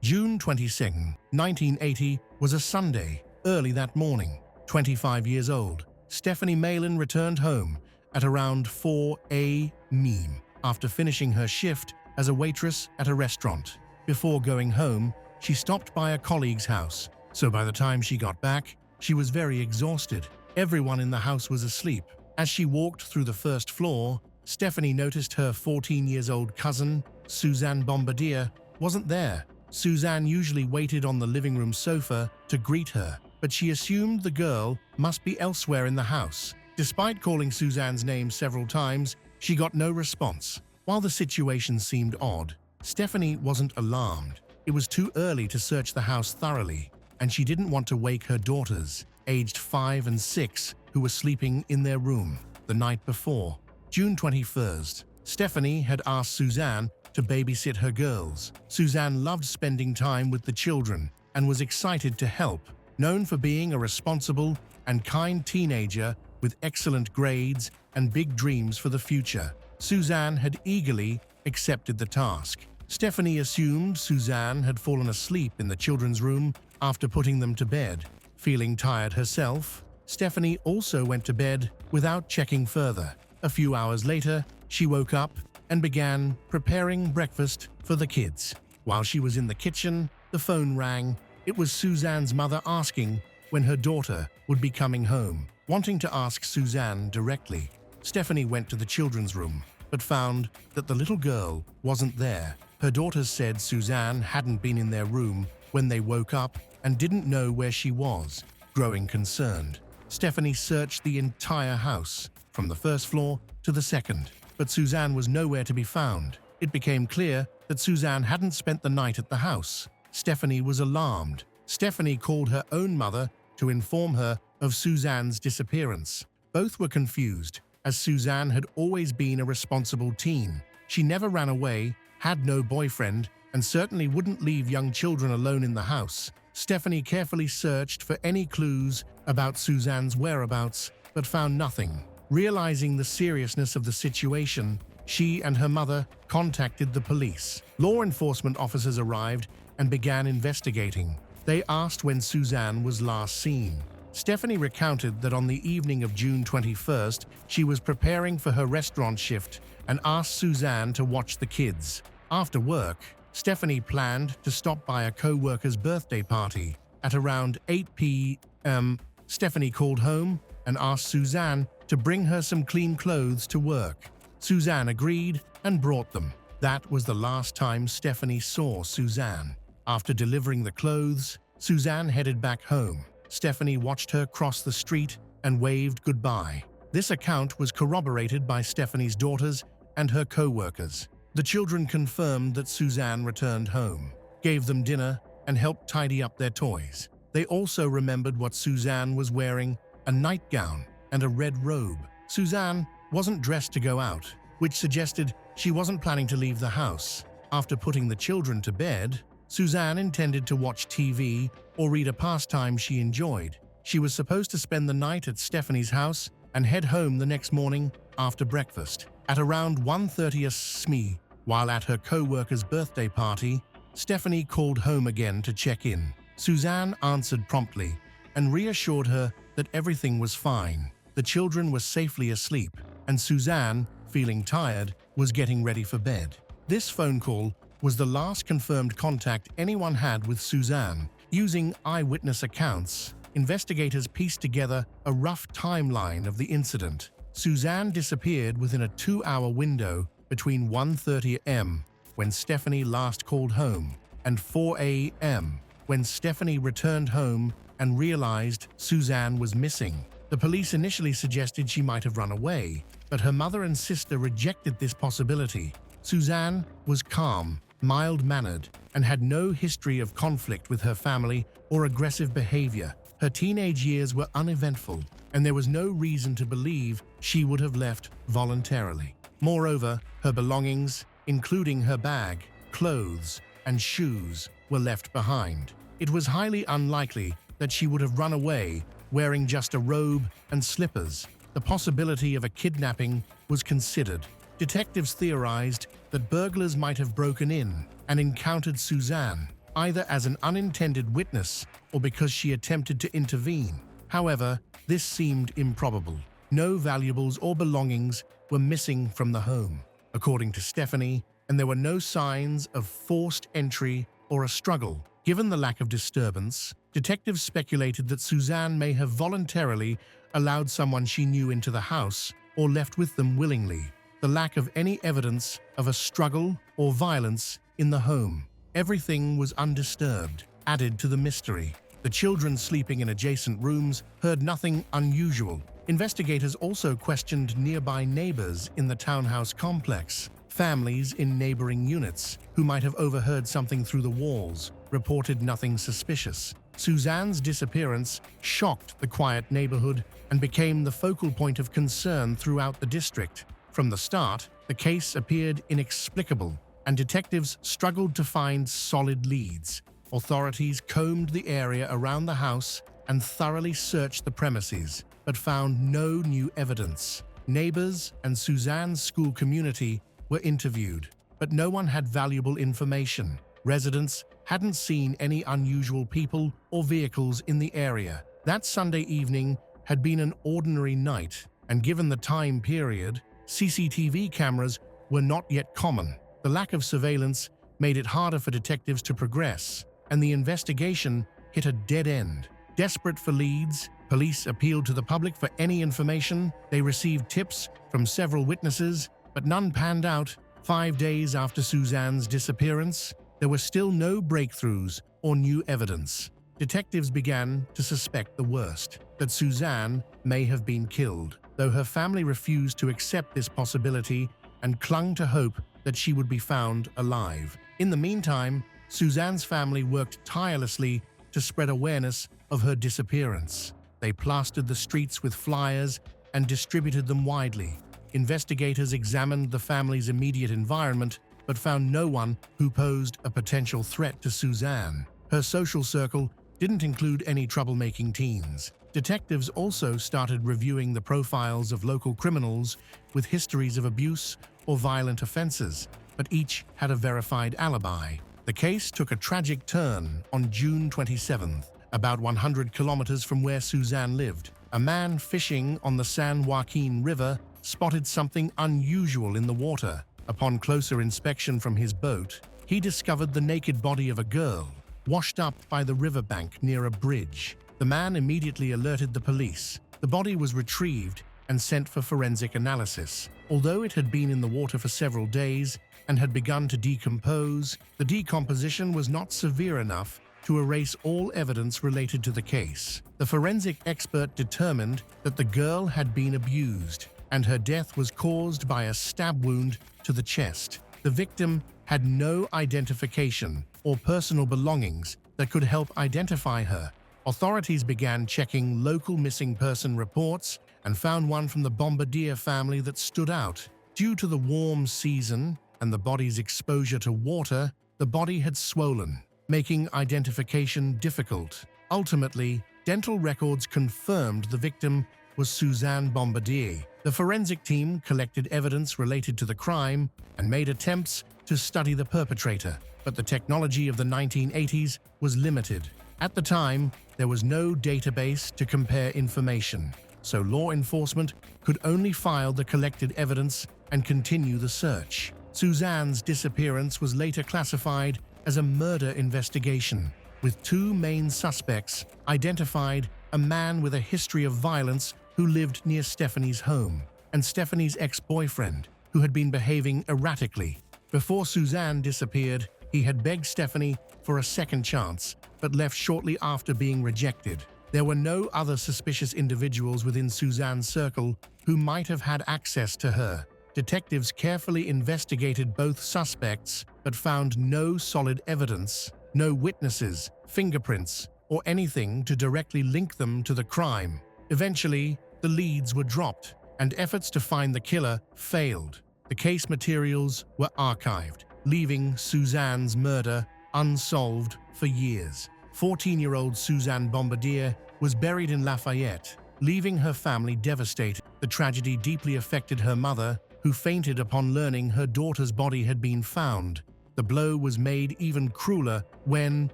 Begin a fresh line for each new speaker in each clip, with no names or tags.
June 22, 1980 was a Sunday. Early that morning, 25 years old, Stephanie Malin returned home at around 4 a.m. after finishing her shift as a waitress at a restaurant. Before going home, she stopped by a colleague's house, so by the time she got back, she was very exhausted. Everyone in the house was asleep. As she walked through the first floor, Stephanie noticed her 14-year-old cousin, Suzanne Bombardier, wasn't there. Suzanne usually waited on the living room sofa to greet her, but she assumed the girl must be elsewhere in the house. Despite calling Suzanne's name several times, she got no response. While the situation seemed odd, Stephanie wasn't alarmed. It was too early to search the house thoroughly, and she didn't want to wake her daughters, aged 5 and 6, who were sleeping in their room the night before. June 21st, Stephanie had asked Suzanne to babysit her girls. Suzanne loved spending time with the children and was excited to help. Known for being a responsible and kind teenager with excellent grades and big dreams for the future, Suzanne had eagerly accepted the task. Stephanie assumed Suzanne had fallen asleep in the children's room after putting them to bed. Feeling tired herself, Stephanie also went to bed without checking further. A few hours later, she woke up and began preparing breakfast for the kids. While she was in the kitchen, the phone rang. It was Suzanne's mother asking when her daughter would be coming home. Wanting to ask Suzanne directly, Stephanie went to the children's room, but found that the little girl wasn't there. Her daughters said Suzanne hadn't been in their room when they woke up and didn't know where she was. Growing concerned, Stephanie searched the entire house, from the first floor to the second, but Suzanne was nowhere to be found. It became clear that Suzanne hadn't spent the night at the house. Stephanie was alarmed. Stephanie called her own mother to inform her of Suzanne's disappearance. Both were confused, as Suzanne had always been a responsible teen. She never ran away, had no boyfriend, and certainly wouldn't leave young children alone in the house. Stephanie carefully searched for any clues about Suzanne's whereabouts, but found nothing. Realizing the seriousness of the situation, she and her mother contacted the police. Law enforcement officers arrived and began investigating. They asked when Suzanne was last seen. Stephanie recounted that on the evening of June 21st, she was preparing for her restaurant shift and asked Suzanne to watch the kids. After work, Stephanie planned to stop by a co-worker's birthday party. At around 8 p.m., Stephanie called home and asked Suzanne to bring her some clean clothes to work. Suzanne agreed and brought them. That was the last time Stephanie saw Suzanne. After delivering the clothes, Suzanne headed back home. Stephanie watched her cross the street and waved goodbye. This account was corroborated by Stephanie's daughters and her co-workers. The children confirmed that Suzanne returned home, gave them dinner, and helped tidy up their toys. They also remembered what Suzanne was wearing: a nightgown and a red robe. Suzanne wasn't dressed to go out, which suggested she wasn't planning to leave the house. After putting the children to bed, Suzanne intended to watch TV or read a pastime she enjoyed. She was supposed to spend the night at Stephanie's house and head home the next morning after breakfast. At around 1:30 a.m., while at her co-worker's birthday party, Stephanie called home again to check in. Suzanne answered promptly and reassured her that everything was fine. The children were safely asleep, and Suzanne, feeling tired, was getting ready for bed. This phone call was the last confirmed contact anyone had with Suzanne. Using eyewitness accounts, investigators pieced together a rough timeline of the incident. Suzanne disappeared within a 2-hour window between 1:30 a.m., when Stephanie last called home, and 4 a.m., when Stephanie returned home and realized Suzanne was missing. The police initially suggested she might have run away, but her mother and sister rejected this possibility. Suzanne was calm, mild-mannered, and had no history of conflict with her family or aggressive behavior. Her teenage years were uneventful, and there was no reason to believe she would have left voluntarily. Moreover, her belongings, including her bag, clothes, and shoes, were left behind. It was highly unlikely that she would have run away wearing just a robe and slippers. The possibility of a kidnapping was considered. Detectives theorized that burglars might have broken in and encountered Suzanne. either as an unintended witness or because she attempted to intervene. However, this seemed improbable. No valuables or belongings were missing from the home, according to Stephanie, and there were no signs of forced entry or a struggle. Given the lack of disturbance, detectives speculated that Suzanne may have voluntarily allowed someone she knew into the house or left with them willingly. The lack of any evidence of a struggle or violence in the home. Everything was undisturbed, added to the mystery. The children sleeping in adjacent rooms heard nothing unusual. Investigators also questioned nearby neighbors in the townhouse complex. Families in neighboring units, who might have overheard something through the walls, reported nothing suspicious. Suzanne's disappearance shocked the quiet neighborhood and became the focal point of concern throughout the district. From the start, the case appeared inexplicable, and detectives struggled to find solid leads. Authorities combed the area around the house and thoroughly searched the premises, but found no new evidence. Neighbors and Suzanne's school community were interviewed, but no one had valuable information. Residents hadn't seen any unusual people or vehicles in the area. That Sunday evening had been an ordinary night, and given the time period, CCTV cameras were not yet common. The lack of surveillance made it harder for detectives to progress, and the investigation hit a dead end. Desperate for leads, police appealed to the public for any information. They received tips from several witnesses, but none panned out. 5 days after Suzanne's disappearance, there were still no breakthroughs or new evidence. Detectives began to suspect the worst, that Suzanne may have been killed, though her family refused to accept this possibility and clung to hope that she would be found alive. In the meantime, Suzanne's family worked tirelessly to spread awareness of her disappearance. They plastered the streets with flyers and distributed them widely. Investigators examined the family's immediate environment, but found no one who posed a potential threat to Suzanne. Her social circle didn't include any troublemaking teens. Detectives also started reviewing the profiles of local criminals with histories of abuse or violent offenses, but each had a verified alibi. The case took a tragic turn on June 27th, about 100 kilometers from where Suzanne lived. A man fishing on the San Joaquin River spotted something unusual in the water. Upon closer inspection from his boat, he discovered the naked body of a girl, washed up by the riverbank near a bridge. The man immediately alerted the police. The body was retrieved and sent for forensic analysis. Although it had been in the water for several days and had begun to decompose, the decomposition was not severe enough to erase all evidence related to the case. The forensic expert determined that the girl had been abused, and her death was caused by a stab wound to the chest. The victim had no identification or personal belongings that could help identify her. Authorities began checking local missing person reports and found one from the Bombardier family that stood out. Due to the warm season and the body's exposure to water, the body had swollen, making identification difficult. Ultimately, dental records confirmed the victim was Suzanne Bombardier. The forensic team collected evidence related to the crime and made attempts to study the perpetrator, but the technology of the 1980s was limited. At the time, there was no database to compare information, so law enforcement could only file the collected evidence and continue the search. Suzanne's disappearance was later classified as a murder investigation, with two main suspects identified: a man with a history of violence who lived near Stephanie's home, and Stephanie's ex-boyfriend, who had been behaving erratically. Before Suzanne disappeared, he had begged Stephanie for a second chance, but left shortly after being rejected. There were no other suspicious individuals within Suzanne's circle who might have had access to her. Detectives carefully investigated both suspects, but found no solid evidence, no witnesses, fingerprints, or anything to directly link them to the crime. Eventually, the leads were dropped, and efforts to find the killer failed. The case materials were archived, leaving Suzanne's murder unsolved for years. 14-year-old Suzanne Bombardier was buried in Lafayette, leaving her family devastated. The tragedy deeply affected her mother, who fainted upon learning her daughter's body had been found. The blow was made even crueler when,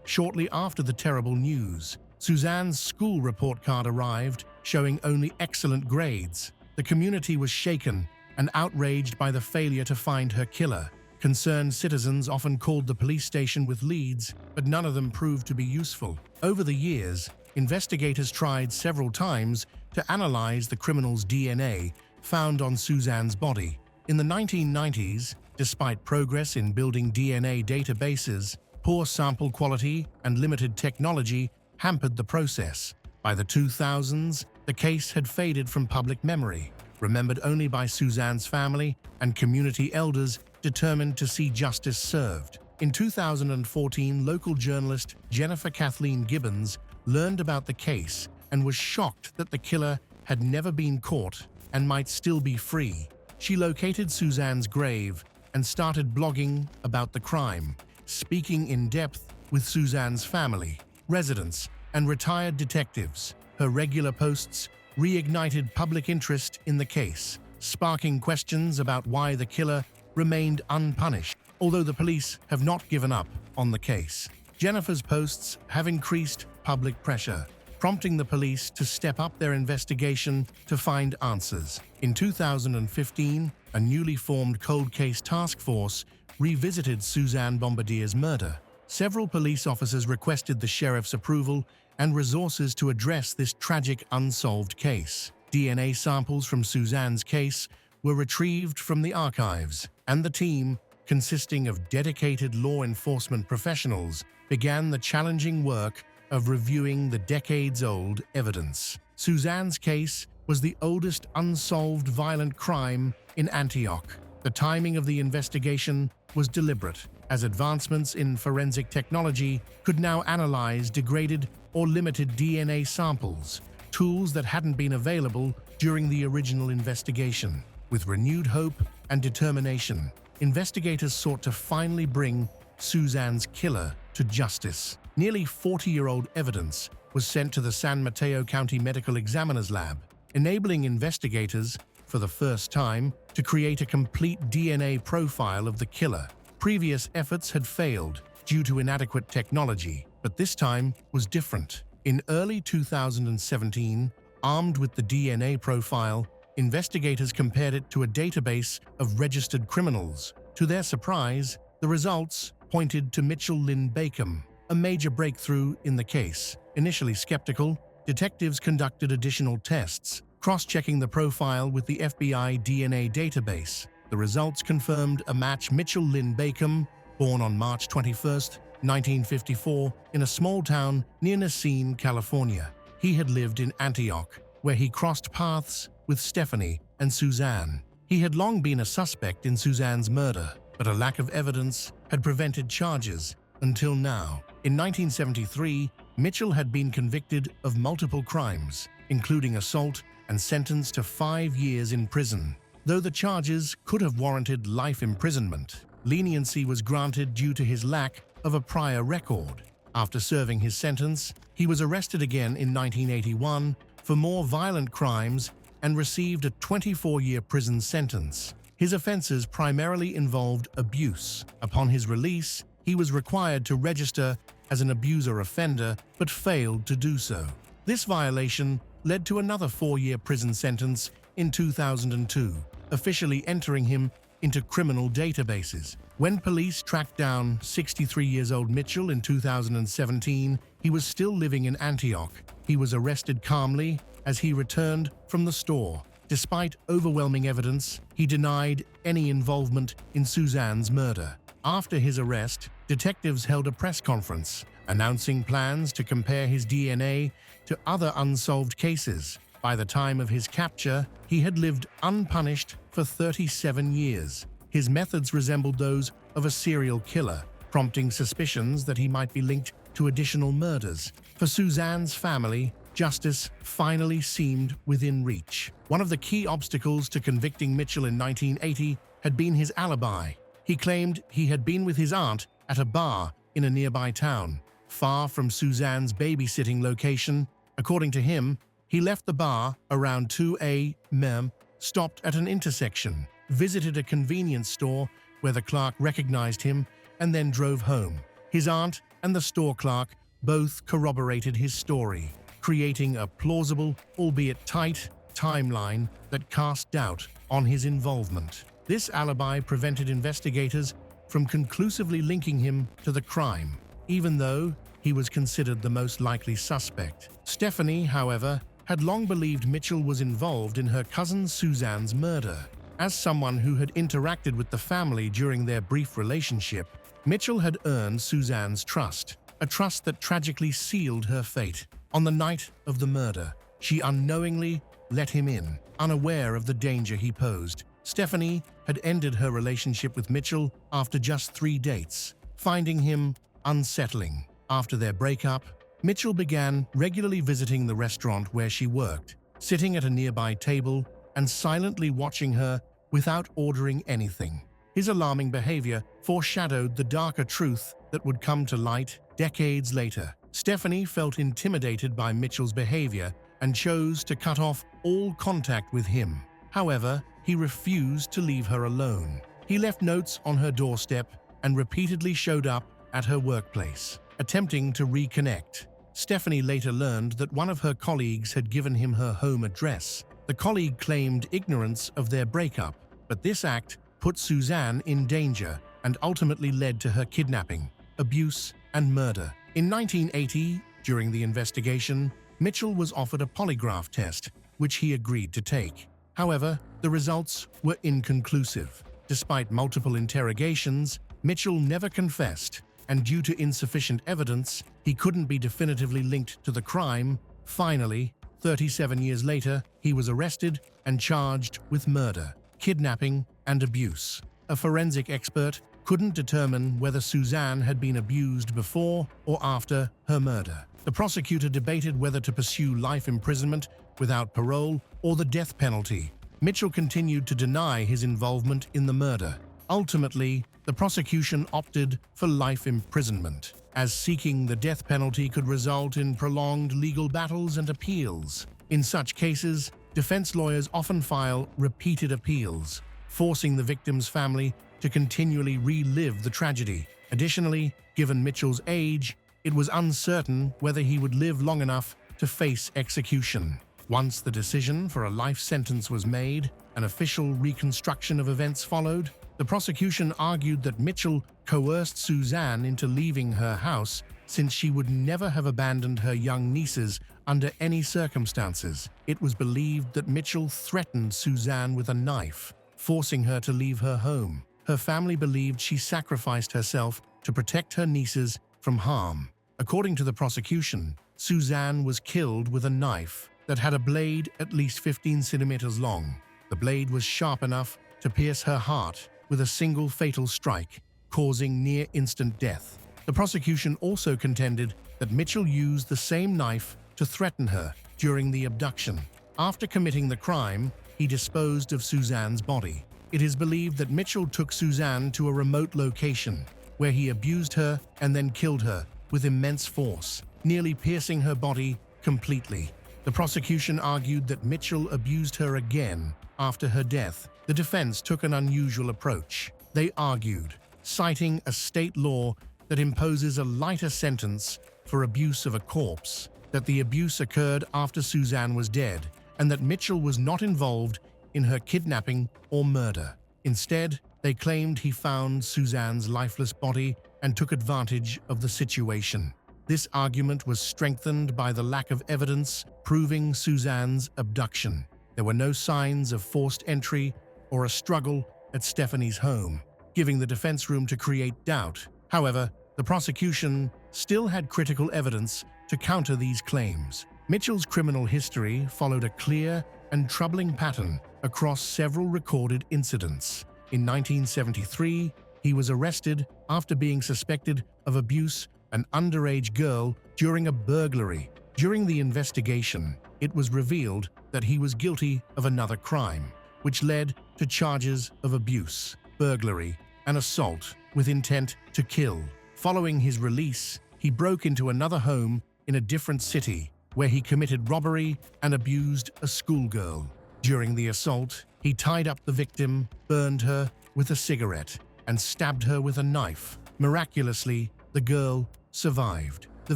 shortly after the terrible news, Suzanne's school report card arrived, showing only excellent grades. The community was shaken and outraged by the failure to find her killer. Concerned citizens often called the police station with leads, but none of them proved to be useful. Over the years, investigators tried several times to analyze the criminal's DNA found on Suzanne's body. In the 1990s, despite progress in building DNA databases, poor sample quality and limited technology hampered the process. By the 2000s, the case had faded from public memory, remembered only by Suzanne's family and community elders determined to see justice served. In 2014, local journalist Jennifer Kathleen Gibbons learned about the case and was shocked that the killer had never been caught and might still be free. She located Suzanne's grave and started blogging about the crime, speaking in depth with Suzanne's family, residents, and retired detectives. Her regular posts reignited public interest in the case, sparking questions about why the killer remained unpunished. Although the police have not given up on the case, Jennifer's posts have increased public pressure, prompting the police to step up their investigation to find answers. In 2015, a newly formed cold case task force revisited Suzanne Bombardier's murder. Several police officers requested the sheriff's approval and resources to address this tragic unsolved case. DNA samples from Suzanne's case were retrieved from the archives, and the team, consisting of dedicated law enforcement professionals, began the challenging work of reviewing the decades-old evidence. Suzanne's case was the oldest unsolved violent crime in Antioch. The timing of the investigation was deliberate, as advancements in forensic technology could now analyze degraded or limited DNA samples, tools that hadn't been available during the original investigation. With renewed hope and determination, investigators sought to finally bring Suzanne's killer to justice. Nearly 40-year-old evidence was sent to the San Mateo County Medical Examiner's Lab, enabling investigators, for the first time, to create a complete DNA profile of the killer. Previous efforts had failed due to inadequate technology, but this time was different. In early 2017, armed with the DNA profile, investigators compared it to a database of registered criminals. To their surprise, the results pointed to Mitchell Lynn Bacon, a major breakthrough in the case. Initially skeptical, detectives conducted additional tests, cross-checking the profile with the FBI DNA database. The results confirmed a match. Mitchell Lynn Bacon, born on March 21, 1954, in a small town near Racine, California. He had lived in Antioch, where he crossed paths with Stephanie and Suzanne. He had long been a suspect in Suzanne's murder, but a lack of evidence had prevented charges until now. In 1973, Mitchell had been convicted of multiple crimes, including assault, and sentenced to 5 years in prison. Though the charges could have warranted life imprisonment, leniency was granted due to his lack of a prior record. After serving his sentence, he was arrested again in 1981 for more violent crimes and received a 24-year prison sentence. His offenses primarily involved abuse. Upon his release, he was required to register as an abuser offender, but failed to do so. This violation led to another 4-year prison sentence in 2002, officially entering him into criminal databases. When police tracked down 63-year-old Mitchell in 2017, he was still living in Antioch. He was arrested calmly as he returned from the store. Despite overwhelming evidence, he denied any involvement in Suzanne's murder. After his arrest, detectives held a press conference, announcing plans to compare his DNA to other unsolved cases. By the time of his capture, he had lived unpunished for 37 years. His methods resembled those of a serial killer, prompting suspicions that he might be linked to additional murders. For Suzanne's family, justice finally seemed within reach. One of the key obstacles to convicting Mitchell in 1980 had been his alibi. He claimed he had been with his aunt at a bar in a nearby town, far from Suzanne's babysitting location. According to him, he left the bar around 2 a.m., stopped at an intersection, visited a convenience store where the clerk recognized him, and then drove home. His aunt and the store clerk both corroborated his story, creating a plausible, albeit tight, timeline that cast doubt on his involvement. This alibi prevented investigators from conclusively linking him to the crime, even though he was considered the most likely suspect. Stephanie, however, had long believed Mitchell was involved in her cousin Suzanne's murder. As someone who had interacted with the family during their brief relationship, Mitchell had earned Suzanne's trust, a trust that tragically sealed her fate. On the night of the murder, she unknowingly let him in, unaware of the danger he posed. Stephanie had ended her relationship with Mitchell after just 3 dates, finding him unsettling. After their breakup, Mitchell began regularly visiting the restaurant where she worked, sitting at a nearby table and silently watching her without ordering anything. His alarming behavior foreshadowed the darker truth that would come to light decades later. Stephanie felt intimidated by Mitchell's behavior and chose to cut off all contact with him. However, he refused to leave her alone. He left notes on her doorstep and repeatedly showed up at her workplace, attempting to reconnect. Stephanie later learned that one of her colleagues had given him her home address. The colleague claimed ignorance of their breakup, but this act put Suzanne in danger and ultimately led to her kidnapping, abuse, and murder. In 1980, during the investigation, Mitchell was offered a polygraph test, which he agreed to take. However, the results were inconclusive. Despite multiple interrogations, Mitchell never confessed, and due to insufficient evidence, he couldn't be definitively linked to the crime. Finally, 37 years later, he was arrested and charged with murder, kidnapping, and abuse. A forensic expert couldn't determine whether Suzanne had been abused before or after her murder. The prosecutor debated whether to pursue life imprisonment without parole or the death penalty. Mitchell continued to deny his involvement in the murder. Ultimately, the prosecution opted for life imprisonment, as seeking the death penalty could result in prolonged legal battles and appeals. In such cases, defense lawyers often file repeated appeals, forcing the victim's family to continually relive the tragedy. Additionally, given Mitchell's age, it was uncertain whether he would live long enough to face execution. Once the decision for a life sentence was made, an official reconstruction of events followed. The prosecution argued that Mitchell coerced Suzanne into leaving her house since she would never have abandoned her young nieces under any circumstances. It was believed that Mitchell threatened Suzanne with a knife, forcing her to leave her home. Her family believed she sacrificed herself to protect her nieces from harm. According to the prosecution, Suzanne was killed with a knife that had a blade at least 15 centimeters long. The blade was sharp enough to pierce her heart with a single fatal strike, causing near-instant death. The prosecution also contended that Mitchell used the same knife to threaten her during the abduction. After committing the crime, he disposed of Suzanne's body. It is believed that Mitchell took Suzanne to a remote location, where he abused her and then killed her with immense force, nearly piercing her body completely. The prosecution argued that Mitchell abused her again after her death. The defense took an unusual approach. They argued, citing a state law that imposes a lighter sentence for abuse of a corpse, that the abuse occurred after Suzanne was dead, and that Mitchell was not involved in her kidnapping or murder. Instead, they claimed he found Suzanne's lifeless body and took advantage of the situation. This argument was strengthened by the lack of evidence proving Suzanne's abduction. There were no signs of forced entry or a struggle at Stephanie's home, giving the defense room to create doubt. However, the prosecution still had critical evidence to counter these claims. Mitchell's criminal history followed a clear and troubling pattern across several recorded incidents. In 1973, he was arrested after being suspected of abuse an underage girl during a burglary. During the investigation, it was revealed that he was guilty of another crime, which led to charges of abuse, burglary, and assault with intent to kill. Following his release, he broke into another home in a different city, where he committed robbery and abused a schoolgirl. During the assault, he tied up the victim, burned her with a cigarette, and stabbed her with a knife, Miraculously, the girl survived. The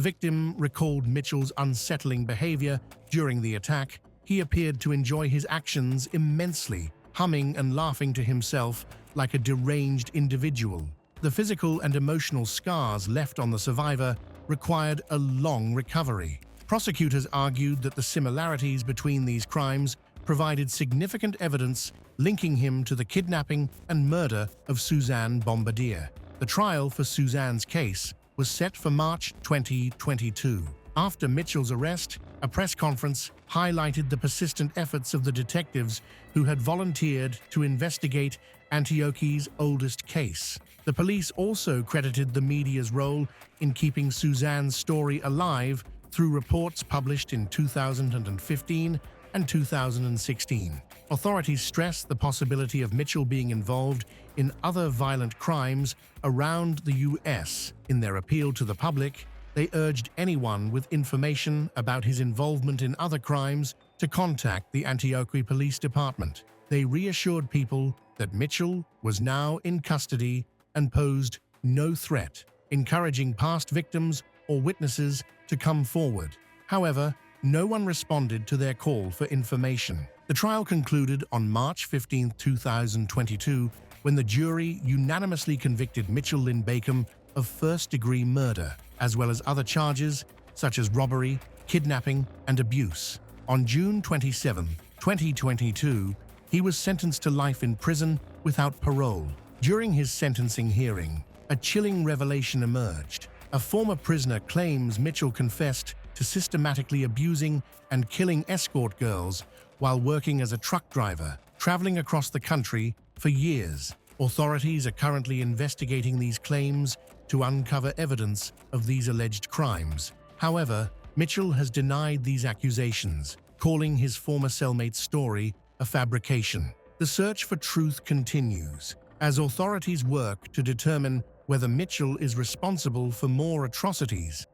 victim recalled Mitchell's unsettling behavior during the attack. He appeared to enjoy his actions immensely, humming and laughing to himself like a deranged individual. The physical and emotional scars left on the survivor required a long recovery. Prosecutors argued that the similarities between these crimes provided significant evidence linking him to the kidnapping and murder of Suzanne Bombardier. The trial for Suzanne's case was set for March 2022. After Mitchell's arrest, a press conference highlighted the persistent efforts of the detectives who had volunteered to investigate Antioch's oldest case. The police also credited the media's role in keeping Suzanne's story alive through reports published in 2015 and 2016. Authorities stressed the possibility of Mitchell being involved in other violent crimes around the U.S. In their appeal to the public, they urged anyone with information about his involvement in other crimes to contact the Antioch Police Department. They reassured people that Mitchell was now in custody and posed no threat, encouraging past victims or witnesses to come forward. However, no one responded to their call for information. The trial concluded on March 15, 2022, when the jury unanimously convicted Mitchell Lynn Bacon of first-degree murder, as well as other charges such as robbery, kidnapping, and abuse. On June 27, 2022, he was sentenced to life in prison without parole. During his sentencing hearing, a chilling revelation emerged. A former prisoner claims Mitchell confessed to systematically abusing and killing escort girls while working as a truck driver, traveling across the country for years. Authorities are currently investigating these claims to uncover evidence of these alleged crimes. However, Mitchell has denied these accusations, calling his former cellmate's story a fabrication. The search for truth continues as authorities work to determine whether Mitchell is responsible for more atrocities.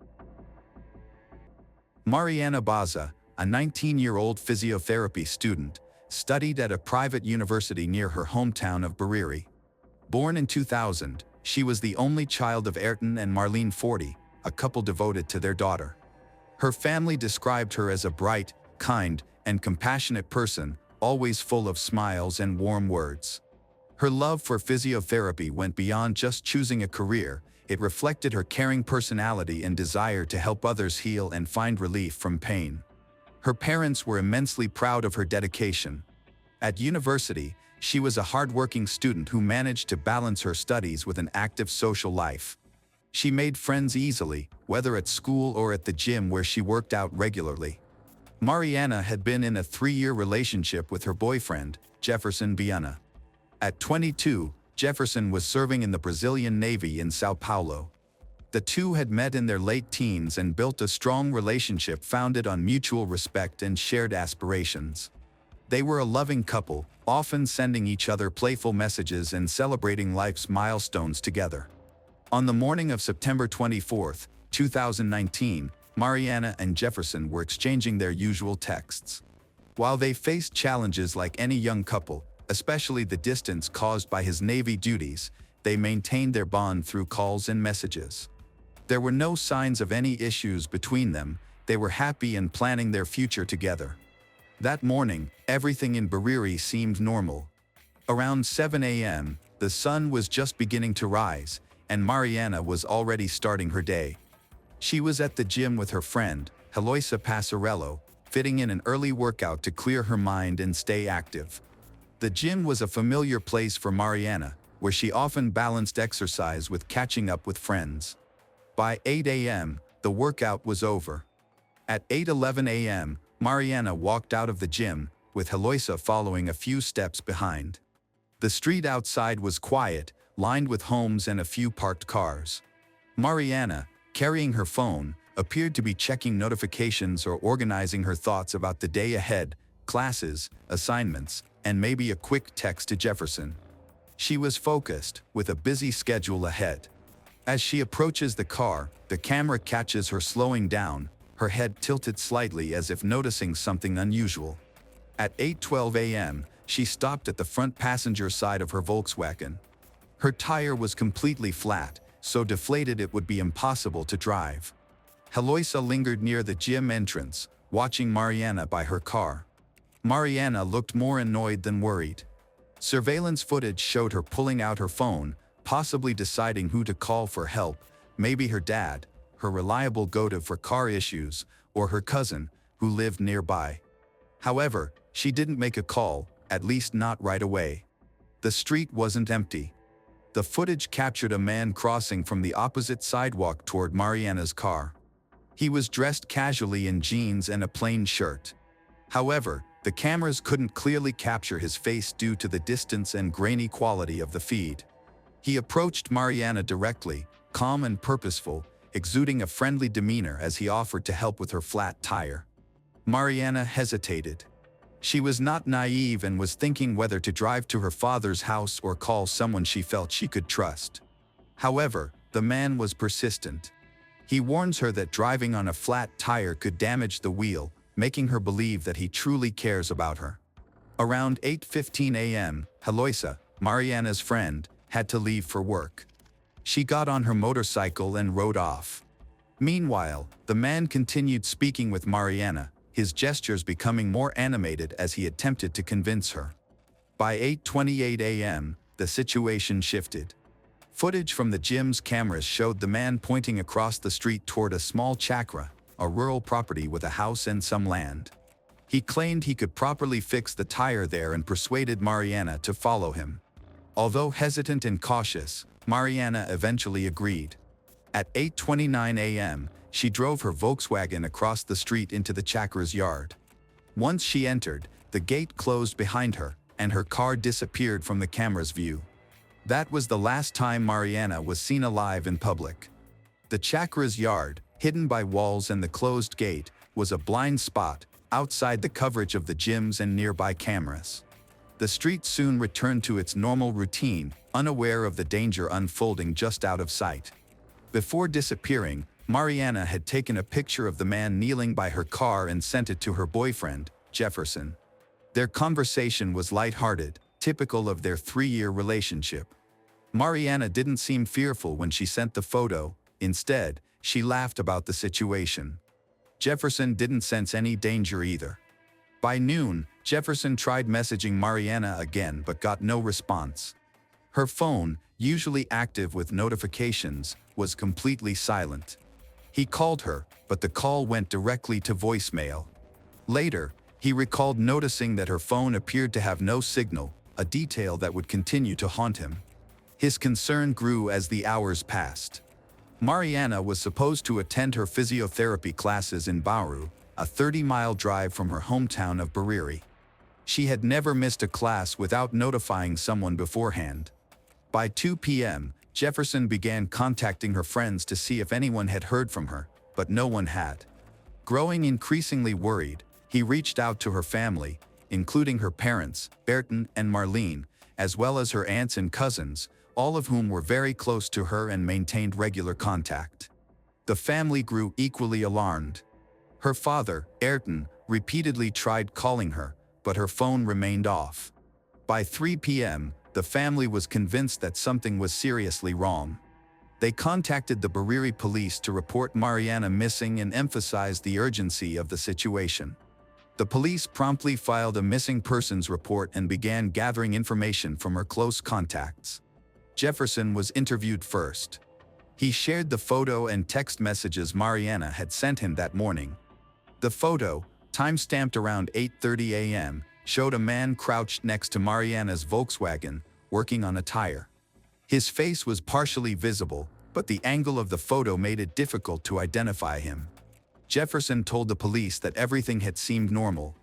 Mariana Baza, a 19-year-old physiotherapy student, studied at a private university near her hometown of Bariri. Born in 2000, she was the only child of Ayrton and Marlene Forty, a couple devoted to their daughter. Her family described her as a bright, kind, and compassionate person, always full of smiles and warm words. Her love for physiotherapy went beyond just choosing a career. It reflected her caring personality and desire to help others heal and find relief from pain. Her parents were immensely proud of her dedication. At university, she was a hardworking student who managed to balance her studies with an active social life. She made friends easily, whether at school or at the gym where she worked out regularly. Mariana had been in a 3-year relationship with her boyfriend, Jefferson Biana. At 22, Jefferson was serving in the Brazilian Navy in São Paulo. The two had met in their late teens and built a strong relationship founded on mutual respect and shared aspirations. They were a loving couple, often sending each other playful messages and celebrating life's milestones together. On the morning of September 24, 2019, Mariana and Jefferson were exchanging their usual texts. While they faced challenges like any young couple, especially the distance caused by his Navy duties, they maintained their bond through calls and messages. There were no signs of any issues between them. They were happy and planning their future together. That morning, everything in Bariri seemed normal. Around 7 a.m., the sun was just beginning to rise, and Mariana was already starting her day. She was at the gym with her friend, Heloisa Passarello, fitting in an early workout to clear her mind and stay active. The gym was a familiar place for Mariana, where she often balanced exercise with catching up with friends. By 8 a.m., the workout was over. At 8:11 a.m., Mariana walked out of the gym, with Heloisa following a few steps behind. The street outside was quiet, lined with homes and a few parked cars. Mariana, carrying her phone, appeared to be checking notifications or organizing her thoughts about the day ahead, classes, assignments, and maybe a quick text to Jefferson. She was focused, with a busy schedule ahead. As she approaches the car, the camera catches her slowing down, her head tilted slightly as if noticing something unusual. At 8:12 a.m., she stopped at the front passenger side of her Volkswagen. Her tire was completely flat, so deflated it would be impossible to drive. Heloisa lingered near the gym entrance, watching Mariana by her car. Mariana looked more annoyed than worried. Surveillance footage showed her pulling out her phone, possibly deciding who to call for help, maybe her dad, her reliable go-to for car issues, or her cousin, who lived nearby. However, she didn't make a call, at least not right away. The street wasn't empty. The footage captured a man crossing from the opposite sidewalk toward Mariana's car. He was dressed casually in jeans and a plain shirt. However, the cameras couldn't clearly capture his face due to the distance and grainy quality of the feed. He approached Mariana directly, calm and purposeful, exuding a friendly demeanor as he offered to help with her flat tire. Mariana hesitated. She was not naive and was thinking whether to drive to her father's house or call someone she felt she could trust. However, the man was persistent. He warns her that driving on a flat tire could damage the wheel, making her believe that he truly cares about her. Around 8:15 a.m., Heloisa, Mariana's friend, had to leave for work. She got on her motorcycle and rode off. Meanwhile, the man continued speaking with Mariana, his gestures becoming more animated as he attempted to convince her. By 8:28 a.m., the situation shifted. Footage from the gym's cameras showed the man pointing across the street toward a small chakra, a rural property with a house and some land. He claimed he could properly fix the tire there and persuaded Mariana to follow him. Although hesitant and cautious, Mariana eventually agreed. At 8:29 a.m., she drove her Volkswagen across the street into the chakra's yard. Once she entered, the gate closed behind her, and her car disappeared from the camera's view. That was the last time Mariana was seen alive in public. The chakra's yard, hidden by walls and the closed gate, was a blind spot, outside the coverage of the gyms and nearby cameras. The street soon returned to its normal routine, unaware of the danger unfolding just out of sight. Before disappearing, Mariana had taken a picture of the man kneeling by her car and sent it to her boyfriend, Jefferson. Their conversation was lighthearted, typical of their 3-year relationship. Mariana didn't seem fearful when she sent the photo. Instead, she laughed about the situation. Jefferson didn't sense any danger either. By noon, Jefferson tried messaging Mariana again but got no response. Her phone, usually active with notifications, was completely silent. He called her, but the call went directly to voicemail. Later, he recalled noticing that her phone appeared to have no signal, a detail that would continue to haunt him. His concern grew as the hours passed. Mariana was supposed to attend her physiotherapy classes in Bauru, a 30-mile drive from her hometown of Bariri. She had never missed a class without notifying someone beforehand. By 2 p.m., Jefferson began contacting her friends to see if anyone had heard from her, but no one had. Growing increasingly worried, he reached out to her family, including her parents, Berton and Marlene, as well as her aunts and cousins, all of whom were very close to her and maintained regular contact. The family grew equally alarmed. Her father, Ayrton, repeatedly tried calling her, but her phone remained off. By 3 p.m., the family was convinced that something was seriously wrong. They contacted the Bariri police to report Mariana missing and emphasized the urgency of the situation. The police promptly filed a missing persons report and began gathering information from her close contacts. Jefferson was interviewed first. He shared the photo and text messages Mariana had sent him that morning. The photo, time-stamped around 8:30 a.m., showed a man crouched next to Mariana's Volkswagen, working on a tire. His face was partially visible, but the angle of the photo made it difficult to identify him. Jefferson told the police that everything had seemed normal.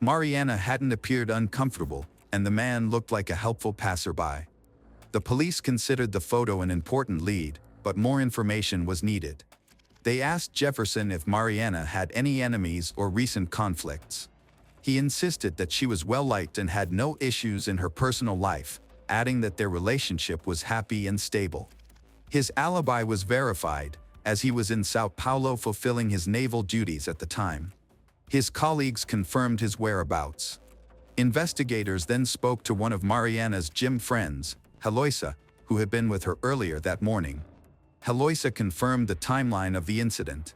Mariana hadn't appeared uncomfortable, and the man looked like a helpful passerby. The police considered the photo an important lead, but more information was needed. They asked Jefferson if Mariana had any enemies or recent conflicts. He insisted that she was well-liked and had no issues in her personal life, adding that their relationship was happy and stable. His alibi was verified, as he was in Sao Paulo fulfilling his naval duties at the time. His colleagues confirmed his whereabouts. Investigators then spoke to one of Mariana's gym friends, Heloisa, who had been with her earlier that morning. Heloisa confirmed the timeline of the incident.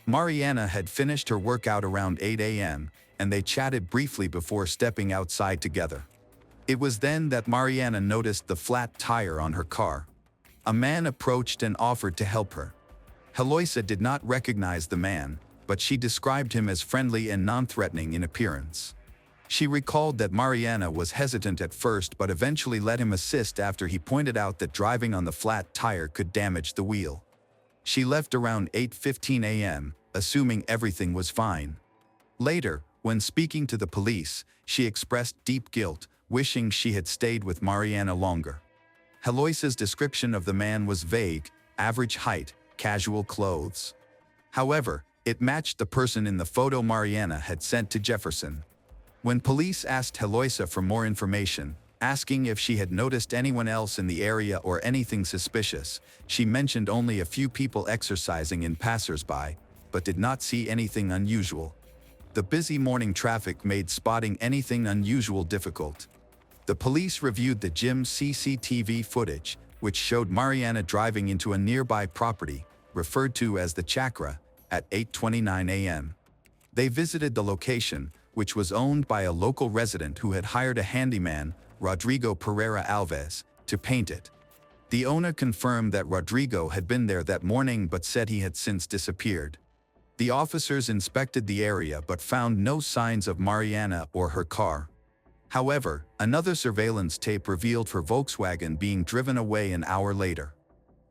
Mariana had finished her workout around 8 a.m., and they chatted briefly before stepping outside together. It was then that Mariana noticed the flat tire on her car. A man approached and offered to help her. Heloisa did not recognize the man, but she described him as friendly and non-threatening in appearance. She recalled that Mariana was hesitant at first but eventually let him assist after he pointed out that driving on the flat tire could damage the wheel. She left around 8:15 a.m., assuming everything was fine. Later, when speaking to the police, she expressed deep guilt, wishing she had stayed with Mariana longer. Heloisa's description of the man was vague: average height, casual clothes. However, it matched the person in the photo Mariana had sent to Jefferson. When police asked Heloisa for more information, asking if she had noticed anyone else in the area or anything suspicious, she mentioned only a few people exercising and passers-by, but did not see anything unusual. The busy morning traffic made spotting anything unusual difficult. The police reviewed the gym's CCTV footage, which showed Mariana driving into a nearby property, referred to as the Chakra, at 8:29 a.m. They visited the location, which was owned by a local resident who had hired a handyman, Rodrigo Pereira Alves, to paint it. The owner confirmed that Rodrigo had been there that morning but said he had since disappeared. The officers inspected the area but found no signs of Mariana or her car. However, another surveillance tape revealed her Volkswagen being driven away an hour later.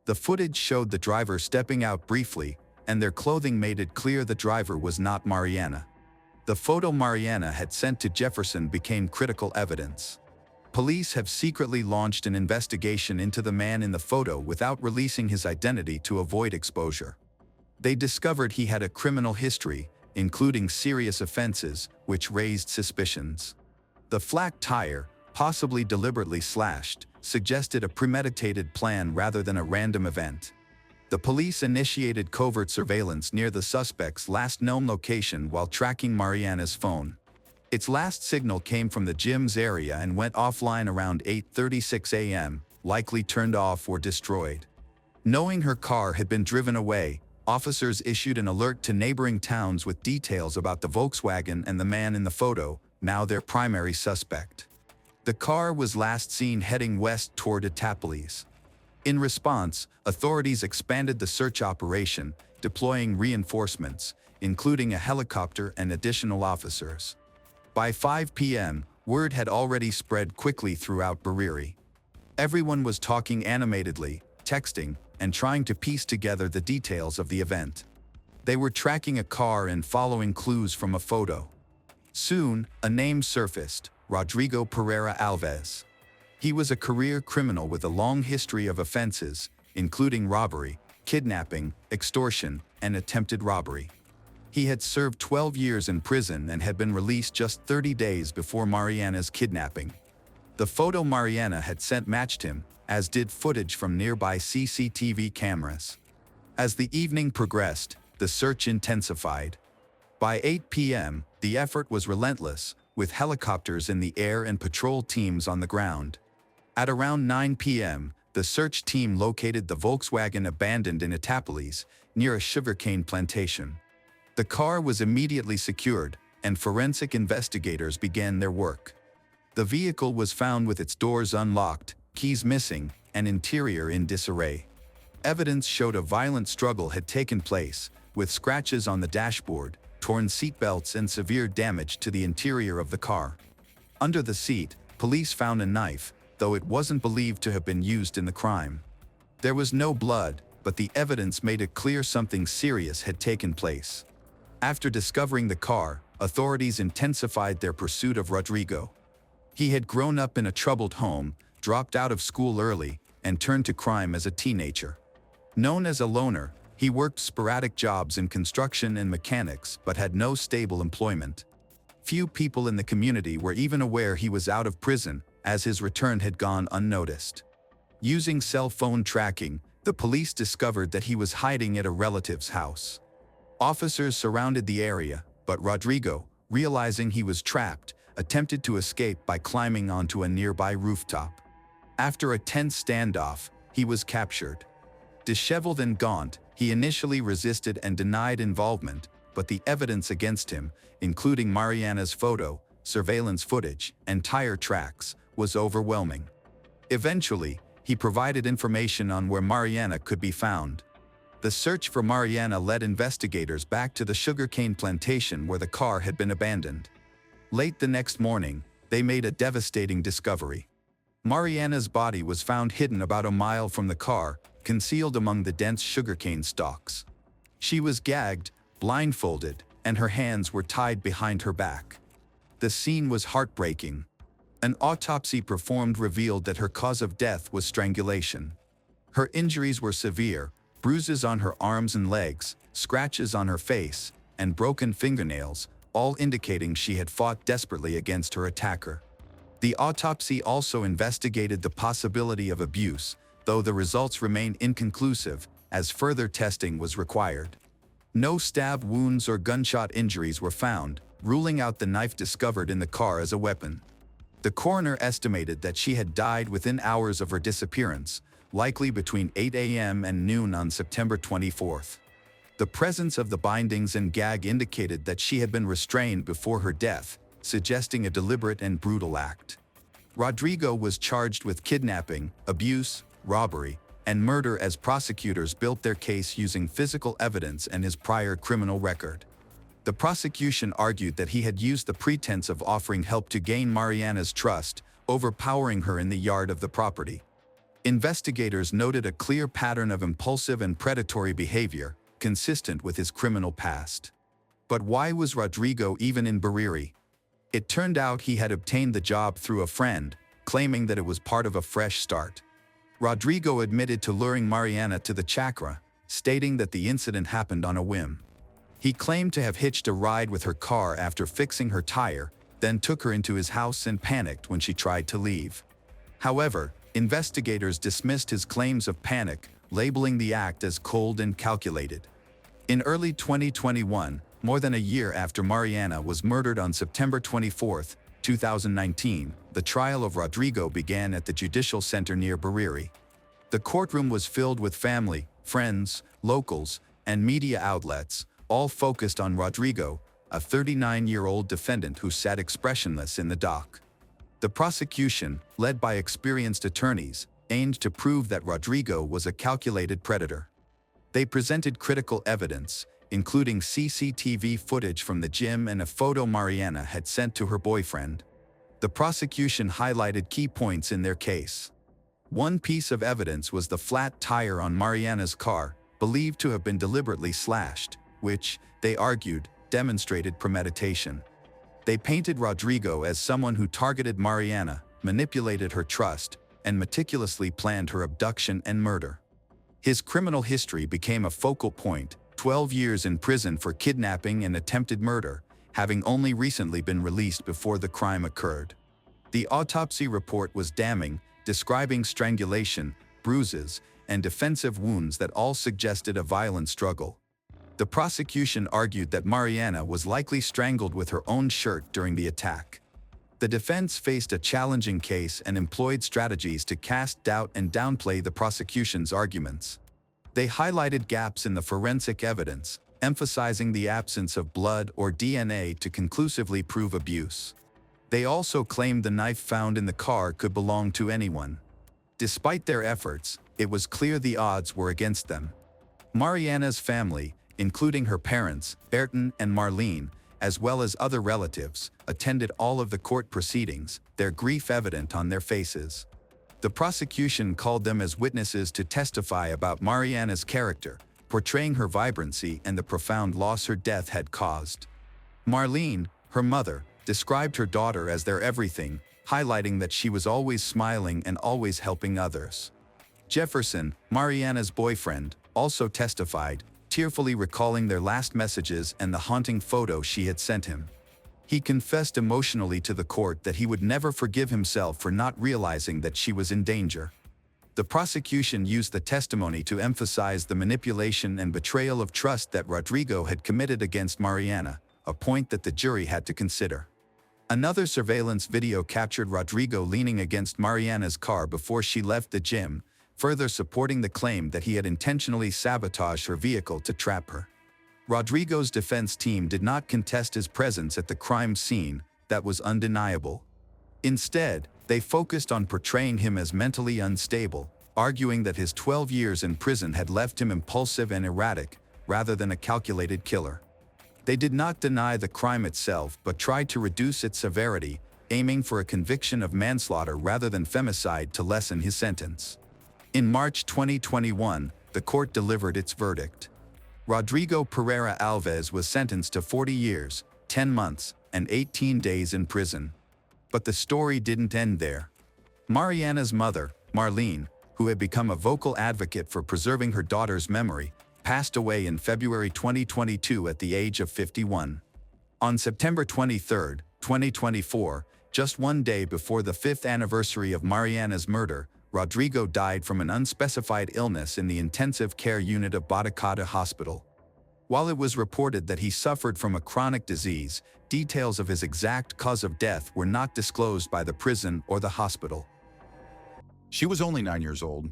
The footage showed the driver stepping out briefly, and their clothing made it clear the driver was not Mariana. The photo Mariana had sent to Jefferson became critical evidence. Police have secretly launched an investigation into the man in the photo without releasing his identity to avoid exposure. They discovered he had a criminal history, including serious offenses, which raised suspicions. The flat tire, possibly deliberately slashed, suggested a premeditated plan rather than a random event. The police initiated covert surveillance near the suspect's last known location while tracking Mariana's phone. Its last signal came from the gym's area and went offline around 8:36 a.m., likely turned off or destroyed. Knowing her car had been driven away, officers issued an alert to neighboring towns with details about the Volkswagen and the man in the photo, now their primary suspect. The car was last seen heading west toward Etapolis. In response, authorities expanded the search operation, deploying reinforcements, including a helicopter and additional officers. By 5 p.m., word had already spread quickly throughout Bariri. Everyone was talking animatedly, texting, and trying to piece together the details of the event. They were tracking a car and following clues from a photo. Soon, a name surfaced: Rodrigo Pereira Alves. He was a career criminal with a long history of offenses, including robbery, kidnapping, extortion, and attempted robbery. He had served 12 years in prison and had been released just 30 days before Mariana's kidnapping. The photo Mariana had sent matched him, as did footage from nearby CCTV cameras. As the evening progressed, the search intensified. By 8 p.m., the effort was relentless, with helicopters in the air and patrol teams on the ground. At around 9 p.m., the search team located the Volkswagen abandoned in Etapolis, near a sugarcane plantation. The car was immediately secured, and forensic investigators began their work. The vehicle was found with its doors unlocked, keys missing, and interior in disarray. Evidence showed a violent struggle had taken place, with scratches on the dashboard, torn seatbelts, and severe damage to the interior of the car. Under the seat, police found a knife, though it wasn't believed to have been used in the crime. There was no blood, but the evidence made it clear something serious had taken place. After discovering the car, authorities intensified their pursuit of Rodrigo. He had grown up in a troubled home, dropped out of school early, and turned to crime as a teenager. Known as a loner, he worked sporadic jobs in construction and mechanics but had no stable employment. Few people in the community were even aware he was out of prison, as his return had gone unnoticed. Using cell phone tracking, the police discovered that he was hiding at a relative's house. Officers surrounded the area, but Rodrigo, realizing he was trapped, attempted to escape by climbing onto a nearby rooftop. After a tense standoff, he was captured. Disheveled and gaunt, he initially resisted and denied involvement, but the evidence against him, including Mariana's photo, surveillance footage, and tire tracks, was overwhelming. Eventually, he provided information on where Mariana could be found. The search for Mariana led investigators back to the sugarcane plantation where the car had been abandoned. Late the next morning, they made a devastating discovery. Mariana's body was found hidden about a mile from the car, concealed among the dense sugarcane stalks. She was gagged, blindfolded, and her hands were tied behind her back. The scene was heartbreaking. An autopsy performed revealed that her cause of death was strangulation. Her injuries were severe: bruises on her arms and legs, scratches on her face, and broken fingernails, all indicating she had fought desperately against her attacker. The autopsy also investigated the possibility of abuse, though the results remained inconclusive, as further testing was required. No stab wounds or gunshot injuries were found, ruling out the knife discovered in the car as a weapon. The coroner estimated that she had died within hours of her disappearance, likely between 8 a.m. and noon on September 24th. The presence of the bindings and gag indicated that she had been restrained before her death, suggesting a deliberate and brutal act. Rodrigo was charged with kidnapping, abuse, robbery, and murder as prosecutors built their case using physical evidence and his prior criminal record. The prosecution argued that he had used the pretense of offering help to gain Mariana's trust, overpowering her in the yard of the property. Investigators noted a clear pattern of impulsive and predatory behavior, consistent with his criminal past. But why was Rodrigo even in Bariri? It turned out he had obtained the job through a friend, claiming that it was part of a fresh start. Rodrigo admitted to luring Mariana to the chakra, stating that the incident happened on a whim. He claimed to have hitched a ride with her car after fixing her tire, then took her into his house and panicked when she tried to leave. However, investigators dismissed his claims of panic, labeling the act as cold and calculated. In early 2021, more than a year after Mariana was murdered on September 24, 2019, the trial of Rodrigo began at the Judicial Center near Bariri. The courtroom was filled with family, friends, locals, and media outlets, all focused on Rodrigo, a 39-year-old defendant who sat expressionless in the dock. The prosecution, led by experienced attorneys, aimed to prove that Rodrigo was a calculated predator. They presented critical evidence, including CCTV footage from the gym and a photo Mariana had sent to her boyfriend. The prosecution highlighted key points in their case. One piece of evidence was the flat tire on Mariana's car, believed to have been deliberately slashed, which, they argued, demonstrated premeditation. They painted Rodrigo as someone who targeted Mariana, manipulated her trust, and meticulously planned her abduction and murder. His criminal history became a focal point: 12 years in prison for kidnapping and attempted murder, having only recently been released before the crime occurred. The autopsy report was damning, describing strangulation, bruises, and defensive wounds that all suggested a violent struggle. The prosecution argued that Mariana was likely strangled with her own shirt during the attack. The defense faced a challenging case and employed strategies to cast doubt and downplay the prosecution's arguments. They highlighted gaps in the forensic evidence, emphasizing the absence of blood or DNA to conclusively prove abuse. They also claimed the knife found in the car could belong to anyone. Despite their efforts, it was clear the odds were against them. Mariana's family, including her parents, Ayrton and Marlene, as well as other relatives, attended all of the court proceedings, their grief evident on their faces. The prosecution called them as witnesses to testify about Mariana's character, portraying her vibrancy and the profound loss her death had caused. Marlene, her mother, described her daughter as their everything, highlighting that she was always smiling and always helping others. Jefferson, Mariana's boyfriend, also testified, tearfully recalling their last messages and the haunting photo she had sent him. He confessed emotionally to the court that he would never forgive himself for not realizing that she was in danger. The prosecution used the testimony to emphasize the manipulation and betrayal of trust that Rodrigo had committed against Mariana, a point that the jury had to consider. Another surveillance video captured Rodrigo leaning against Mariana's car before she left the gym, further supporting the claim that he had intentionally sabotaged her vehicle to trap her. Rodrigo's defense team did not contest his presence at the crime scene. That was undeniable. Instead, they focused on portraying him as mentally unstable, arguing that his 12 years in prison had left him impulsive and erratic, rather than a calculated killer. They did not deny the crime itself but tried to reduce its severity, aiming for a conviction of manslaughter rather than femicide to lessen his sentence. In March 2021, the court delivered its verdict. Rodrigo Pereira Alves was sentenced to 40 years, 10 months, and 18 days in prison. But the story didn't end there. Mariana's mother, Marlene, who had become a vocal advocate for preserving her daughter's memory, passed away in February 2022 at the age of 51. On September 23, 2024, just one day before the 5th anniversary of Mariana's murder, Rodrigo died from an unspecified illness in the intensive care unit of Botacata Hospital. While it was reported that he suffered from a chronic disease, details of his exact cause of death were not disclosed by the prison or the hospital.
She was only 9 years old,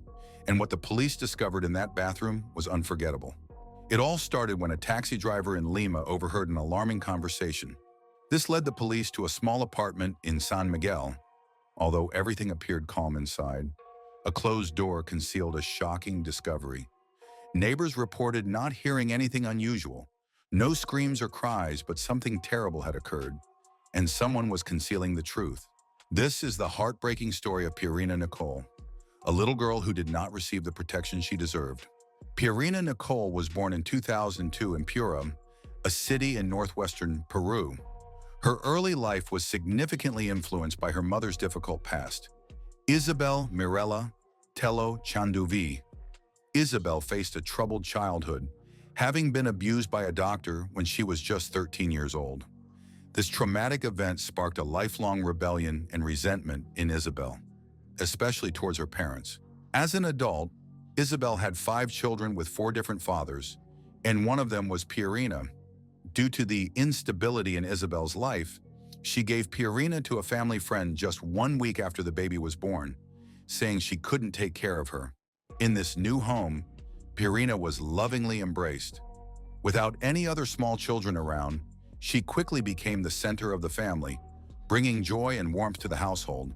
and what the police discovered in that bathroom was unforgettable. It all started when a taxi driver in Lima overheard an alarming conversation. This led the police to a small apartment in San Miguel. Although everything appeared calm inside, a closed door concealed a shocking discovery. Neighbors reported not hearing anything unusual. No screams or cries, but something terrible had occurred, and someone was concealing the truth. This is the heartbreaking story of Pierina Nicole, a little girl who did not receive the protection she deserved. Pierina Nicole was born in 2002 in Piura, a city in northwestern Peru. Her early life was significantly influenced by her mother's difficult past. Isabel Mirella Tello Chanduvi. Isabel faced a troubled childhood, having been abused by a doctor when she was just 13 years old. This traumatic event sparked a lifelong rebellion and resentment in Isabel, especially towards her parents. As an adult, Isabel had 5 children with 4 different fathers, and one of them was Pierina. Due to the instability in Isabel's life, she gave Pierina to a family friend just 1 week after the baby was born, saying she couldn't take care of her. In this new home, Pierina was lovingly embraced. Without any other small children around, she quickly became the center of the family, bringing joy and warmth to the household.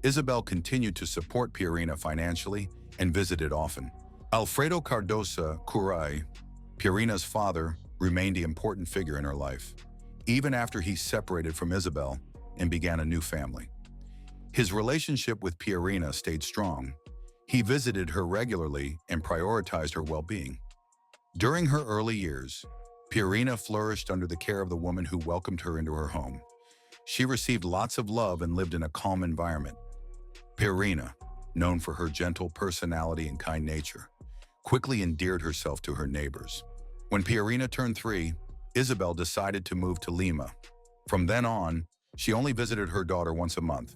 Isabel continued to support Pierina financially and visited often. Alfredo Cardosa Curay, Pierina's father, remained an important figure in her life, even after he separated from Isabel and began a new family. His relationship with Pierina stayed strong. He visited her regularly and prioritized her well-being. During her early years, Pierina flourished under the care of the woman who welcomed her into her home. She received lots of love and lived in a calm environment. Pierina, known for her gentle personality and kind nature, quickly endeared herself to her neighbors. When Pierina turned 3, Isabel decided to move to Lima. From then on, she only visited her daughter once a month.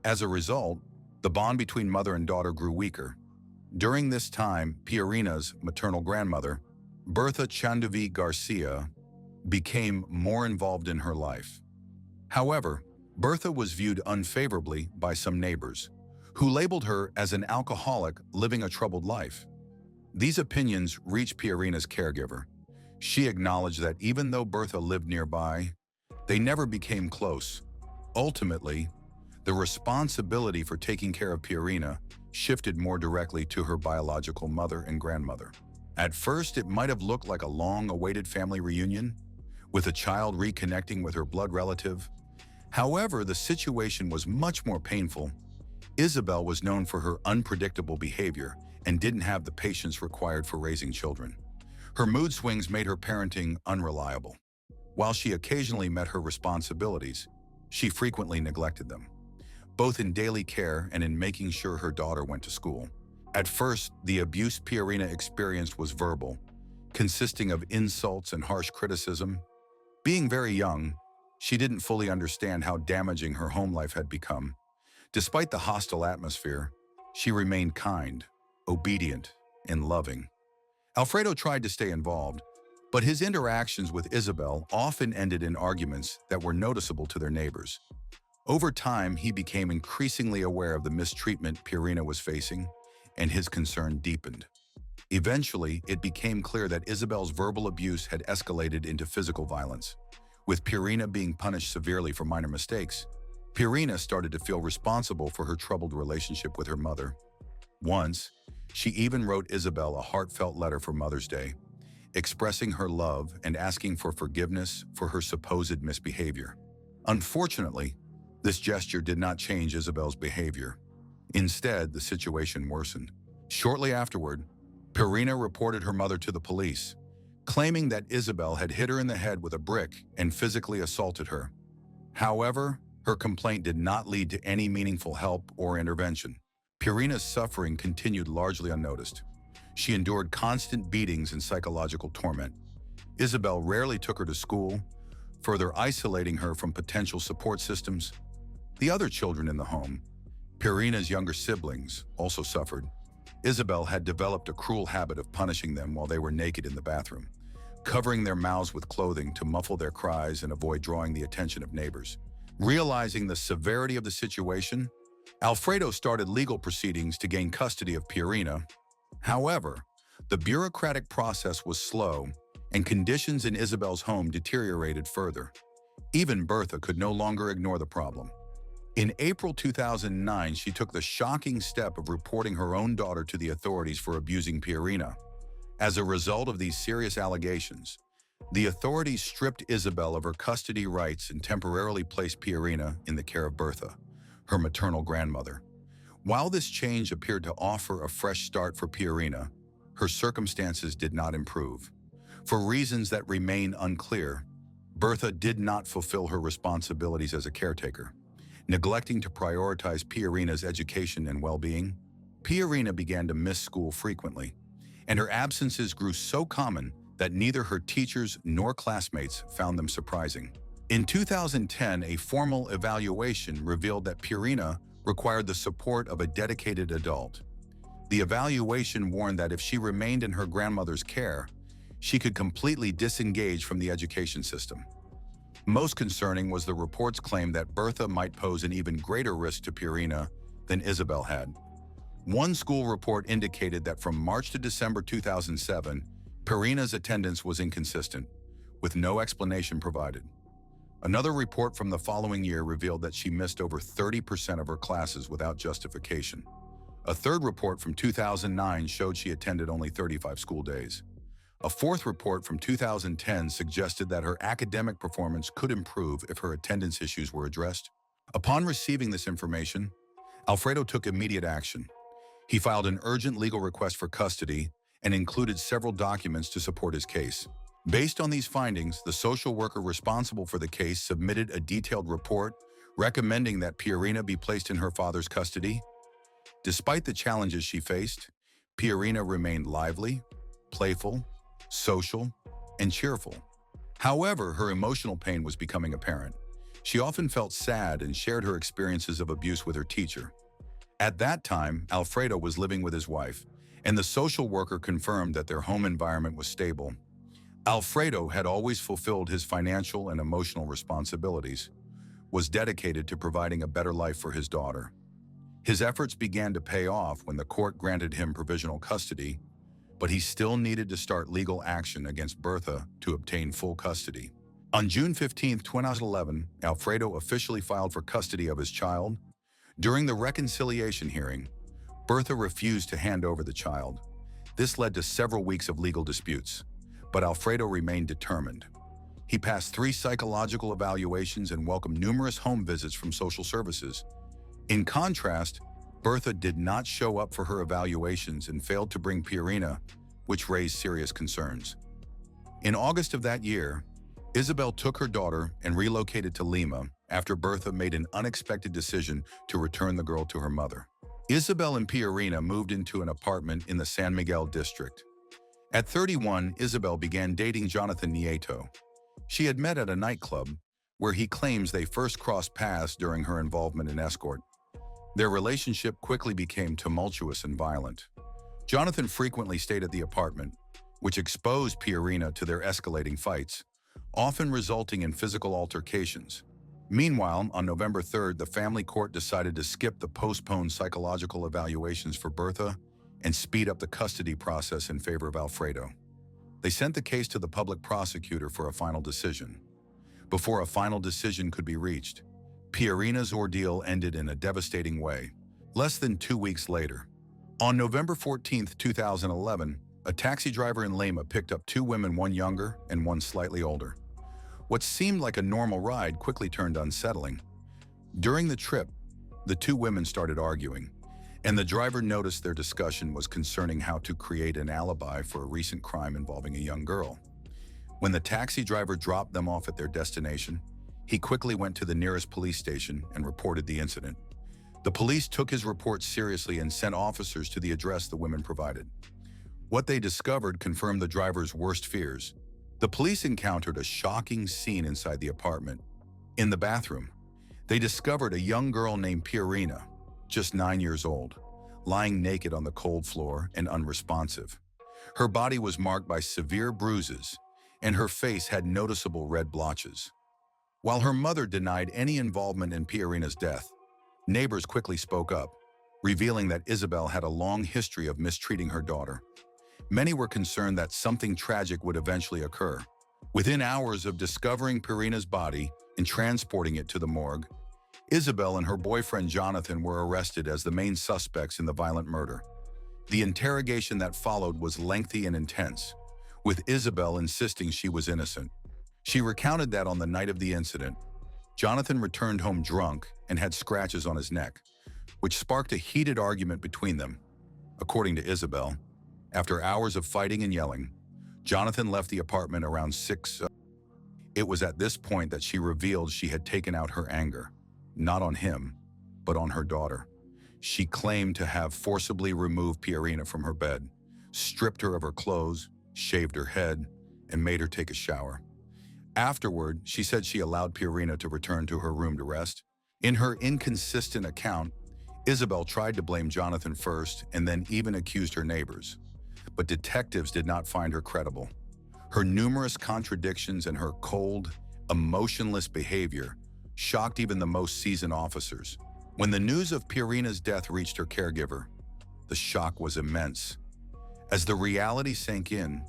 As a result, the bond between mother and daughter grew weaker. During this time, Pierina's maternal grandmother, Bertha Chanduvi Garcia, became more involved in her life. However, Bertha was viewed unfavorably by some neighbors, who labeled her as an alcoholic living a troubled life. These opinions reached Pierina's caregiver. She acknowledged that even though Bertha lived nearby, they never became close. Ultimately, the responsibility for taking care of Pierina shifted more directly to her biological mother and grandmother. At first, it might have looked like a long-awaited family reunion, with a child reconnecting with her blood relative. However, the situation was much more painful. Isabel was known for her unpredictable behavior and didn't have the patience required for raising children. Her mood swings made her parenting unreliable. While she occasionally met her responsibilities, she frequently neglected them, both in daily care and in making sure her daughter went to school. At first, the abuse Pierina experienced was verbal, consisting of insults and harsh criticism. Being very young, she didn't fully understand how damaging her home life had become. Despite the hostile atmosphere, she remained kind, obedient, and loving. Alfredo tried to stay involved, but his interactions with Isabel often ended in arguments that were noticeable to their neighbors. Over time, he became increasingly aware of the mistreatment Pierina was facing and his concern deepened. Eventually, it became clear that Isabel's verbal abuse had escalated into physical violence. With Purina being punished severely for minor mistakes, Purina started to feel responsible for her troubled relationship with her mother. Once, she even wrote Isabel a heartfelt letter for Mother's Day, expressing her love and asking for forgiveness for her supposed misbehavior. Unfortunately, this gesture did not change Isabel's behavior. Instead, the situation worsened. Shortly afterward, Purina reported her mother to the police, claiming that Isabel had hit her in the head with a brick and physically assaulted her. However, her complaint did not lead to any meaningful help or intervention. Purina's suffering continued largely unnoticed. She endured constant beatings and psychological torment. Isabel rarely took her to school, further isolating her from potential support systems. The other children in the home, Purina's younger siblings, also suffered. Isabel had developed a cruel habit of punishing them while they were naked in the bathroom, covering their mouths with clothing to muffle their cries and avoid drawing the attention of neighbors. Realizing the severity of the situation, Alfredo started legal proceedings to gain custody of Purina. However, the bureaucratic process was slow, and conditions in Isabel's home deteriorated further. Even Bertha could no longer ignore the problem. In April 2009, she took the shocking step of reporting her own daughter to the authorities for abusing Purina. As a result of these serious allegations, the authorities stripped Isabel of her custody rights and temporarily placed Purina in the care of Bertha, her maternal grandmother. While this change appeared to offer a fresh start for Purina, her circumstances did not improve. For reasons that remain unclear, Bertha did not fulfill her responsibilities as a caretaker. Neglecting to prioritize Purina's education and well-being, Purina began to miss school frequently, and her absences grew so common that neither her teachers nor classmates found them surprising. In 2010, a formal evaluation revealed that Purina required the support of a dedicated adult. The evaluation warned that if she remained in her grandmother's care, she could completely disengage from the education system. Most concerning was the report's claim that Bertha might pose an even greater risk to Purina than Isabel had. One school report indicated that from March to December 2007, Purina's attendance was inconsistent, with no explanation provided. Another report from the following year revealed that she missed over 30% of her classes without justification. A third report from 2009 showed she attended only 35 school days. A fourth report from 2010 suggested that her academic performance could improve if her attendance issues were addressed. Upon receiving this information, Alfredo took immediate action. He filed an urgent legal request for custody and included several documents to support his case. Based on these findings, the social worker responsible for the case submitted a detailed report recommending that Purina be placed in her father's custody. Despite the challenges she faced, Purina remained lively, playful, social, and cheerful. However, her emotional pain was becoming apparent. She often felt sad and shared her experiences of abuse with her teacher. At that time, Alfredo was living with his wife, and the social worker confirmed that their home environment was stable. Alfredo had always fulfilled his financial and emotional responsibilities, was dedicated to providing a better life for his daughter. His efforts began to pay off when the court granted him provisional custody, but he still needed to start legal action against Bertha to obtain full custody. On June 15, 2011, Alfredo officially filed for custody of his child. During the reconciliation hearing, Bertha refused to hand over the child. This led to several weeks of legal disputes, but Alfredo remained determined. He passed 3 psychological evaluations and welcomed numerous home visits from social services. In contrast, Bertha did not show up for her evaluations and failed to bring Purina, which raised serious concerns. In August of that year, Isabel took her daughter and relocated to Lima after Bertha made an unexpected decision to return the girl to her mother. Isabel and Purina moved into an apartment in the San Miguel district. At 31, Isabel began dating Jonathan Nieto. She had met at a nightclub, where he claims they first crossed paths during her involvement in escort. Their relationship quickly became tumultuous and violent. Jonathan frequently stayed at the apartment, which exposed Purina to their escalating fights, often resulting in physical altercations. Meanwhile, on November 3rd, the family court decided to skip the postponed psychological evaluations for Bertha and speed up the custody process in favor of Alfredo. They sent the case to the public prosecutor for a final decision. Before a final decision could be reached, Pierina's ordeal ended in a devastating way. Less than 2 weeks later, on November 14, 2011, a taxi driver in Lima picked up 2 women, one younger and one slightly older. What seemed like a normal ride quickly turned unsettling. During the trip, the 2 women started arguing, and the driver noticed their discussion was concerning how to create an alibi for a recent crime involving a young girl. When the taxi driver dropped them off at their destination, he quickly went to the nearest police station and reported the incident. The police took his report seriously and sent officers to the address the women provided. What they discovered confirmed the driver's worst fears. The police encountered a shocking scene inside the apartment. In the bathroom, they discovered a young girl named Pierina, just 9 years old, lying naked on the cold floor and unresponsive. Her body was marked by severe bruises, and her face had noticeable red blotches. While her mother denied any involvement in Pierina's death, neighbors quickly spoke up, revealing that Isabel had a long history of mistreating her daughter. Many were concerned that something tragic would eventually occur. Within hours of discovering Pierina's body and transporting it to the morgue, Isabel and her boyfriend Jonathan were arrested as the main suspects in the violent murder. The interrogation that followed was lengthy and intense, with Isabel insisting she was innocent. She recounted that on the night of the incident, Jonathan returned home drunk and had scratches on his neck, which sparked a heated argument between them. According to Isabel, after hours of fighting and yelling, Jonathan left the apartment around 6. It was at this point that she revealed she had taken out her anger, not on him, but on her daughter. She claimed to have forcibly removed Pierina from her bed, stripped her of her clothes, shaved her head, and made her take a shower. Afterward, she said she allowed Pierina to return to her room to rest. In her inconsistent account, Isabel tried to blame Jonathan first and then even accused her neighbors. But detectives did not find her credible. Her numerous contradictions and her cold, emotionless behavior shocked even the most seasoned officers. When the news of Pierina's death reached her caregiver, the shock was immense. As the reality sank in,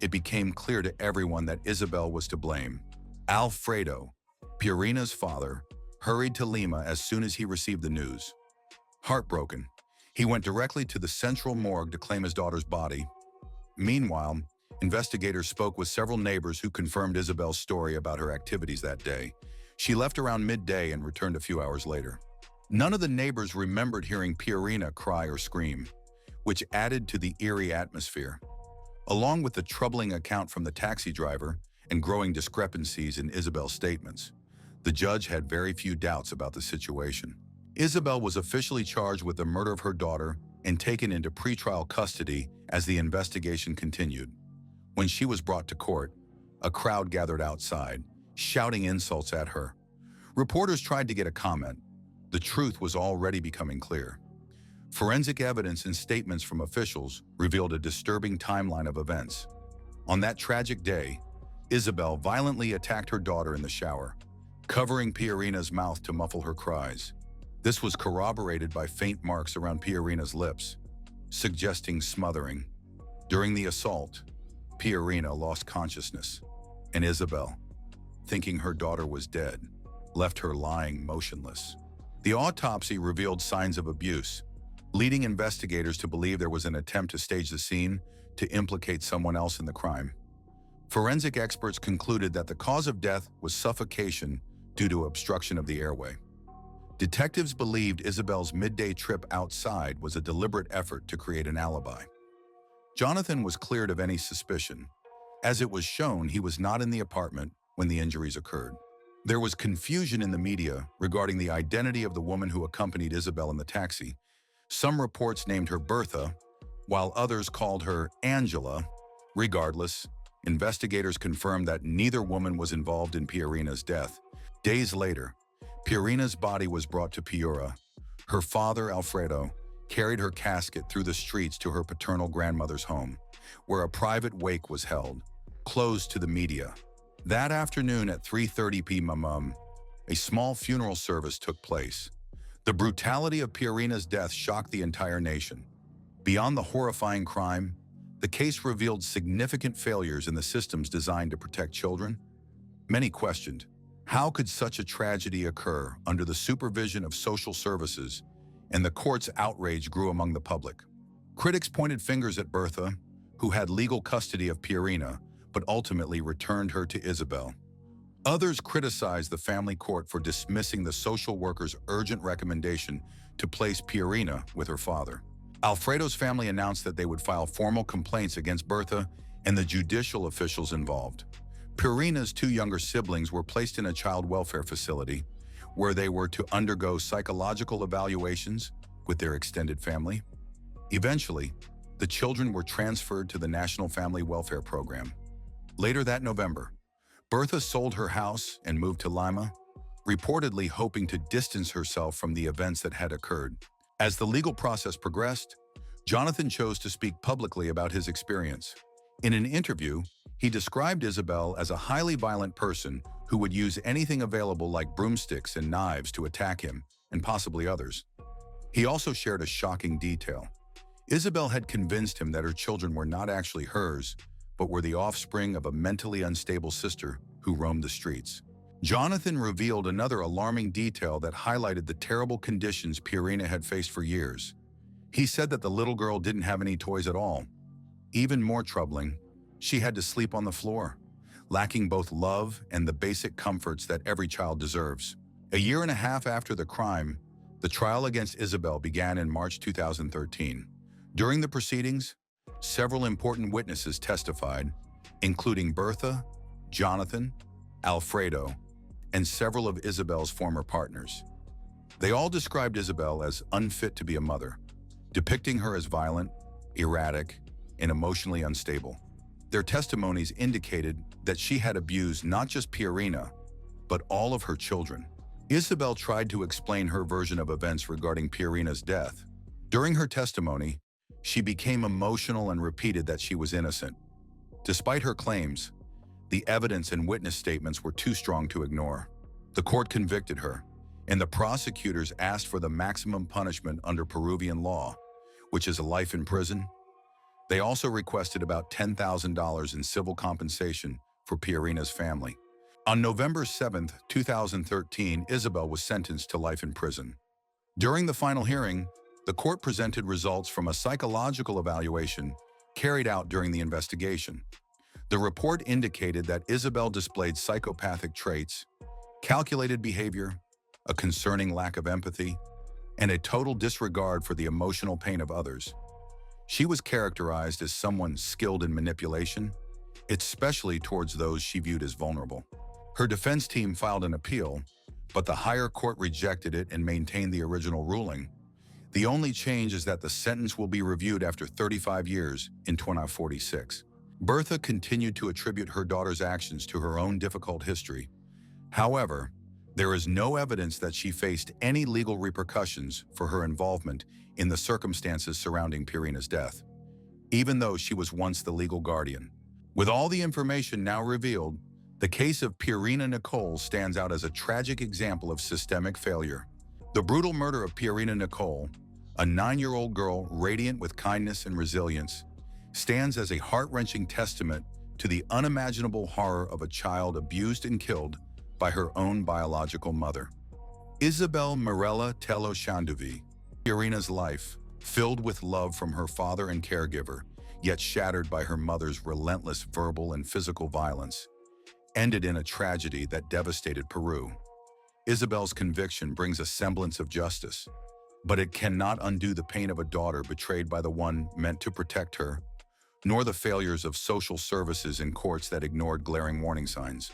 it became clear to everyone that Isabel was to blame. Alfredo, Pierina's father, hurried to Lima as soon as he received the news. Heartbroken, he went directly to the central morgue to claim his daughter's body. Meanwhile, investigators spoke with several neighbors who confirmed Isabel's story about her activities that day. She left around midday and returned a few hours later. None of the neighbors remembered hearing Pierina cry or scream, which added to the eerie atmosphere. Along with the troubling account from the taxi driver and growing discrepancies in Isabel's statements, the judge had very few doubts about the situation. Isabel was officially charged with the murder of her daughter and taken into pretrial custody as the investigation continued. When she was brought to court, a crowd gathered outside, shouting insults at her. Reporters tried to get a comment. The truth was already becoming clear. Forensic evidence and statements from officials revealed a disturbing timeline of events. On that tragic day, Isabel violently attacked her daughter in the shower, covering Pierina's mouth to muffle her cries. This was corroborated by faint marks around Pierina's lips, suggesting smothering. During the assault, Pierina lost consciousness, and Isabel, thinking her daughter was dead, left her lying motionless. The autopsy revealed signs of abuse, leading investigators to believe there was an attempt to stage the scene to implicate someone else in the crime. Forensic experts concluded that the cause of death was suffocation due to obstruction of the airway. Detectives believed Isabel's midday trip outside was a deliberate effort to create an alibi. Jonathan was cleared of any suspicion. As it was shown, he was not in the apartment when the injuries occurred. There was confusion in the media regarding the identity of the woman who accompanied Isabel in the taxi. Some reports named her Bertha, while others called her Angela. Regardless, investigators confirmed that neither woman was involved in Pierina's death. Days later, Pierina's body was brought to Piura. Her father, Alfredo, carried her casket through the streets to her paternal grandmother's home, where a private wake was held, closed to the media. That afternoon at 3:30 p.m., a small funeral service took place. The brutality of Pierina's death shocked the entire nation. Beyond the horrifying crime, the case revealed significant failures in the systems designed to protect children. Many questioned, how could such a tragedy occur under the supervision of social services, and the court's outrage grew among the public. Critics pointed fingers at Bertha, who had legal custody of Pierina, but ultimately returned her to Isabel. Others criticized the family court for dismissing the social worker's urgent recommendation to place Pierina with her father. Alfredo's family announced that they would file formal complaints against Bertha and the judicial officials involved. Pierina's two younger siblings were placed in a child welfare facility where they were to undergo psychological evaluations with their extended family. Eventually, the children were transferred to the National Family Welfare Program. Later that November, Bertha sold her house and moved to Lima, reportedly hoping to distance herself from the events that had occurred. As the legal process progressed, Jonathan chose to speak publicly about his experience. In an interview, he described Isabel as a highly violent person who would use anything available like broomsticks and knives to attack him and possibly others. He also shared a shocking detail. Isabel had convinced him that her children were not actually hers, but were the offspring of a mentally unstable sister who roamed the streets. Jonathan revealed another alarming detail that highlighted the terrible conditions Pierina had faced for years. He said that the little girl didn't have any toys at all. Even more troubling, she had to sleep on the floor, lacking both love and the basic comforts that every child deserves. A year and a half after the crime, the trial against Isabel began in March 2013. During the proceedings, several important witnesses testified, including Bertha, Jonathan, Alfredo, and several of Isabel's former partners. They all described Isabel as unfit to be a mother, depicting her as violent, erratic, and emotionally unstable. Their testimonies indicated that she had abused not just Pierina, but all of her children. Isabel tried to explain her version of events regarding Pierina's death. During her testimony, she became emotional and repeated that she was innocent. Despite her claims, the evidence and witness statements were too strong to ignore. The court convicted her, and the prosecutors asked for the maximum punishment under Peruvian law, which is a life in prison. They also requested about $10,000 in civil compensation for Pierina's family. On November 7, 2013, Isabel was sentenced to life in prison. During the final hearing, the court presented results from a psychological evaluation carried out during the investigation. The report indicated that Isabel displayed psychopathic traits, calculated behavior, a concerning lack of empathy, and a total disregard for the emotional pain of others. She was characterized as someone skilled in manipulation, especially towards those she viewed as vulnerable. Her defense team filed an appeal, but the higher court rejected it and maintained the original ruling. The only change is that the sentence will be reviewed after 35 years in 2046. Bertha continued to attribute her daughter's actions to her own difficult history. However, there is no evidence that she faced any legal repercussions for her involvement in the circumstances surrounding Pierina's death, even though she was once the legal guardian. With all the information now revealed, the case of Pierina Nicole stands out as a tragic example of systemic failure. The brutal murder of Pierina Nicole, a 9-year-old girl radiant with kindness and resilience, stands as a heart-wrenching testament to the unimaginable horror of a child abused and killed by her own biological mother. Isabel Mirella Tello Shanduvi, Pierina's life, filled with love from her father and caregiver, yet shattered by her mother's relentless verbal and physical violence, ended in a tragedy that devastated Peru. Isabel's conviction brings a semblance of justice, but it cannot undo the pain of a daughter betrayed by the one meant to protect her, nor the failures of social services and courts that ignored glaring warning signs.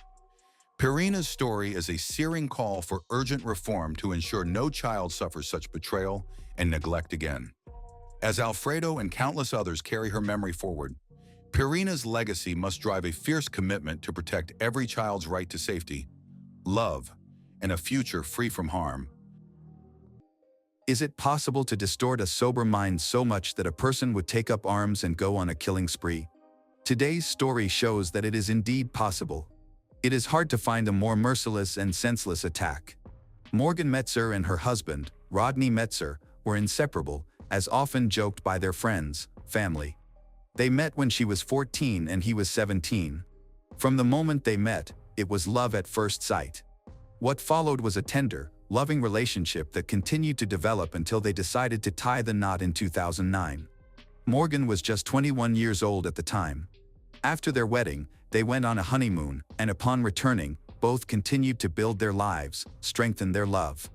Pierina's story is a searing call for urgent reform to ensure no child suffers such betrayal and neglect again. As Alfredo and countless others carry her memory forward, Pierina's legacy must drive a fierce commitment to protect every child's right to safety, love, and a future free from harm.
Is it possible to distort a sober mind so much that a person would take up arms and go on a killing spree? Today's story shows that it is indeed possible. It is hard to find a more merciless and senseless attack. Morgan Metzer and her husband, Rodney Metzer, were inseparable, as often joked by their friends, family. They met when she was 14 and he was 17. From the moment they met, it was love at first sight. What followed was a tender, loving relationship that continued to develop until they decided to tie the knot in 2009. Morgan was just 21 years old at the time. After their wedding, they went on a honeymoon, and upon returning, both continued to build their lives, strengthen their love.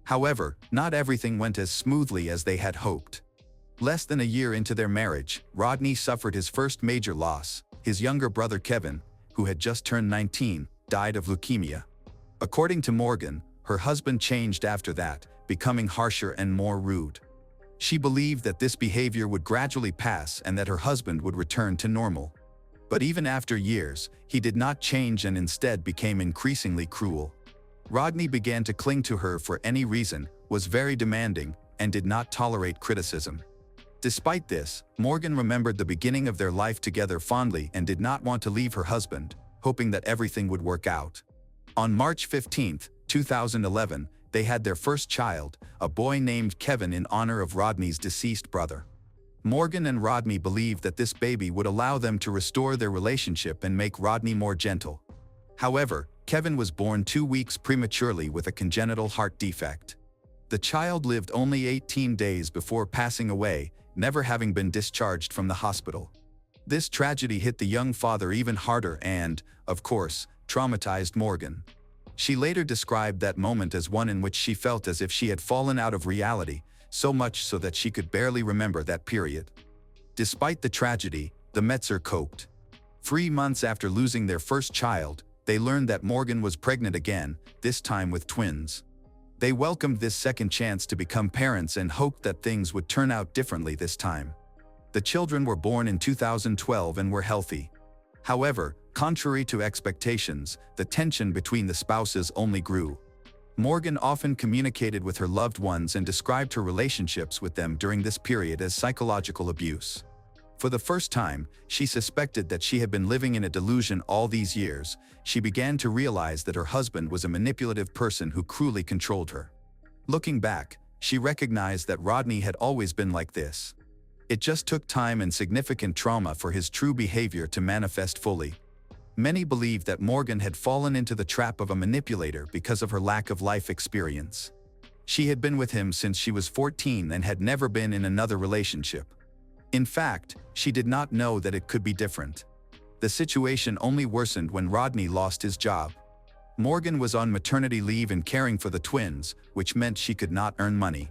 However, not everything went as smoothly as they had hoped. Less than a year into their marriage, Rodney suffered his first major loss. His younger brother Kevin, who had just turned 19, died of leukemia. According to Morgan, her husband changed after that, becoming harsher and more rude. She believed that this behavior would gradually pass and that her husband would return to normal. But even after years, he did not change and instead became increasingly cruel. Rodney began to cling to her for any reason, was very demanding, and did not tolerate criticism. Despite this, Morgan remembered the beginning of their life together fondly and did not want to leave her husband, hoping that everything would work out. On March 15, 2011, they had their first child, a boy named Kevin in honor of Rodney's deceased brother. Morgan and Rodney believed that this baby would allow them to restore their relationship and make Rodney more gentle. However, Kevin was born 2 weeks prematurely with a congenital heart defect. The child lived only 18 days before passing away, never having been discharged from the hospital. This tragedy hit the young father even harder and, of course, traumatized Morgan. She later described that moment as one in which she felt as if she had fallen out of reality, so much so that she could barely remember that period. Despite the tragedy, the Metzer coped. 3 months after losing their first child, they learned that Morgan was pregnant again, this time with twins. They welcomed this second chance to become parents and hoped that things would turn out differently this time. The children were born in 2012 and were healthy. However, contrary to expectations, the tension between the spouses only grew. Morgan often communicated with her loved ones and described her relationships with them during this period as psychological abuse. For the first time, she suspected that she had been living in a delusion all these years. She began to realize that her husband was a manipulative person who cruelly controlled her. Looking back, she recognized that Rodney had always been like this. It just took time and significant trauma for his true behavior to manifest fully. Many believe that Morgan had fallen into the trap of a manipulator because of her lack of life experience. She had been with him since she was 14 and had never been in another relationship. In fact, she did not know that it could be different. The situation only worsened when Rodney lost his job. Morgan was on maternity leave and caring for the twins, which meant she could not earn money.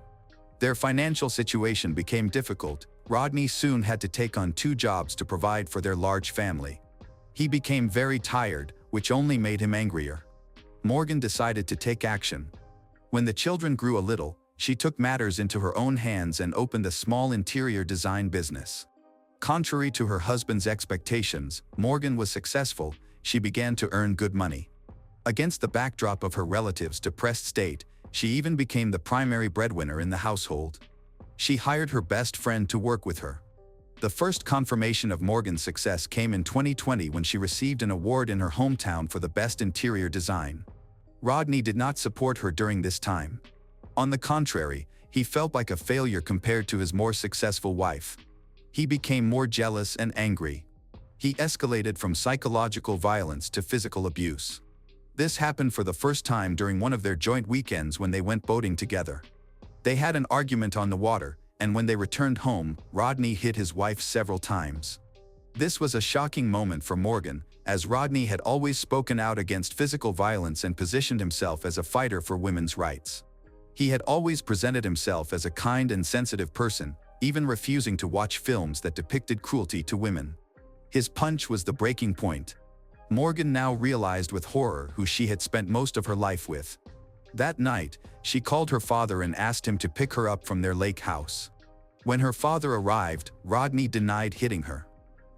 Their financial situation became difficult. Rodney soon had to take on 2 jobs to provide for their large family. He became very tired, which only made him angrier. Morgan decided to take action. When the children grew a little, she took matters into her own hands and opened a small interior design business. Contrary to her husband's expectations, Morgan was successful. She began to earn good money. Against the backdrop of her relatives' depressed state, she even became the primary breadwinner in the household. She hired her best friend to work with her. The first confirmation of Morgan's success came in 2020 when she received an award in her hometown for the best interior design. Rodney did not support her during this time. On the contrary, he felt like a failure compared to his more successful wife. He became more jealous and angry. He escalated from psychological violence to physical abuse. This happened for the first time during one of their joint weekends when they went boating together. They had an argument on the water, and when they returned home, Rodney hit his wife several times. This was a shocking moment for Morgan, as Rodney had always spoken out against physical violence and positioned himself as a fighter for women's rights. He had always presented himself as a kind and sensitive person, even refusing to watch films that depicted cruelty to women. His punch was the breaking point. Morgan now realized with horror who she had spent most of her life with. That night, she called her father and asked him to pick her up from their lake house. When her father arrived, Rodney denied hitting her.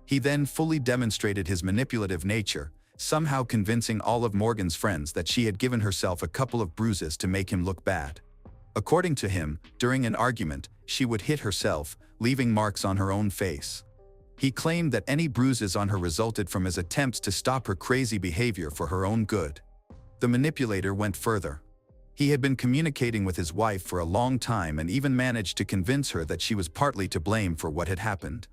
He then fully demonstrated his manipulative nature, somehow convincing all of Morgan's friends that she had given herself a couple of bruises to make him look bad. According to him, during an argument, she would hit herself, leaving marks on her own face. He claimed that any bruises on her resulted from his attempts to stop her crazy behavior for her own good. The manipulator went further. He had been communicating with his wife for a long time and even managed to convince her that she was partly to blame for what had happened.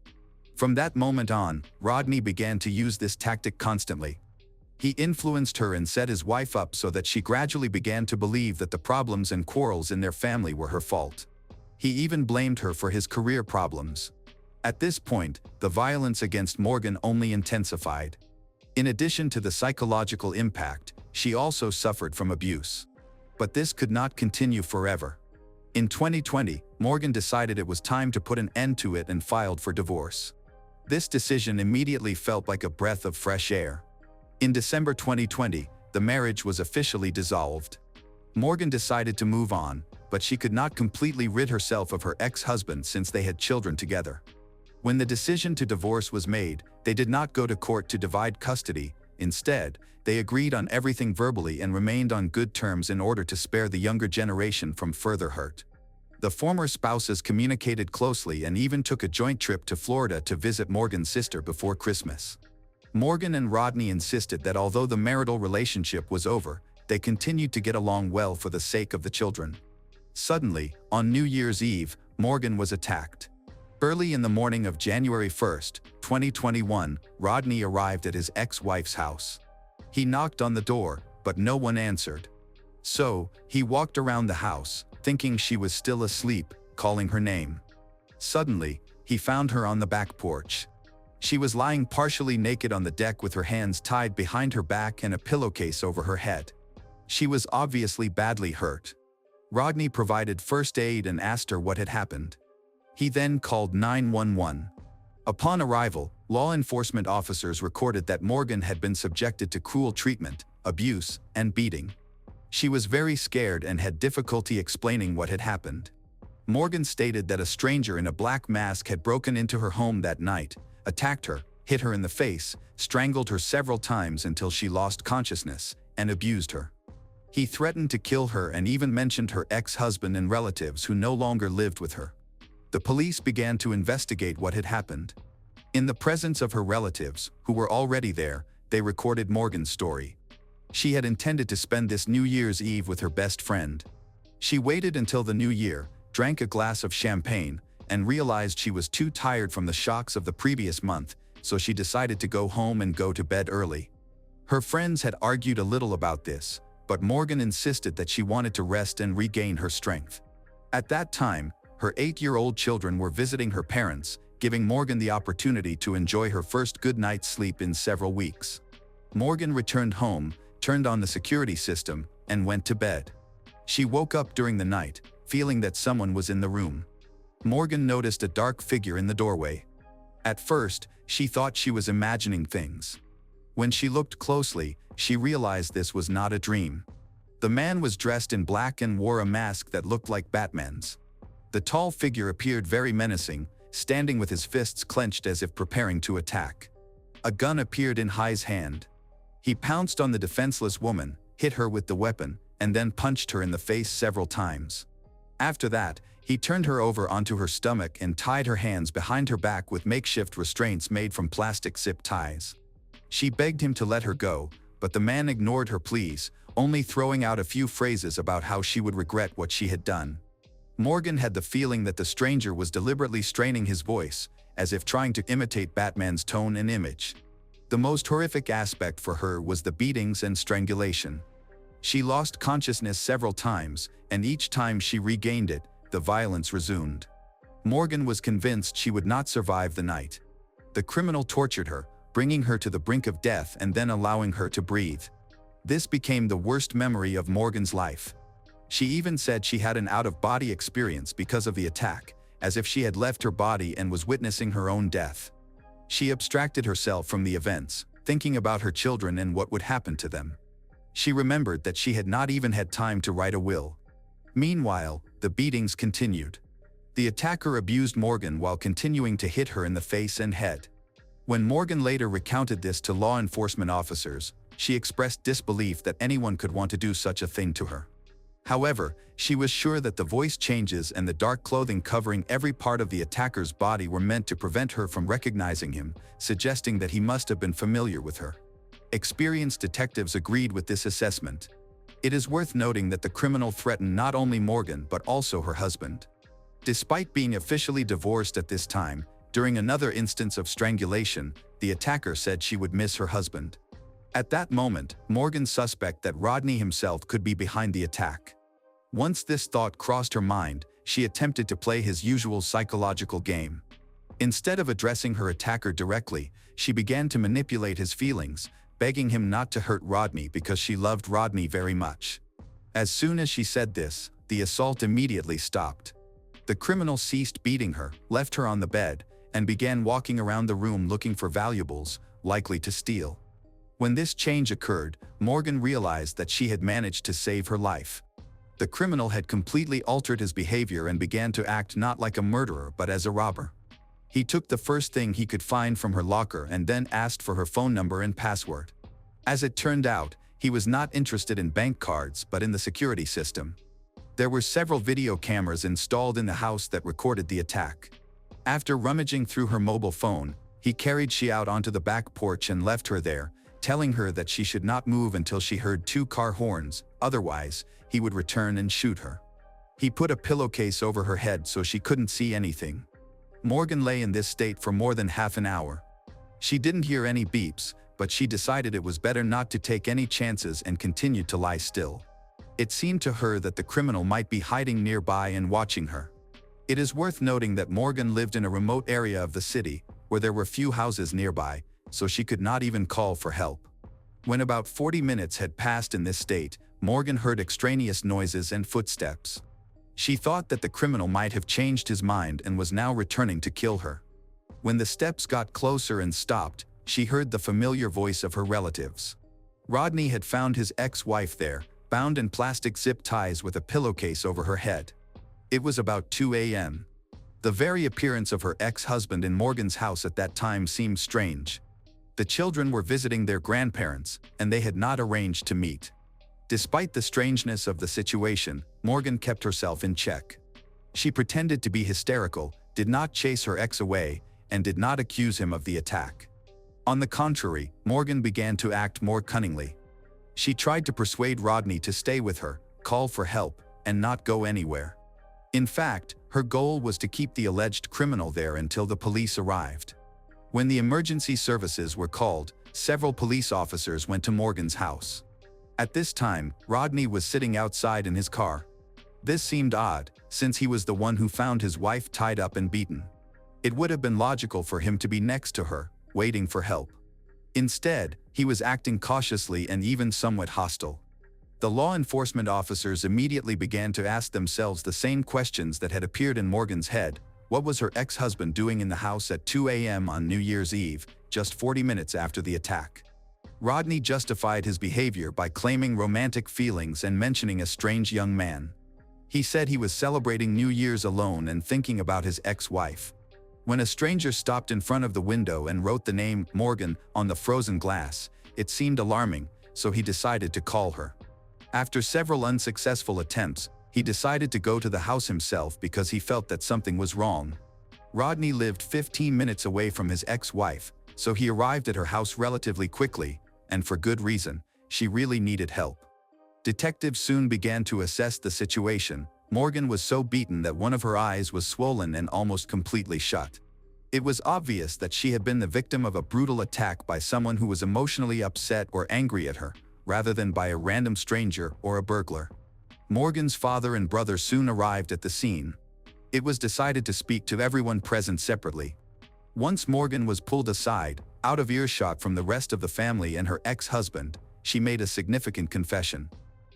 From that moment on, Rodney began to use this tactic constantly. He influenced her and set his wife up so that she gradually began to believe that the problems and quarrels in their family were her fault. He even blamed her for his career problems. At this point, the violence against Morgan only intensified. In addition to the psychological impact, she also suffered from abuse. But this could not continue forever. In 2020, Morgan decided it was time to put an end to it and filed for divorce. This decision immediately felt like a breath of fresh air. In December 2020, the marriage was officially dissolved. Morgan decided to move on, but she could not completely rid herself of her ex-husband since they had children together. When the decision to divorce was made, they did not go to court to divide custody. Instead, they agreed on everything verbally and remained on good terms in order to spare the younger generation from further hurt. The former spouses communicated closely and even took a joint trip to Florida to visit Morgan's sister before Christmas. Morgan and Rodney insisted that although the marital relationship was over, they continued to get along well for the sake of the children. Suddenly, on New Year's Eve, Morgan was attacked. Early in the morning of January 1, 2021, Rodney arrived at his ex-wife's house. He knocked on the door, but no one answered. So, he walked around the house, thinking she was still asleep, calling her name. Suddenly, he found her on the back porch. She was lying partially naked on the deck with her hands tied behind her back and a pillowcase over her head. She was obviously badly hurt. Rodney provided first aid and asked her what had happened. He then called 911. Upon arrival, law enforcement officers recorded that Morgan had been subjected to cruel treatment, abuse, and beating. She was very scared and had difficulty explaining what had happened. Morgan stated that a stranger in a black mask had broken into her home that night, attacked her, hit her in the face, strangled her several times until she lost consciousness, and abused her. He threatened to kill her and even mentioned her ex-husband and relatives who no longer lived with her. The police began to investigate what had happened. In the presence of her relatives, who were already there, they recorded Morgan's story. She had intended to spend this New Year's Eve with her best friend. She waited until the new year, drank a glass of champagne, and realized she was too tired from the shocks of the previous month, so she decided to go home and go to bed early. Her friends had argued a little about this, but Morgan insisted that she wanted to rest and regain her strength. At that time, her 8-year-old children were visiting her parents, giving Morgan the opportunity to enjoy her first good night's sleep in several weeks. Morgan returned home, turned on the security system, and went to bed. She woke up during the night, feeling that someone was in the room. Morgan noticed a dark figure in the doorway. At first, she thought she was imagining things. When she looked closely, she realized this was not a dream. The man was dressed in black and wore a mask that looked like Batman's. The tall figure appeared very menacing, standing with his fists clenched as if preparing to attack. A gun appeared in Hai's hand. He pounced on the defenseless woman, hit her with the weapon, and then punched her in the face several times. After that, he turned her over onto her stomach and tied her hands behind her back with makeshift restraints made from plastic zip ties. She begged him to let her go, but the man ignored her pleas, only throwing out a few phrases about how she would regret what she had done. Morgan had the feeling that the stranger was deliberately straining his voice, as if trying to imitate Batman's tone and image. The most horrific aspect for her was the beatings and strangulation. She lost consciousness several times, and each time she regained it, the violence resumed. Morgan was convinced she would not survive the night. The criminal tortured her, bringing her to the brink of death and then allowing her to breathe. This became the worst memory of Morgan's life. She even said she had an out-of-body experience because of the attack, as if she had left her body and was witnessing her own death. She abstracted herself from the events, thinking about her children and what would happen to them. She remembered that she had not even had time to write a will. Meanwhile, the beatings continued. The attacker abused Morgan while continuing to hit her in the face and head. When Morgan later recounted this to law enforcement officers, she expressed disbelief that anyone could want to do such a thing to her. However, she was sure that the voice changes and the dark clothing covering every part of the attacker's body were meant to prevent her from recognizing him, suggesting that he must have been familiar with her. Experienced detectives agreed with this assessment. It is worth noting that the criminal threatened not only Morgan but also her husband. Despite being officially divorced at this time, during another instance of strangulation, the attacker said she would miss her husband. At that moment, Morgan suspected that Rodney himself could be behind the attack. Once this thought crossed her mind, she attempted to play his usual psychological game. Instead of addressing her attacker directly, she began to manipulate his feelings, begging him not to hurt Rodney because she loved Rodney very much. As soon as she said this, the assault immediately stopped. The criminal ceased beating her, left her on the bed, and began walking around the room looking for valuables, likely to steal. When this change occurred, Morgan realized that she had managed to save her life. The criminal had completely altered his behavior and began to act not like a murderer but as a robber. He took the first thing he could find from her locker and then asked for her phone number and password. As it turned out, he was not interested in bank cards but in the security system. There were several video cameras installed in the house that recorded the attack. After rummaging through her mobile phone, he carried she out onto the back porch and left her there, telling her that she should not move until she heard 2 car horns, otherwise, he would return and shoot her. He put a pillowcase over her head so she couldn't see anything. Morgan lay in this state for more than half an hour. She didn't hear any beeps, but she decided it was better not to take any chances and continued to lie still. It seemed to her that the criminal might be hiding nearby and watching her. It is worth noting that Morgan lived in a remote area of the city, where there were few houses nearby, so she could not even call for help. When about 40 minutes had passed in this state, Morgan heard extraneous noises and footsteps. She thought that the criminal might have changed his mind and was now returning to kill her. When the steps got closer and stopped, she heard the familiar voice of her relatives. Rodney had found his ex-wife there, bound in plastic zip ties with a pillowcase over her head. It was about 2 a.m. The very appearance of her ex-husband in Morgan's house at that time seemed strange. The children were visiting their grandparents, and they had not arranged to meet. Despite the strangeness of the situation, Morgan kept herself in check. She pretended to be hysterical, did not chase her ex away, and did not accuse him of the attack. On the contrary, Morgan began to act more cunningly. She tried to persuade Rodney to stay with her, call for help, and not go anywhere. In fact, her goal was to keep the alleged criminal there until the police arrived. When the emergency services were called, several police officers went to Morgan's house. At this time, Rodney was sitting outside in his car. This seemed odd, since he was the one who found his wife tied up and beaten. It would have been logical for him to be next to her, waiting for help. Instead, he was acting cautiously and even somewhat hostile. The law enforcement officers immediately began to ask themselves the same questions that had appeared in Morgan's head. What was her ex-husband doing in the house at 2 a.m. on New Year's Eve, just 40 minutes after the attack? Rodney justified his behavior by claiming romantic feelings and mentioning a strange young man. He said he was celebrating New Year's alone and thinking about his ex-wife. When a stranger stopped in front of the window and wrote the name Morgan on the frozen glass, it seemed alarming, so he decided to call her. After several unsuccessful attempts, he decided to go to the house himself because he felt that something was wrong. Rodney lived 15 minutes away from his ex-wife, so he arrived at her house relatively quickly, and for good reason. She really needed help. Detectives soon began to assess the situation. Morgan was so beaten that one of her eyes was swollen and almost completely shut. It was obvious that she had been the victim of a brutal attack by someone who was emotionally upset or angry at her, rather than by a random stranger or a burglar. Morgan's father and brother soon arrived at the scene. It was decided to speak to everyone present separately. Once Morgan was pulled aside, out of earshot from the rest of the family and her ex-husband, she made a significant confession.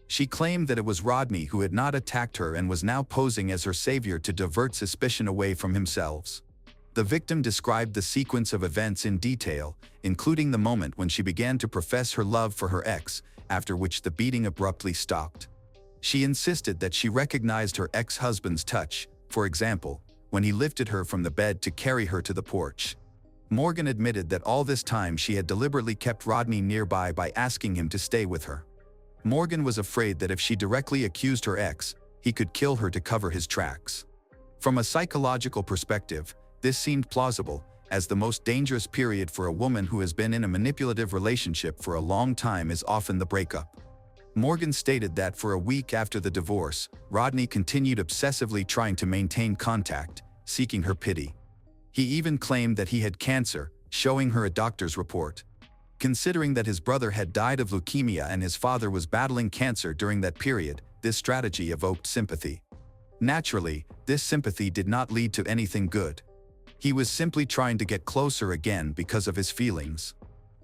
She claimed that it was Rodney who had not attacked her and was now posing as her savior to divert suspicion away from himself. The victim described the sequence of events in detail, including the moment when she began to profess her love for her ex, after which the beating abruptly stopped. She insisted that she recognized her ex-husband's touch, for example, when he lifted her from the bed to carry her to the porch. Morgan admitted that all this time she had deliberately kept Rodney nearby by asking him to stay with her. Morgan was afraid that if she directly accused her ex, he could kill her to cover his tracks. From a psychological perspective, this seemed plausible, as the most dangerous period for a woman who has been in a manipulative relationship for a long time is often the breakup. Morgan stated that for a week after the divorce, Rodney continued obsessively trying to maintain contact, seeking her pity. He even claimed that he had cancer, showing her a doctor's report. Considering that his brother had died of leukemia and his father was battling cancer during that period, this strategy evoked sympathy. Naturally, this sympathy did not lead to anything good. He was simply trying to get closer again because of his feelings.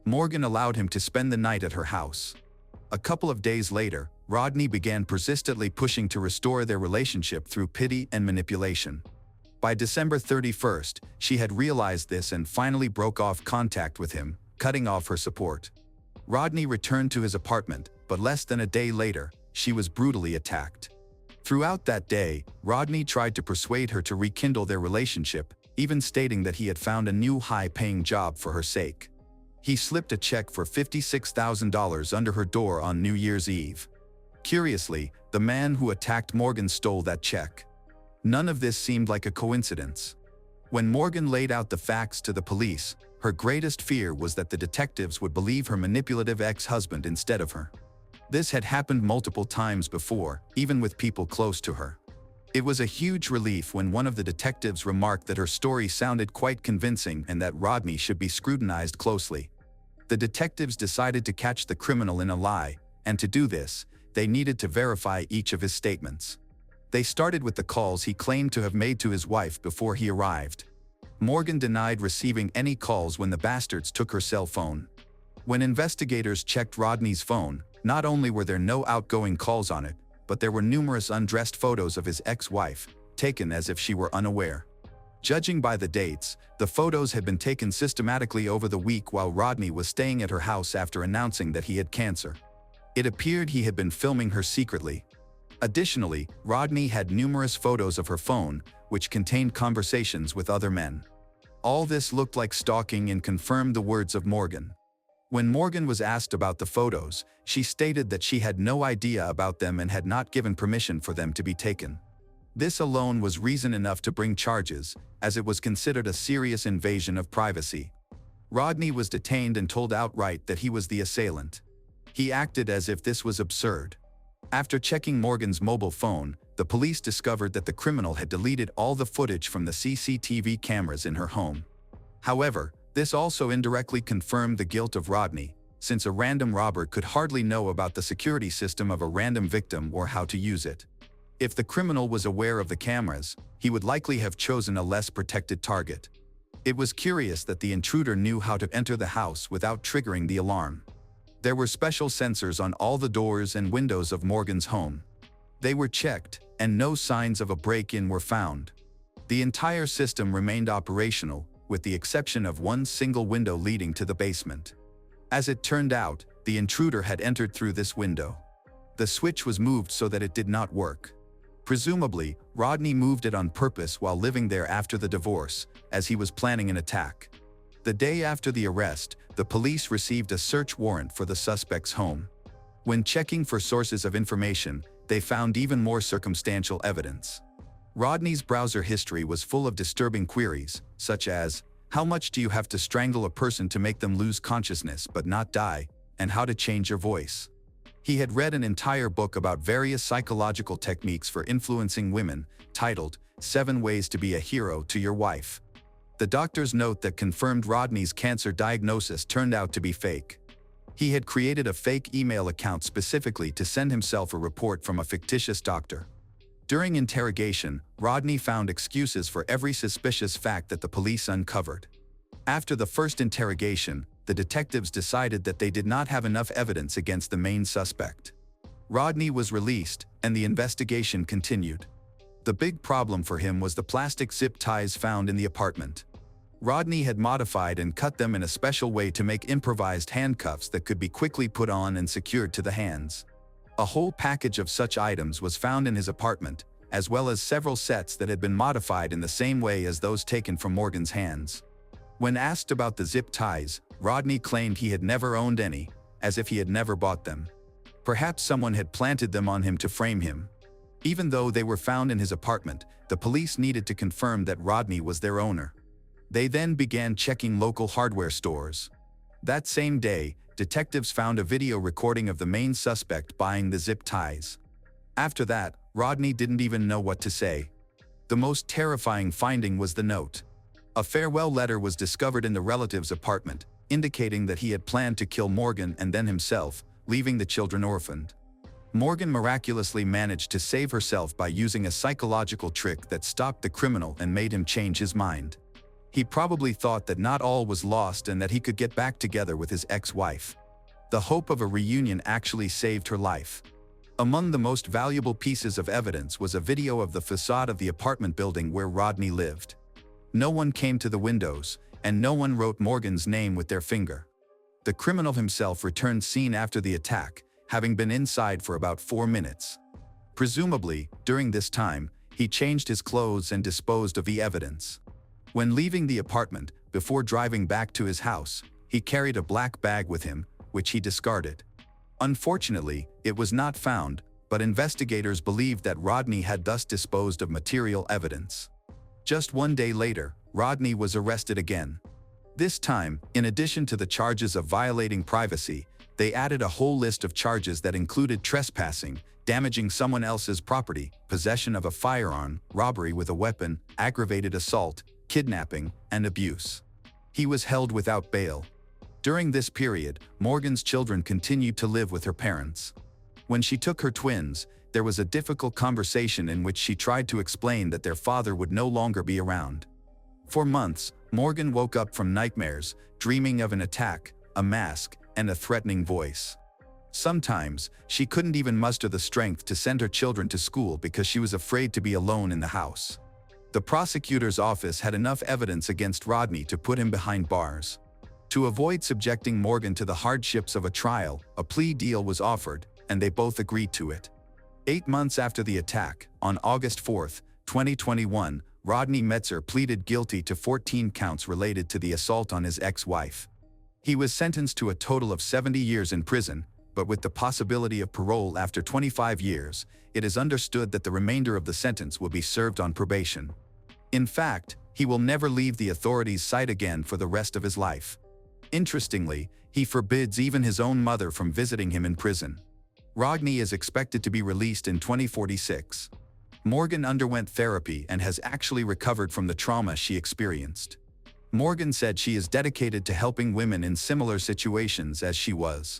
Morgan allowed him to spend the night at her house. A couple of days later, Rodney began persistently pushing to restore their relationship through pity and manipulation. By December 31st, she had realized this and finally broke off contact with him, cutting off her support. Rodney returned to his apartment, but less than a day later, she was brutally attacked. Throughout that day, Rodney tried to persuade her to rekindle their relationship, even stating that he had found a new high-paying job for her sake. He slipped a check for $56,000 under her door on New Year's Eve. Curiously, the man who attacked Morgan stole that check. None of this seemed like a coincidence. When Morgan laid out the facts to the police, her greatest fear was that the detectives would believe her manipulative ex-husband instead of her. This had happened multiple times before, even with people close to her. It was a huge relief when one of the detectives remarked that her story sounded quite convincing and that Rodney should be scrutinized closely. The detectives decided to catch the criminal in a lie, and to do this, they needed to verify each of his statements. They started with the calls he claimed to have made to his wife before he arrived. Morgan denied receiving any calls when the bastards took her cell phone. When investigators checked Rodney's phone, not only were there no outgoing calls on it, but there were numerous undressed photos of his ex-wife, taken as if she were unaware. Judging by the dates, the photos had been taken systematically over the week while Rodney was staying at her house after announcing that he had cancer. It appeared he had been filming her secretly. Additionally, Rodney had numerous photos of her phone, which contained conversations with other men. All this looked like stalking and confirmed the words of Morgan. When Morgan was asked about the photos, she stated that she had no idea about them and had not given permission for them to be taken. This alone was reason enough to bring charges, as it was considered a serious invasion of privacy. Rodney was detained and told outright that he was the assailant. He acted as if this was absurd. After checking Morgan's mobile phone, the police discovered that the criminal had deleted all the footage from the CCTV cameras in her home. However, this also indirectly confirmed the guilt of Rodney, since a random robber could hardly know about the security system of a random victim or how to use it. If the criminal was aware of the cameras, he would likely have chosen a less protected target. It was curious that the intruder knew how to enter the house without triggering the alarm. There were special sensors on all the doors and windows of Morgan's home. They were checked, and no signs of a break-in were found. The entire system remained operational, with the exception of one single window leading to the basement. As it turned out, the intruder had entered through this window. The switch was moved so that it did not work. Presumably, Rodney moved it on purpose while living there after the divorce, as he was planning an attack. The day after the arrest, the police received a search warrant for the suspect's home. When checking for sources of information, they found even more circumstantial evidence. Rodney's browser history was full of disturbing queries, such as, "How much do you have to strangle a person to make them lose consciousness but not die?" and "How to change your voice." He had read an entire book about various psychological techniques for influencing women, titled, "7 Ways to Be a Hero to Your Wife." The doctor's note that confirmed Rodney's cancer diagnosis turned out to be fake. He had created a fake email account specifically to send himself a report from a fictitious doctor. During interrogation, Rodney found excuses for every suspicious fact that the police uncovered. After the first interrogation, the detectives decided that they did not have enough evidence against the main suspect. Rodney was released, and the investigation continued. The big problem for him was the plastic zip ties found in the apartment. Rodney had modified and cut them in a special way to make improvised handcuffs that could be quickly put on and secured to the hands. A whole package of such items was found in his apartment, as well as several sets that had been modified in the same way as those taken from Morgan's hands. When asked about the zip ties, Rodney claimed he had never owned any, as if he had never bought them. Perhaps someone had planted them on him to frame him. Even though they were found in his apartment, the police needed to confirm that Rodney was their owner. They then began checking local hardware stores. That same day, detectives found a video recording of the main suspect buying the zip ties. After that, Rodney didn't even know what to say. The most terrifying finding was the note. A farewell letter was discovered in the relative's apartment, indicating that he had planned to kill Morgan and then himself, leaving the children orphaned. Morgan miraculously managed to save herself by using a psychological trick that stopped the criminal and made him change his mind. He probably thought that not all was lost and that he could get back together with his ex-wife. The hope of a reunion actually saved her life. Among the most valuable pieces of evidence was a video of the facade of the apartment building where Rodney lived. No one came to the windows, and no one wrote Morgan's name with their finger. The criminal himself returned scene after the attack, having been inside for about 4 minutes. Presumably, during this time, he changed his clothes and disposed of the evidence. When leaving the apartment, before driving back to his house, he carried a black bag with him, which he discarded. Unfortunately, it was not found, but investigators believed that Rodney had thus disposed of material evidence. Just 1 day later, Rodney was arrested again. This time, in addition to the charges of violating privacy, they added a whole list of charges that included trespassing, damaging someone else's property, possession of a firearm, robbery with a weapon, aggravated assault, kidnapping, and abuse. He was held without bail. During this period, Morgan's children continued to live with her parents. When she took her twins, there was a difficult conversation in which she tried to explain that their father would no longer be around. For months, Morgan woke up from nightmares, dreaming of an attack, a mask, and a threatening voice. Sometimes, she couldn't even muster the strength to send her children to school because she was afraid to be alone in the house. The prosecutor's office had enough evidence against Rodney to put him behind bars. To avoid subjecting Morgan to the hardships of a trial, a plea deal was offered, and they both agreed to it. 8 months after the attack, on August 4, 2021, Rodney Metzer pleaded guilty to 14 counts related to the assault on his ex-wife. He was sentenced to a total of 70 years in prison, but with the possibility of parole after 25 years, it is understood that the remainder of the sentence will be served on probation. In fact, he will never leave the authorities' sight again for the rest of his life. Interestingly, he forbids even his own mother from visiting him in prison. Rodney is expected to be released in 2046. Morgan underwent therapy and has actually recovered from the trauma she experienced. Morgan said she is dedicated to helping women in similar situations as she was.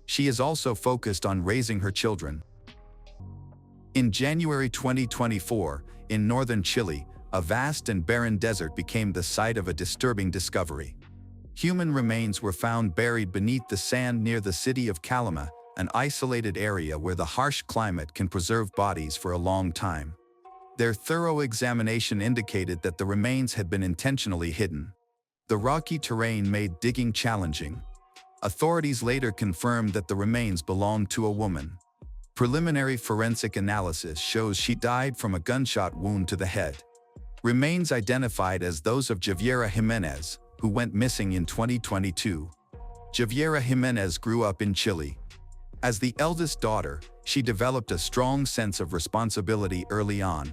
She is also focused on raising her children. In January 2024, in northern Chile, a vast and barren desert became the site of a disturbing discovery. Human remains were found buried beneath the sand near the city of Calama, an isolated area where the harsh climate can preserve bodies for a long time. Their thorough examination indicated that the remains had been intentionally hidden. The rocky terrain made digging challenging. Authorities later confirmed that the remains belonged to a woman. Preliminary forensic analysis shows she died from a gunshot wound to the head. Remains identified as those of Javiera Jimenez, who went missing in 2022. Javiera Jimenez grew up in Chile. As the eldest daughter, she developed a strong sense of responsibility early on.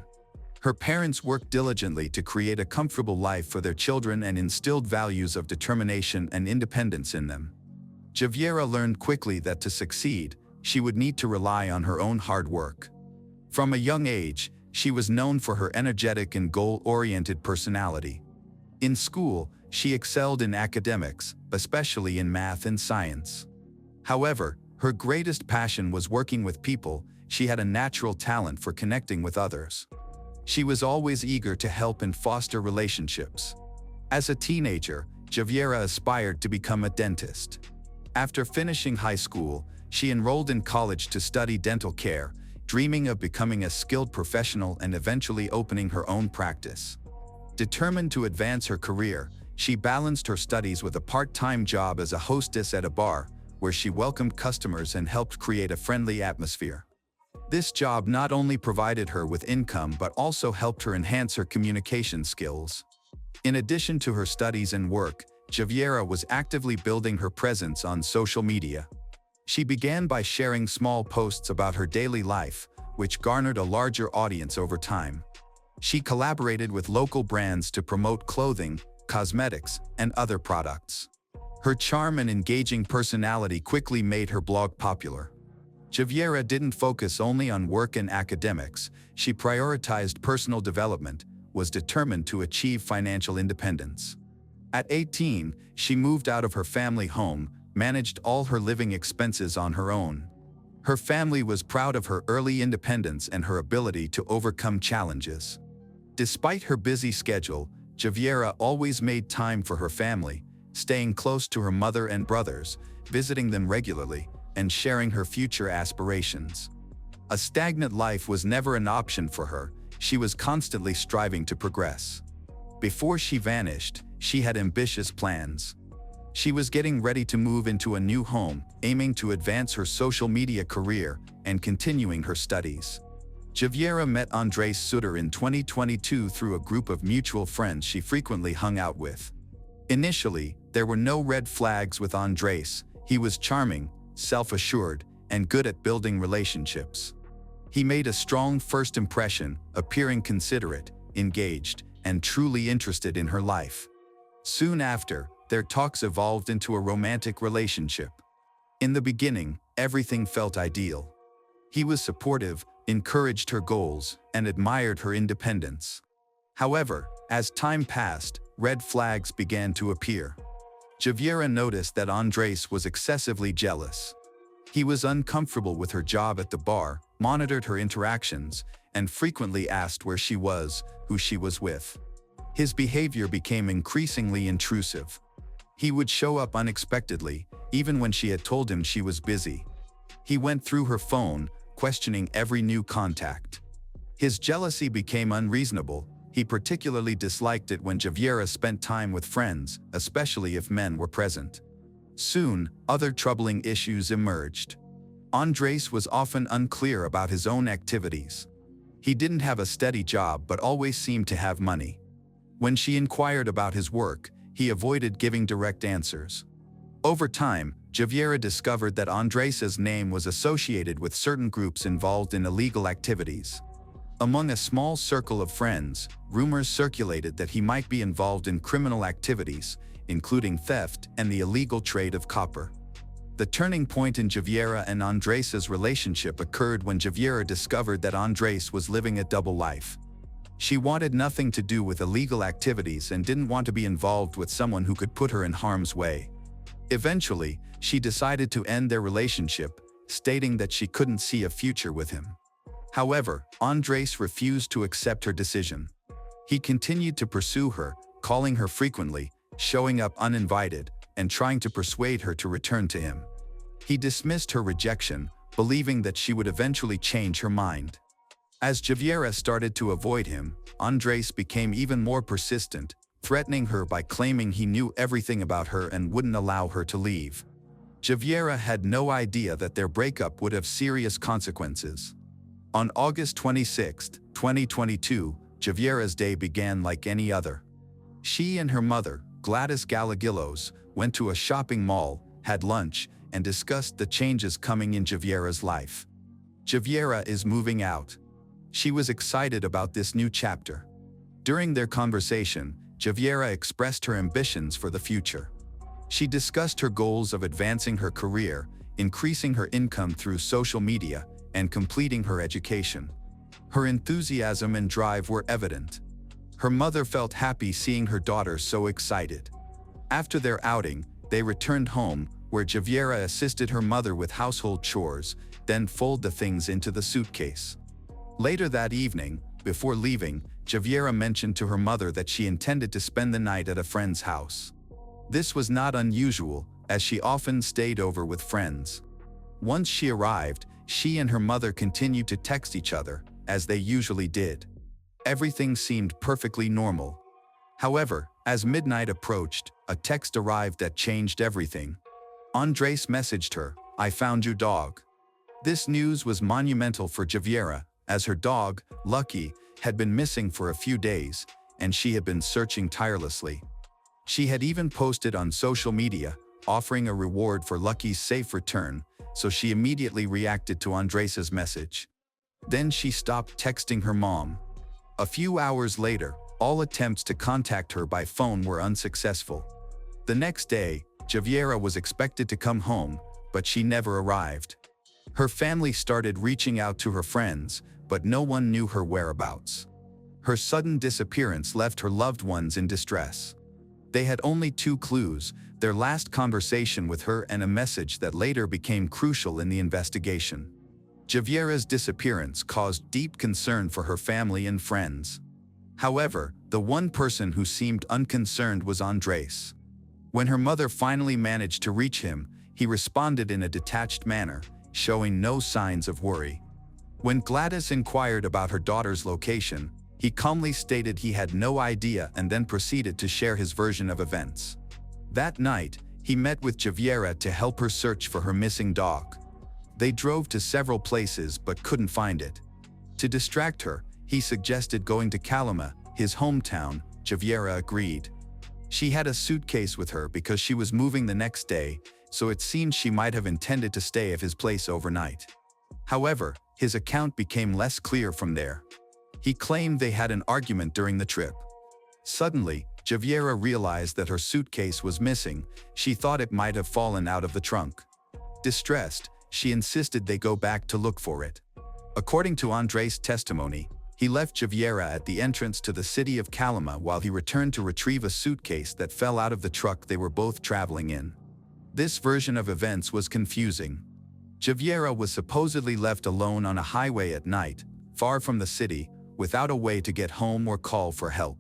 Her parents worked diligently to create a comfortable life for their children and instilled values of determination and independence in them. Javiera learned quickly that to succeed, she would need to rely on her own hard work. From a young age, she was known for her energetic and goal-oriented personality. In school, she excelled in academics, especially in math and science. However, her greatest passion was working with people. She had a natural talent for connecting with others. She was always eager to help and foster relationships. As a teenager, Javiera aspired to become a dentist. After finishing high school, she enrolled in college to study dental care, dreaming of becoming a skilled professional and eventually opening her own practice. Determined to advance her career, she balanced her studies with a part-time job as a hostess at a bar, where she welcomed customers and helped create a friendly atmosphere. This job not only provided her with income but also helped her enhance her communication skills. In addition to her studies and work, Javiera was actively building her presence on social media. She began by sharing small posts about her daily life, which garnered a larger audience over time. She collaborated with local brands to promote clothing, cosmetics, and other products. Her charm and engaging personality quickly made her blog popular. Javiera didn't focus only on work and academics. She prioritized personal development, was determined to achieve financial independence. At 18, she moved out of her family home, managed all her living expenses on her own. Her family was proud of her early independence and her ability to overcome challenges. Despite her busy schedule, Javiera always made time for her family, staying close to her mother and brothers, visiting them regularly, and sharing her future aspirations. A stagnant life was never an option for her. She was constantly striving to progress. Before she vanished, she had ambitious plans. She was getting ready to move into a new home, aiming to advance her social media career and continuing her studies. Javiera met Andres Sutter in 2022 through a group of mutual friends she frequently hung out with. Initially, there were no red flags with Andres. He was charming, self-assured, and good at building relationships. He made a strong first impression, appearing considerate, engaged, and truly interested in her life. Soon after, their talks evolved into a romantic relationship. In the beginning, everything felt ideal. He was supportive, encouraged her goals, and admired her independence. However, as time passed, red flags began to appear. Javiera noticed that Andres was excessively jealous. He was uncomfortable with her job at the bar, monitored her interactions, and frequently asked where she was, who she was with. His behavior became increasingly intrusive. He would show up unexpectedly, even when she had told him she was busy. He went through her phone, questioning every new contact. His jealousy became unreasonable. He particularly disliked it when Javiera spent time with friends, especially if men were present. Soon, other troubling issues emerged. Andres was often unclear about his own activities. He didn't have a steady job but always seemed to have money. When she inquired about his work, he avoided giving direct answers. Over time, Javiera discovered that Andres's name was associated with certain groups involved in illegal activities. Among a small circle of friends, rumors circulated that he might be involved in criminal activities, including theft and the illegal trade of copper. The turning point in Javiera and Andres's relationship occurred when Javiera discovered that Andres was living a double life. She wanted nothing to do with illegal activities and didn't want to be involved with someone who could put her in harm's way. Eventually, she decided to end their relationship, stating that she couldn't see a future with him. However, Andres refused to accept her decision. He continued to pursue her, calling her frequently, showing up uninvited, and trying to persuade her to return to him. He dismissed her rejection, believing that she would eventually change her mind. As Javiera started to avoid him, Andres became even more persistent, threatening her by claiming he knew everything about her and wouldn't allow her to leave. Javiera had no idea that their breakup would have serious consequences. On August 26, 2022, Javiera's day began like any other. She and her mother, Gladys Galagillos, went to a shopping mall, had lunch, and discussed the changes coming in Javiera's life. Javiera is moving out. She was excited about this new chapter. During their conversation, Javiera expressed her ambitions for the future. She discussed her goals of advancing her career, increasing her income through social media, and completing her education. Her enthusiasm and drive were evident. Her mother felt happy seeing her daughter so excited. After their outing, they returned home, where Javiera assisted her mother with household chores, then folded the things into the suitcase. Later that evening, before leaving, Javiera mentioned to her mother that she intended to spend the night at a friend's house. This was not unusual, as she often stayed over with friends. Once she arrived, she and her mother continued to text each other, as they usually did. Everything seemed perfectly normal. However, as midnight approached, a text arrived that changed everything. Andres messaged her, "I found your dog." This news was monumental for Javiera, as her dog, Lucky, had been missing for a few days, and she had been searching tirelessly. She had even posted on social media, offering a reward for Lucky's safe return, so she immediately reacted to Andres's message. Then she stopped texting her mom. A few hours later, all attempts to contact her by phone were unsuccessful. The next day, Javiera was expected to come home, but she never arrived. Her family started reaching out to her friends, but no one knew her whereabouts. Her sudden disappearance left her loved ones in distress. They had only two clues: their last conversation with her and a message that later became crucial in the investigation. Javiera's disappearance caused deep concern for her family and friends. However, the one person who seemed unconcerned was Andres. When her mother finally managed to reach him, he responded in a detached manner, showing no signs of worry. When Gladys inquired about her daughter's location, he calmly stated he had no idea and then proceeded to share his version of events. That night, he met with Javiera to help her search for her missing dog. They drove to several places but couldn't find it. To distract her, he suggested going to Calama, his hometown. Javiera agreed. She had a suitcase with her because she was moving the next day, so it seemed she might have intended to stay at his place overnight. However, his account became less clear from there. He claimed they had an argument during the trip. Suddenly, Javiera realized that her suitcase was missing. She thought it might have fallen out of the trunk. Distressed, she insisted they go back to look for it. According to Andres' testimony, he left Javiera at the entrance to the city of Calama while he returned to retrieve a suitcase that fell out of the truck they were both traveling in. This version of events was confusing. Javiera was supposedly left alone on a highway at night, far from the city, without a way to get home or call for help.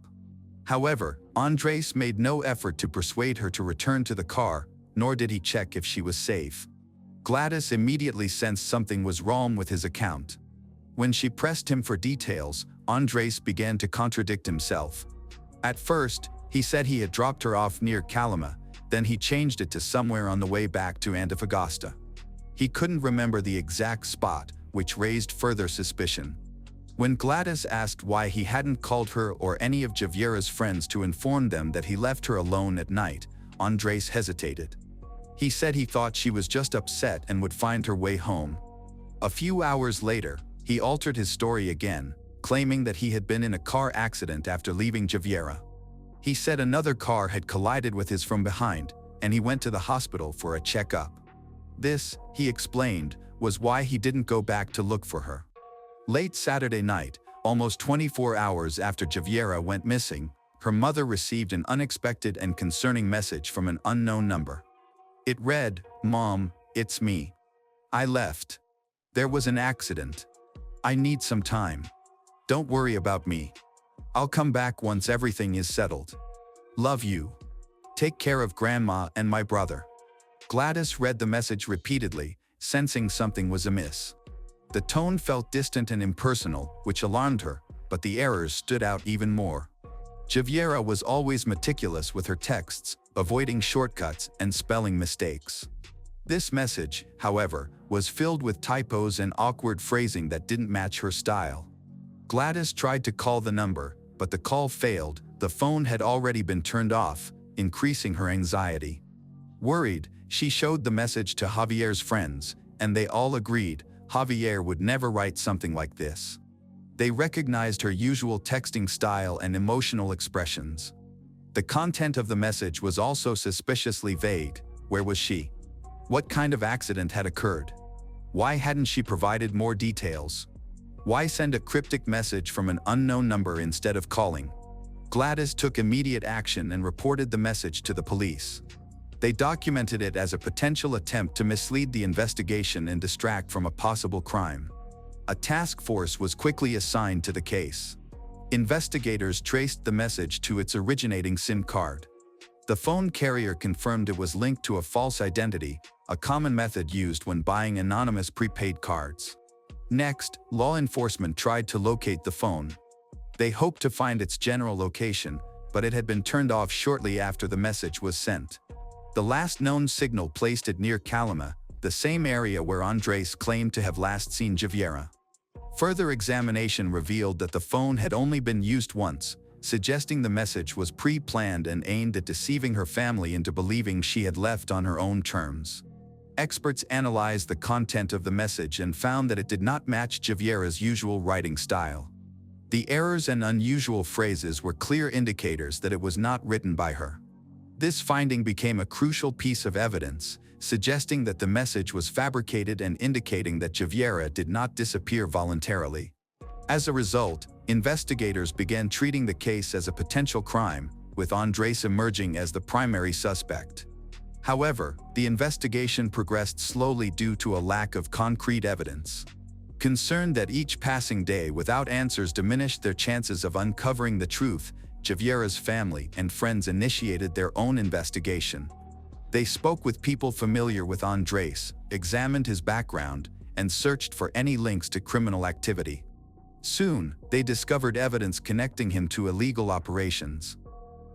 However, Andres made no effort to persuade her to return to the car, nor did he check if she was safe. Gladys immediately sensed something was wrong with his account. When she pressed him for details, Andres began to contradict himself. At first, he said he had dropped her off near Calama, then he changed it to somewhere on the way back to Antofagasta. He couldn't remember the exact spot, which raised further suspicion. When Gladys asked why he hadn't called her or any of Javiera's friends to inform them that he left her alone at night, Andres hesitated. He said he thought she was just upset and would find her way home. A few hours later, he altered his story again, claiming that he had been in a car accident after leaving Javiera. He said another car had collided with his from behind, and he went to the hospital for a checkup. This, he explained, was why he didn't go back to look for her. Late Saturday night, almost 24 hours after Javiera went missing, her mother received an unexpected and concerning message from an unknown number. It read, "Mom, it's me. I left. There was an accident. I need some time. Don't worry about me. I'll come back once everything is settled. Love you. Take care of Grandma and my brother." Gladys read the message repeatedly, sensing something was amiss. The tone felt distant and impersonal, which alarmed her, but the errors stood out even more. Javiera was always meticulous with her texts, avoiding shortcuts and spelling mistakes. This message, however, was filled with typos and awkward phrasing that didn't match her style. Gladys tried to call the number, but the call failed. The phone had already been turned off, increasing her anxiety. Worried, she showed the message to Javier's friends, and they all agreed Javier would never write something like this. They recognized her usual texting style and emotional expressions. The content of the message was also suspiciously vague. Where was she? What kind of accident had occurred? Why hadn't she provided more details? Why send a cryptic message from an unknown number instead of calling? Gladys took immediate action and reported the message to the police. They documented it as a potential attempt to mislead the investigation and distract from a possible crime. A task force was quickly assigned to the case. Investigators traced the message to its originating SIM card. The phone carrier confirmed it was linked to a false identity, a common method used when buying anonymous prepaid cards. Next, law enforcement tried to locate the phone. They hoped to find its general location, but it had been turned off shortly after the message was sent. The last known signal placed it near Calama, the same area where Andres claimed to have last seen Javiera. Further examination revealed that the phone had only been used once, suggesting the message was pre-planned and aimed at deceiving her family into believing she had left on her own terms. Experts analyzed the content of the message and found that it did not match Javiera's usual writing style. The errors and unusual phrases were clear indicators that it was not written by her. This finding became a crucial piece of evidence, suggesting that the message was fabricated and indicating that Javiera did not disappear voluntarily. As a result, investigators began treating the case as a potential crime, with Andrés emerging as the primary suspect. However, the investigation progressed slowly due to a lack of concrete evidence. Concerned that each passing day without answers diminished their chances of uncovering the truth, Javiera's family and friends initiated their own investigation. They spoke with people familiar with Andrés, examined his background, and searched for any links to criminal activity. Soon, they discovered evidence connecting him to illegal operations.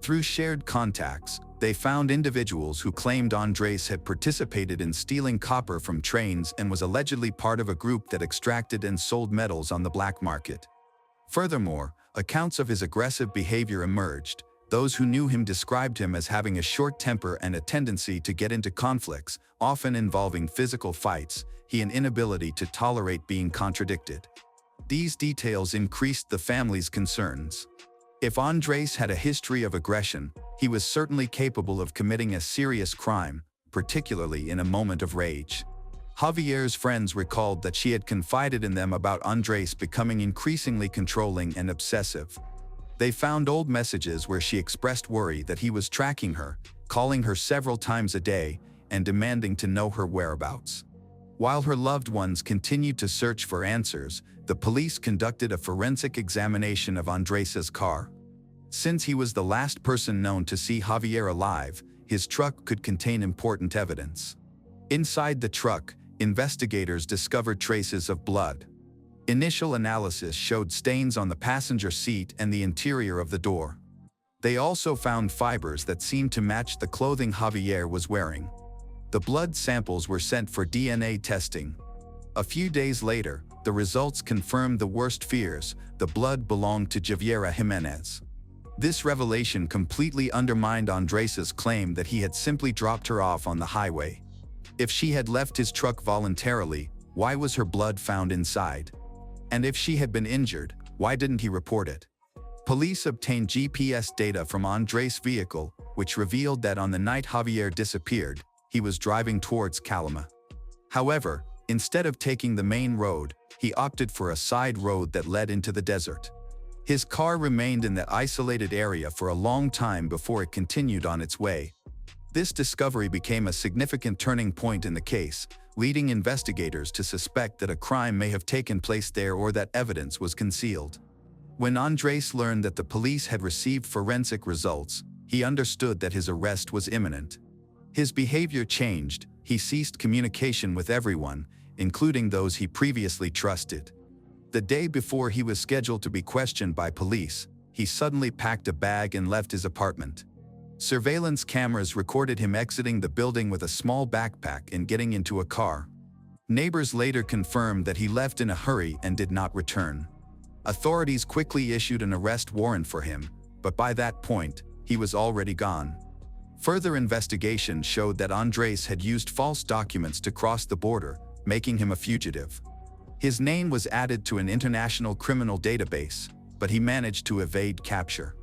Through shared contacts, they found individuals who claimed Andrés had participated in stealing copper from trains and was allegedly part of a group that extracted and sold metals on the black market. Furthermore, accounts of his aggressive behavior emerged. Those who knew him described him as having a short temper and a tendency to get into conflicts, often involving physical fights, and an inability to tolerate being contradicted. These details increased the family's concerns. If Andrés had a history of aggression, he was certainly capable of committing a serious crime, particularly in a moment of rage. Javier's friends recalled that she had confided in them about Andrés becoming increasingly controlling and obsessive. They found old messages where she expressed worry that he was tracking her, calling her several times a day, and demanding to know her whereabouts. While her loved ones continued to search for answers, the police conducted a forensic examination of Andrés's car. Since he was the last person known to see Javier alive, his truck could contain important evidence. Inside the truck, investigators discovered traces of blood. Initial analysis showed stains on the passenger seat and the interior of the door. They also found fibers that seemed to match the clothing Javier was wearing. The blood samples were sent for DNA testing. A few days later, the results confirmed the worst fears: the blood belonged to Javiera Jimenez. This revelation completely undermined Andrés's claim that he had simply dropped her off on the highway. If she had left his truck voluntarily, why was her blood found inside? And if she had been injured, why didn't he report it? Police obtained GPS data from Andrés' vehicle, which revealed that on the night Javier disappeared, he was driving towards Calama. However, instead of taking the main road, he opted for a side road that led into the desert. His car remained in that isolated area for a long time before it continued on its way. This discovery became a significant turning point in the case, leading investigators to suspect that a crime may have taken place there or that evidence was concealed. When Andrés learned that the police had received forensic results, he understood that his arrest was imminent. His behavior changed. He ceased communication with everyone, including those he previously trusted. The day before he was scheduled to be questioned by police, he suddenly packed a bag and left his apartment. Surveillance cameras recorded him exiting the building with a small backpack and getting into a car. Neighbors later confirmed that he left in a hurry and did not return. Authorities quickly issued an arrest warrant for him, but by that point, he was already gone. Further investigation showed that Andrés had used false documents to cross the border, making him a fugitive. His name was added to an international criminal database, but he managed to evade capture.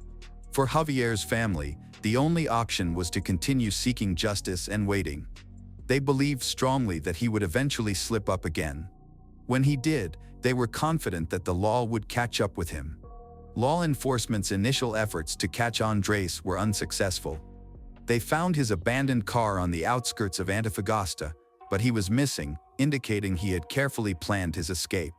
For Javier's family, the only option was to continue seeking justice and waiting. They believed strongly that he would eventually slip up again. When he did, they were confident that the law would catch up with him. Law enforcement's initial efforts to catch Andrés were unsuccessful. They found his abandoned car on the outskirts of Antofagasta, but he was missing, indicating he had carefully planned his escape.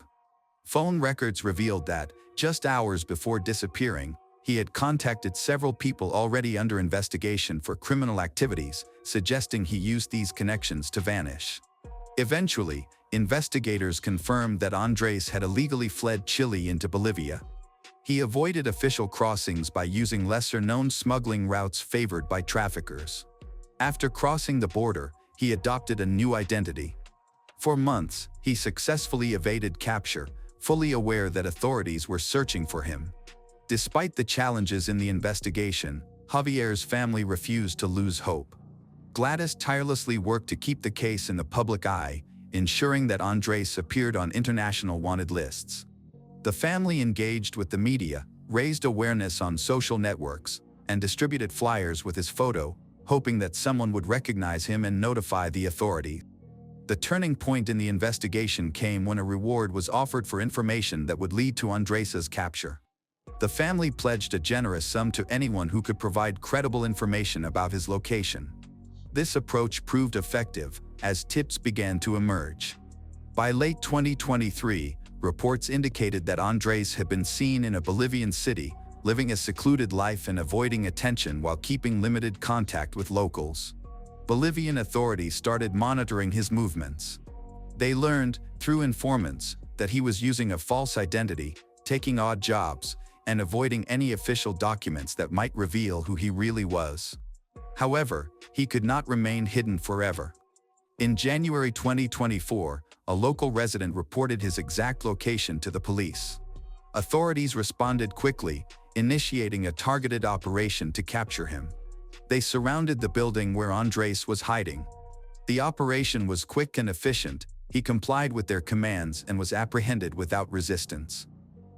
Phone records revealed that, just hours before disappearing, he had contacted several people already under investigation for criminal activities, suggesting he used these connections to vanish. Eventually, investigators confirmed that Andrés had illegally fled Chile into Bolivia. He avoided official crossings by using lesser-known smuggling routes favored by traffickers. After crossing the border, he adopted a new identity. For months, he successfully evaded capture, fully aware that authorities were searching for him. Despite the challenges in the investigation, Javier's family refused to lose hope. Gladys tirelessly worked to keep the case in the public eye, ensuring that Andrés appeared on international wanted lists. The family engaged with the media, raised awareness on social networks, and distributed flyers with his photo, hoping that someone would recognize him and notify the authorities. The turning point in the investigation came when a reward was offered for information that would lead to Andresa's capture. The family pledged a generous sum to anyone who could provide credible information about his location. This approach proved effective, as tips began to emerge. By late 2023, reports indicated that Andres had been seen in a Bolivian city, living a secluded life and avoiding attention while keeping limited contact with locals. Bolivian authorities started monitoring his movements. They learned, through informants, that he was using a false identity, taking odd jobs, and avoiding any official documents that might reveal who he really was. However, he could not remain hidden forever. In January 2024, a local resident reported his exact location to the police. Authorities responded quickly, initiating a targeted operation to capture him. They surrounded the building where Andres was hiding. The operation was quick and efficient. He complied with their commands and was apprehended without resistance.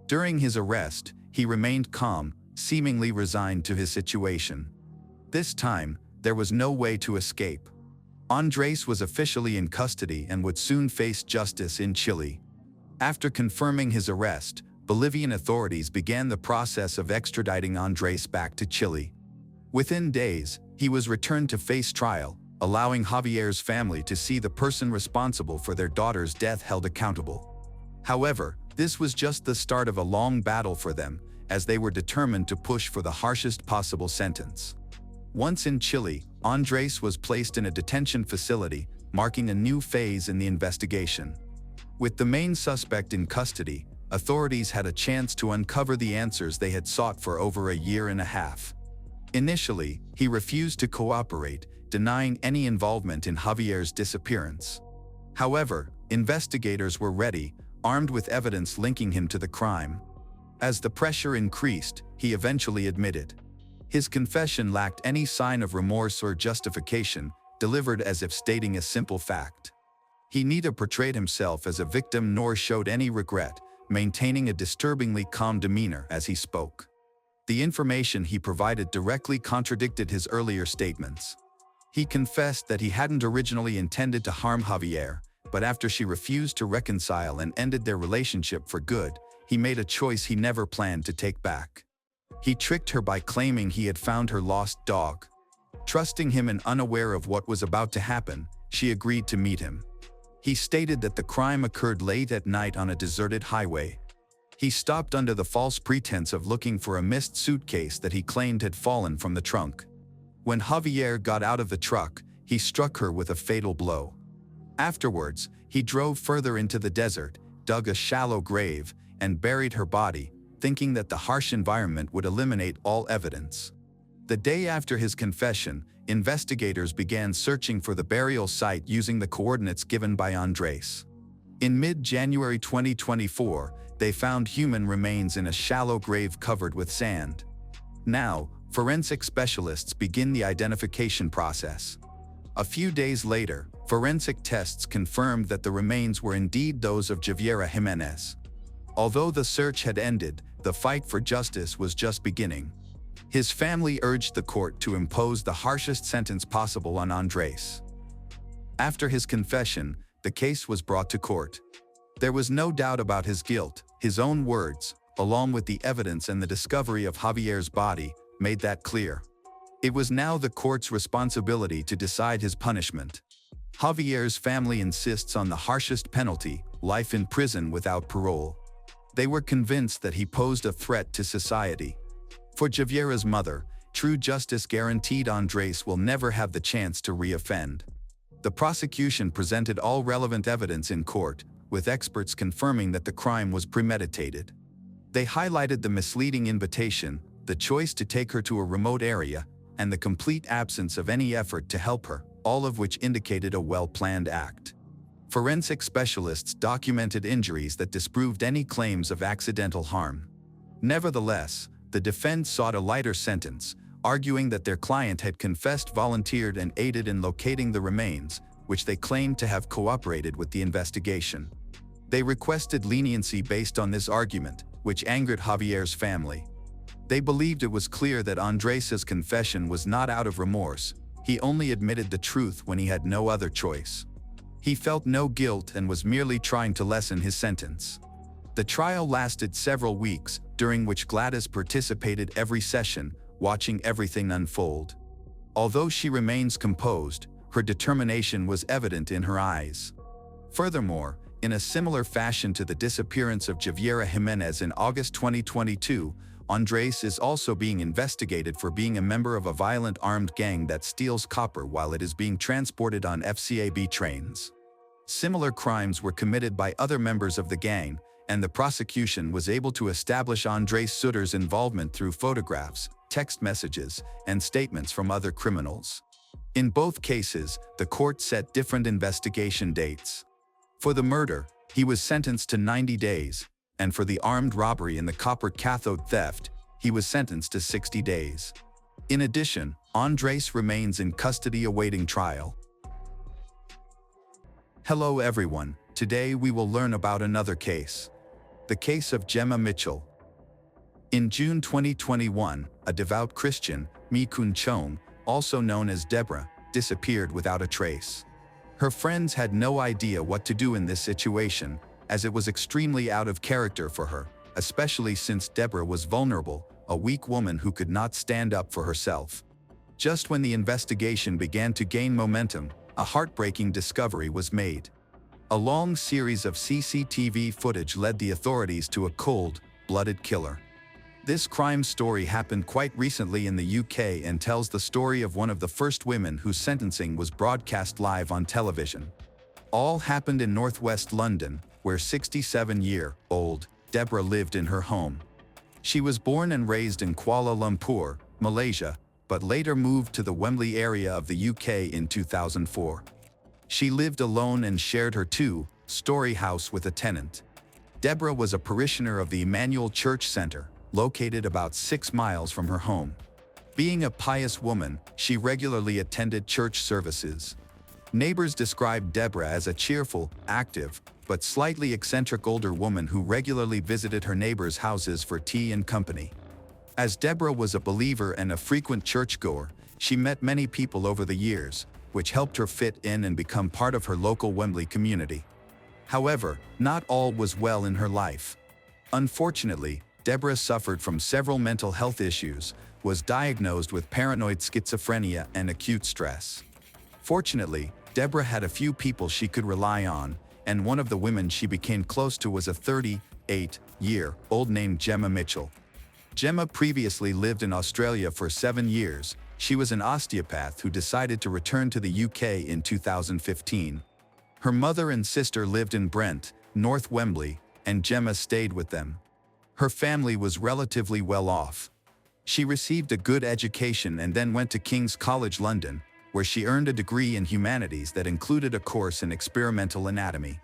During his arrest, he remained calm, seemingly resigned to his situation. This time, there was no way to escape. Andres was officially in custody and would soon face justice in Chile. After confirming his arrest, Bolivian authorities began the process of extraditing Andres back to Chile. Within days, he was returned to face trial, allowing Javier's family to see the person responsible for their daughter's death held accountable. However, this was just the start of a long battle for them, as they were determined to push for the harshest possible sentence. Once in Chile, Andres was placed in a detention facility, marking a new phase in the investigation. With the main suspect in custody, authorities had a chance to uncover the answers they had sought for over a year and a half. Initially, he refused to cooperate, denying any involvement in Javier's disappearance. However, investigators were ready, armed with evidence linking him to the crime. As the pressure increased, he eventually admitted. His confession lacked any sign of remorse or justification, delivered as if stating a simple fact. He neither portrayed himself as a victim nor showed any regret, maintaining a disturbingly calm demeanor as he spoke. The information he provided directly contradicted his earlier statements. He confessed that he hadn't originally intended to harm Javier, but after she refused to reconcile and ended their relationship for good, he made a choice he never planned to take back. He tricked her by claiming he had found her lost dog. Trusting him and unaware of what was about to happen, she agreed to meet him. He stated that the crime occurred late at night on a deserted highway. He stopped under the false pretense of looking for a missed suitcase that he claimed had fallen from the trunk. When Javier got out of the truck, he struck her with a fatal blow. Afterwards, he drove further into the desert, dug a shallow grave, and buried her body, thinking that the harsh environment would eliminate all evidence. The day after his confession, investigators began searching for the burial site using the coordinates given by Andres. In mid-January 2024, they found human remains in a shallow grave covered with sand. Now, forensic specialists begin the identification process. A few days later, forensic tests confirmed that the remains were indeed those of Javiera Jimenez. Although the search had ended, the fight for justice was just beginning. His family urged the court to impose the harshest sentence possible on Andres. After his confession, the case was brought to court. There was no doubt about his guilt. His own words, along with the evidence and the discovery of Javier's body, made that clear. It was now the court's responsibility to decide his punishment. Javier's family insists on the harshest penalty, life in prison without parole. They were convinced that he posed a threat to society. For Javiera's mother, true justice guaranteed Andres will never have the chance to re-offend. The prosecution presented all relevant evidence in court, with experts confirming that the crime was premeditated. They highlighted the misleading invitation, the choice to take her to a remote area, and the complete absence of any effort to help her, all of which indicated a well-planned act. Forensic specialists documented injuries that disproved any claims of accidental harm. Nevertheless, the defense sought a lighter sentence, arguing that their client had confessed, volunteered, and aided in locating the remains, which they claimed to have cooperated with the investigation. They requested leniency based on this argument, which angered Javier's family. They believed it was clear that Andres's confession was not out of remorse. He only admitted the truth when he had no other choice. He felt no guilt and was merely trying to lessen his sentence. The trial lasted several weeks, during which Gladys participated every session, watching everything unfold. Although she remains composed, her determination was evident in her eyes. Furthermore, in a similar fashion to the disappearance of Javiera Jimenez in August 2022, Andres is also being investigated for being a member of a violent armed gang that steals copper while it is being transported on FCAB trains. Similar crimes were committed by other members of the gang, and the prosecution was able to establish Andres Sutter's involvement through photographs, text messages, and statements from other criminals. In both cases, the court set different investigation dates. For the murder, he was sentenced to 90 days, and for the armed robbery and the copper cathode theft, he was sentenced to 60 days. In addition, Andres remains in custody awaiting trial. Hello everyone, today we will learn about another case. The case of Gemma Mitchell. In June 2021, a devout Christian, Mi Kun Chong, also known as Deborah, disappeared without a trace. Her friends had no idea what to do in this situation, as it was extremely out of character for her, especially since Deborah was vulnerable, a weak woman who could not stand up for herself. Just when the investigation began to gain momentum, a heartbreaking discovery was made. A long series of CCTV footage led the authorities to a cold-blooded killer. This crime story happened quite recently in the UK and tells the story of one of the first women whose sentencing was broadcast live on television. All happened in northwest London, where 67-year-old Deborah lived in her home. She was born and raised in Kuala Lumpur, Malaysia, but later moved to the Wembley area of the UK in 2004. She lived alone and shared her two-story house with a tenant. Deborah was a parishioner of the Emmanuel Church Center, located about 6 miles from her home. Being a pious woman, she regularly attended church services. Neighbors described Deborah as a cheerful, active, but slightly eccentric older woman who regularly visited her neighbors' houses for tea and company. As Deborah was a believer and a frequent churchgoer, she met many people over the years, which helped her fit in and become part of her local Wembley community. However, not all was well in her life. Unfortunately, Deborah suffered from several mental health issues, was diagnosed with paranoid schizophrenia and acute stress. Fortunately, Deborah had a few people she could rely on, and one of the women she became close to was a 38-year-old named Gemma Mitchell. Gemma previously lived in Australia for 7 years. She was an osteopath who decided to return to the UK in 2015. Her mother and sister lived in Brent, North Wembley, and Gemma stayed with them. Her family was relatively well off. She received a good education and then went to King's College London, where she earned a degree in humanities that included a course in experimental anatomy.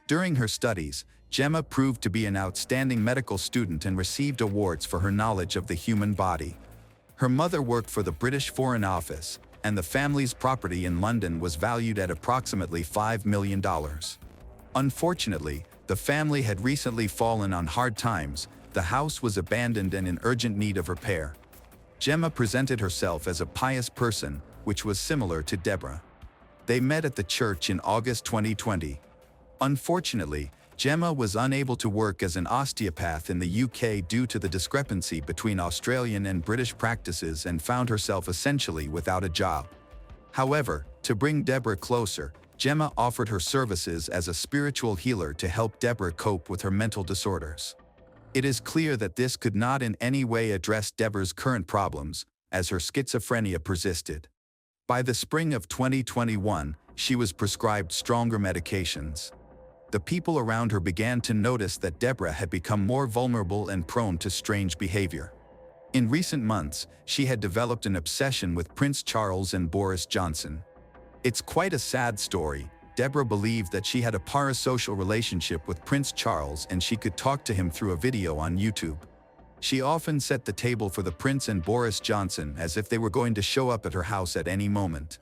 During her studies, Gemma proved to be an outstanding medical student and received awards for her knowledge of the human body. Her mother worked for the British Foreign Office, and the family's property in London was valued at approximately $5 million. Unfortunately, the family had recently fallen on hard times. The house was abandoned and in urgent need of repair. Gemma presented herself as a pious person, which was similar to Deborah. They met at the church in August 2020. Unfortunately, Gemma was unable to work as an osteopath in the UK due to the discrepancy between Australian and British practices and found herself essentially without a job. However, to bring Deborah closer, Gemma offered her services as a spiritual healer to help Deborah cope with her mental disorders. It is clear that this could not in any way address Deborah's current problems, as her schizophrenia persisted. By the spring of 2021, she was prescribed stronger medications. The people around her began to notice that Deborah had become more vulnerable and prone to strange behavior. In recent months, she had developed an obsession with Prince Charles and Boris Johnson. It's quite a sad story. Deborah believed that she had a parasocial relationship with Prince Charles and she could talk to him through a video on YouTube. She often set the table for the Prince and Boris Johnson as if they were going to show up at her house at any moment.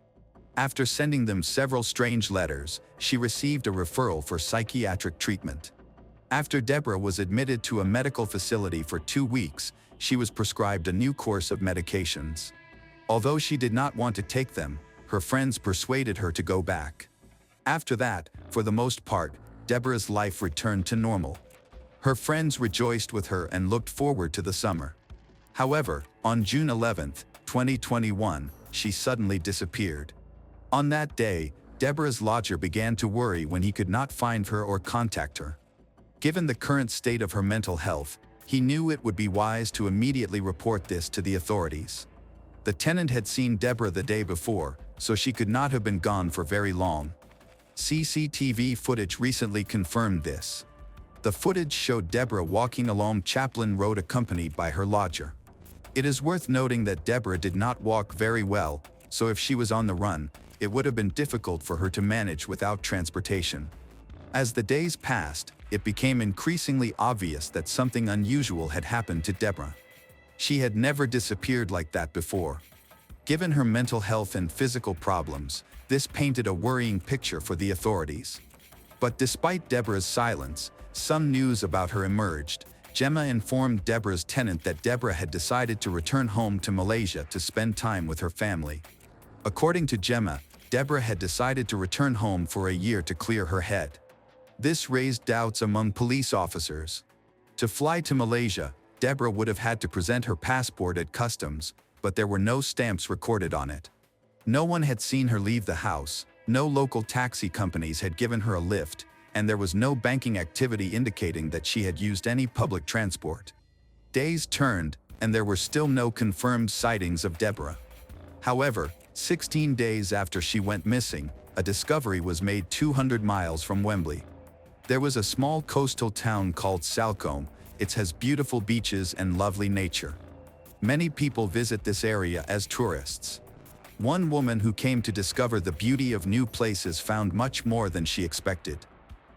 After sending them several strange letters, she received a referral for psychiatric treatment. After Deborah was admitted to a medical facility for 2 weeks, she was prescribed a new course of medications. Although she did not want to take them, her friends persuaded her to go back. After that, for the most part, Deborah's life returned to normal. Her friends rejoiced with her and looked forward to the summer. However, on June 11, 2021, she suddenly disappeared. On that day, Deborah's lodger began to worry when he could not find her or contact her. Given the current state of her mental health, he knew it would be wise to immediately report this to the authorities. The tenant had seen Deborah the day before, so she could not have been gone for very long. CCTV footage recently confirmed this. The footage showed Deborah walking along Chaplin Road accompanied by her lodger. It is worth noting that Deborah did not walk very well, so if she was on the run, it would have been difficult for her to manage without transportation. As the days passed, it became increasingly obvious that something unusual had happened to Deborah. She had never disappeared like that before. Given her mental health and physical problems, this painted a worrying picture for the authorities. But despite Deborah's silence, some news about her emerged. Gemma informed Deborah's tenant that Deborah had decided to return home to Malaysia to spend time with her family. According to Gemma, Deborah had decided to return home for a year to clear her head. This raised doubts among police officers. To fly to Malaysia, Deborah would have had to present her passport at customs, but there were no stamps recorded on it. No one had seen her leave the house, no local taxi companies had given her a lift, and there was no banking activity indicating that she had used any public transport. Days turned, and there were still no confirmed sightings of Deborah. However, 16 days after she went missing, a discovery was made 200 miles from Wembley. There was a small coastal town called Salcombe. It has beautiful beaches and lovely nature. Many people visit this area as tourists. One woman who came to discover the beauty of new places found much more than she expected.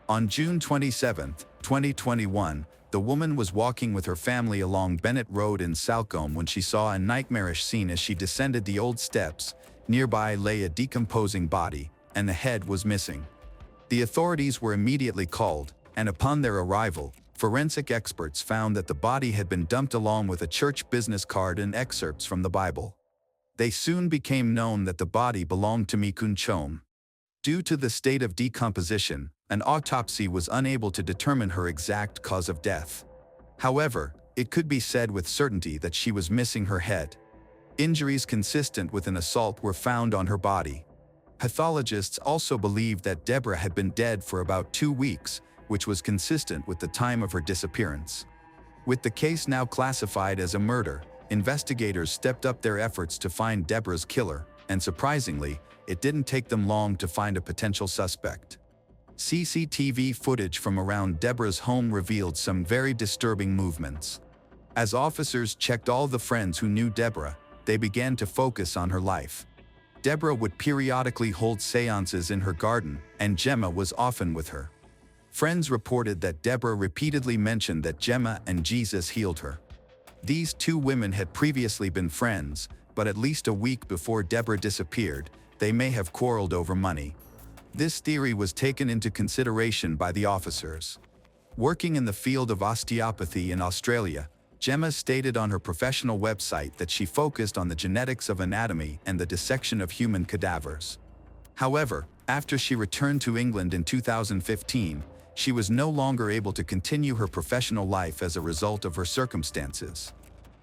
On June 27, 2021, the woman was walking with her family along Bennett Road in Salcombe when she saw a nightmarish scene as she descended the old steps. Nearby lay a decomposing body, and the head was missing. The authorities were immediately called, and upon their arrival, forensic experts found that the body had been dumped along with a church business card and excerpts from the Bible. They soon became known that the body belonged to Mikun Chom. Due to the state of decomposition, an autopsy was unable to determine her exact cause of death. However, it could be said with certainty that she was missing her head. Injuries consistent with an assault were found on her body. Pathologists also believed that Deborah had been dead for about 2 weeks, which was consistent with the time of her disappearance. With the case now classified as a murder, investigators stepped up their efforts to find Deborah's killer, and surprisingly, it didn't take them long to find a potential suspect. CCTV footage from around Deborah's home revealed some very disturbing movements. As officers checked all the friends who knew Deborah, they began to focus on her life. Deborah would periodically hold seances in her garden, and Gemma was often with her. Friends reported that Deborah repeatedly mentioned that Gemma and Jesus healed her. These two women had previously been friends, but at least a week before Deborah disappeared, they may have quarreled over money. This theory was taken into consideration by the officers. Working in the field of osteopathy in Australia, Gemma stated on her professional website that she focused on the genetics of anatomy and the dissection of human cadavers. However, after she returned to England in 2015, she was no longer able to continue her professional life as a result of her circumstances.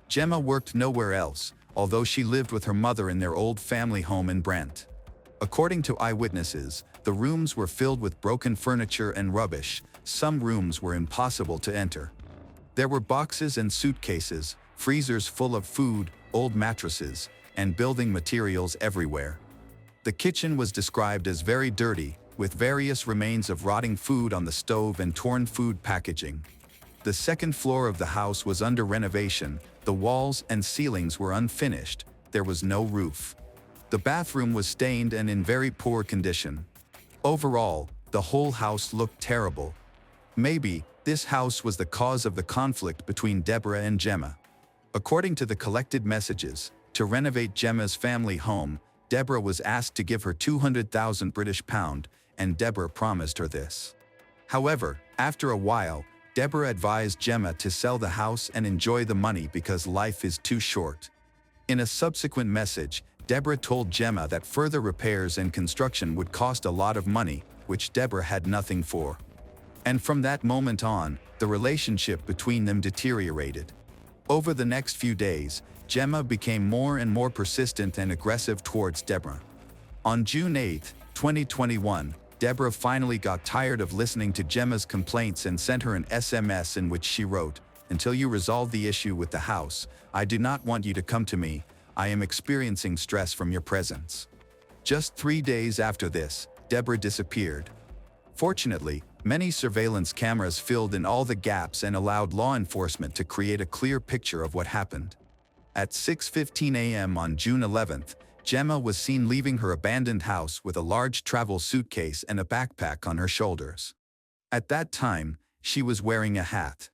Gemma worked nowhere else, although she lived with her mother in their old family home in Brent. According to eyewitnesses, the rooms were filled with broken furniture and rubbish. Some rooms were impossible to enter. There were boxes and suitcases, freezers full of food, old mattresses, and building materials everywhere. The kitchen was described as very dirty, with various remains of rotting food on the stove and torn food packaging. The second floor of the house was under renovation. The walls and ceilings were unfinished. There was no roof. The bathroom was stained and in very poor condition. Overall, the whole house looked terrible. Maybe this house was the cause of the conflict between Deborah and Gemma. According to the collected messages, to renovate Gemma's family home, Deborah was asked to give her 200,000 British pound, and Deborah promised her this. However, after a while, Deborah advised Gemma to sell the house and enjoy the money because life is too short. In a subsequent message, Deborah told Gemma that further repairs and construction would cost a lot of money, which Deborah had nothing for. And from that moment on, the relationship between them deteriorated. Over the next few days, Gemma became more and more persistent and aggressive towards Deborah. On June 8, 2021, Deborah finally got tired of listening to Gemma's complaints and sent her an SMS in which she wrote, "Until you resolve the issue with the house, I do not want you to come to me. I am experiencing stress from your presence." Just 3 days after this, Deborah disappeared. Fortunately, many surveillance cameras filled in all the gaps and allowed law enforcement to create a clear picture of what happened. At 6:15 a.m. on June 11th, Gemma was seen leaving her abandoned house with a large travel suitcase and a backpack on her shoulders. At that time, she was wearing a hat.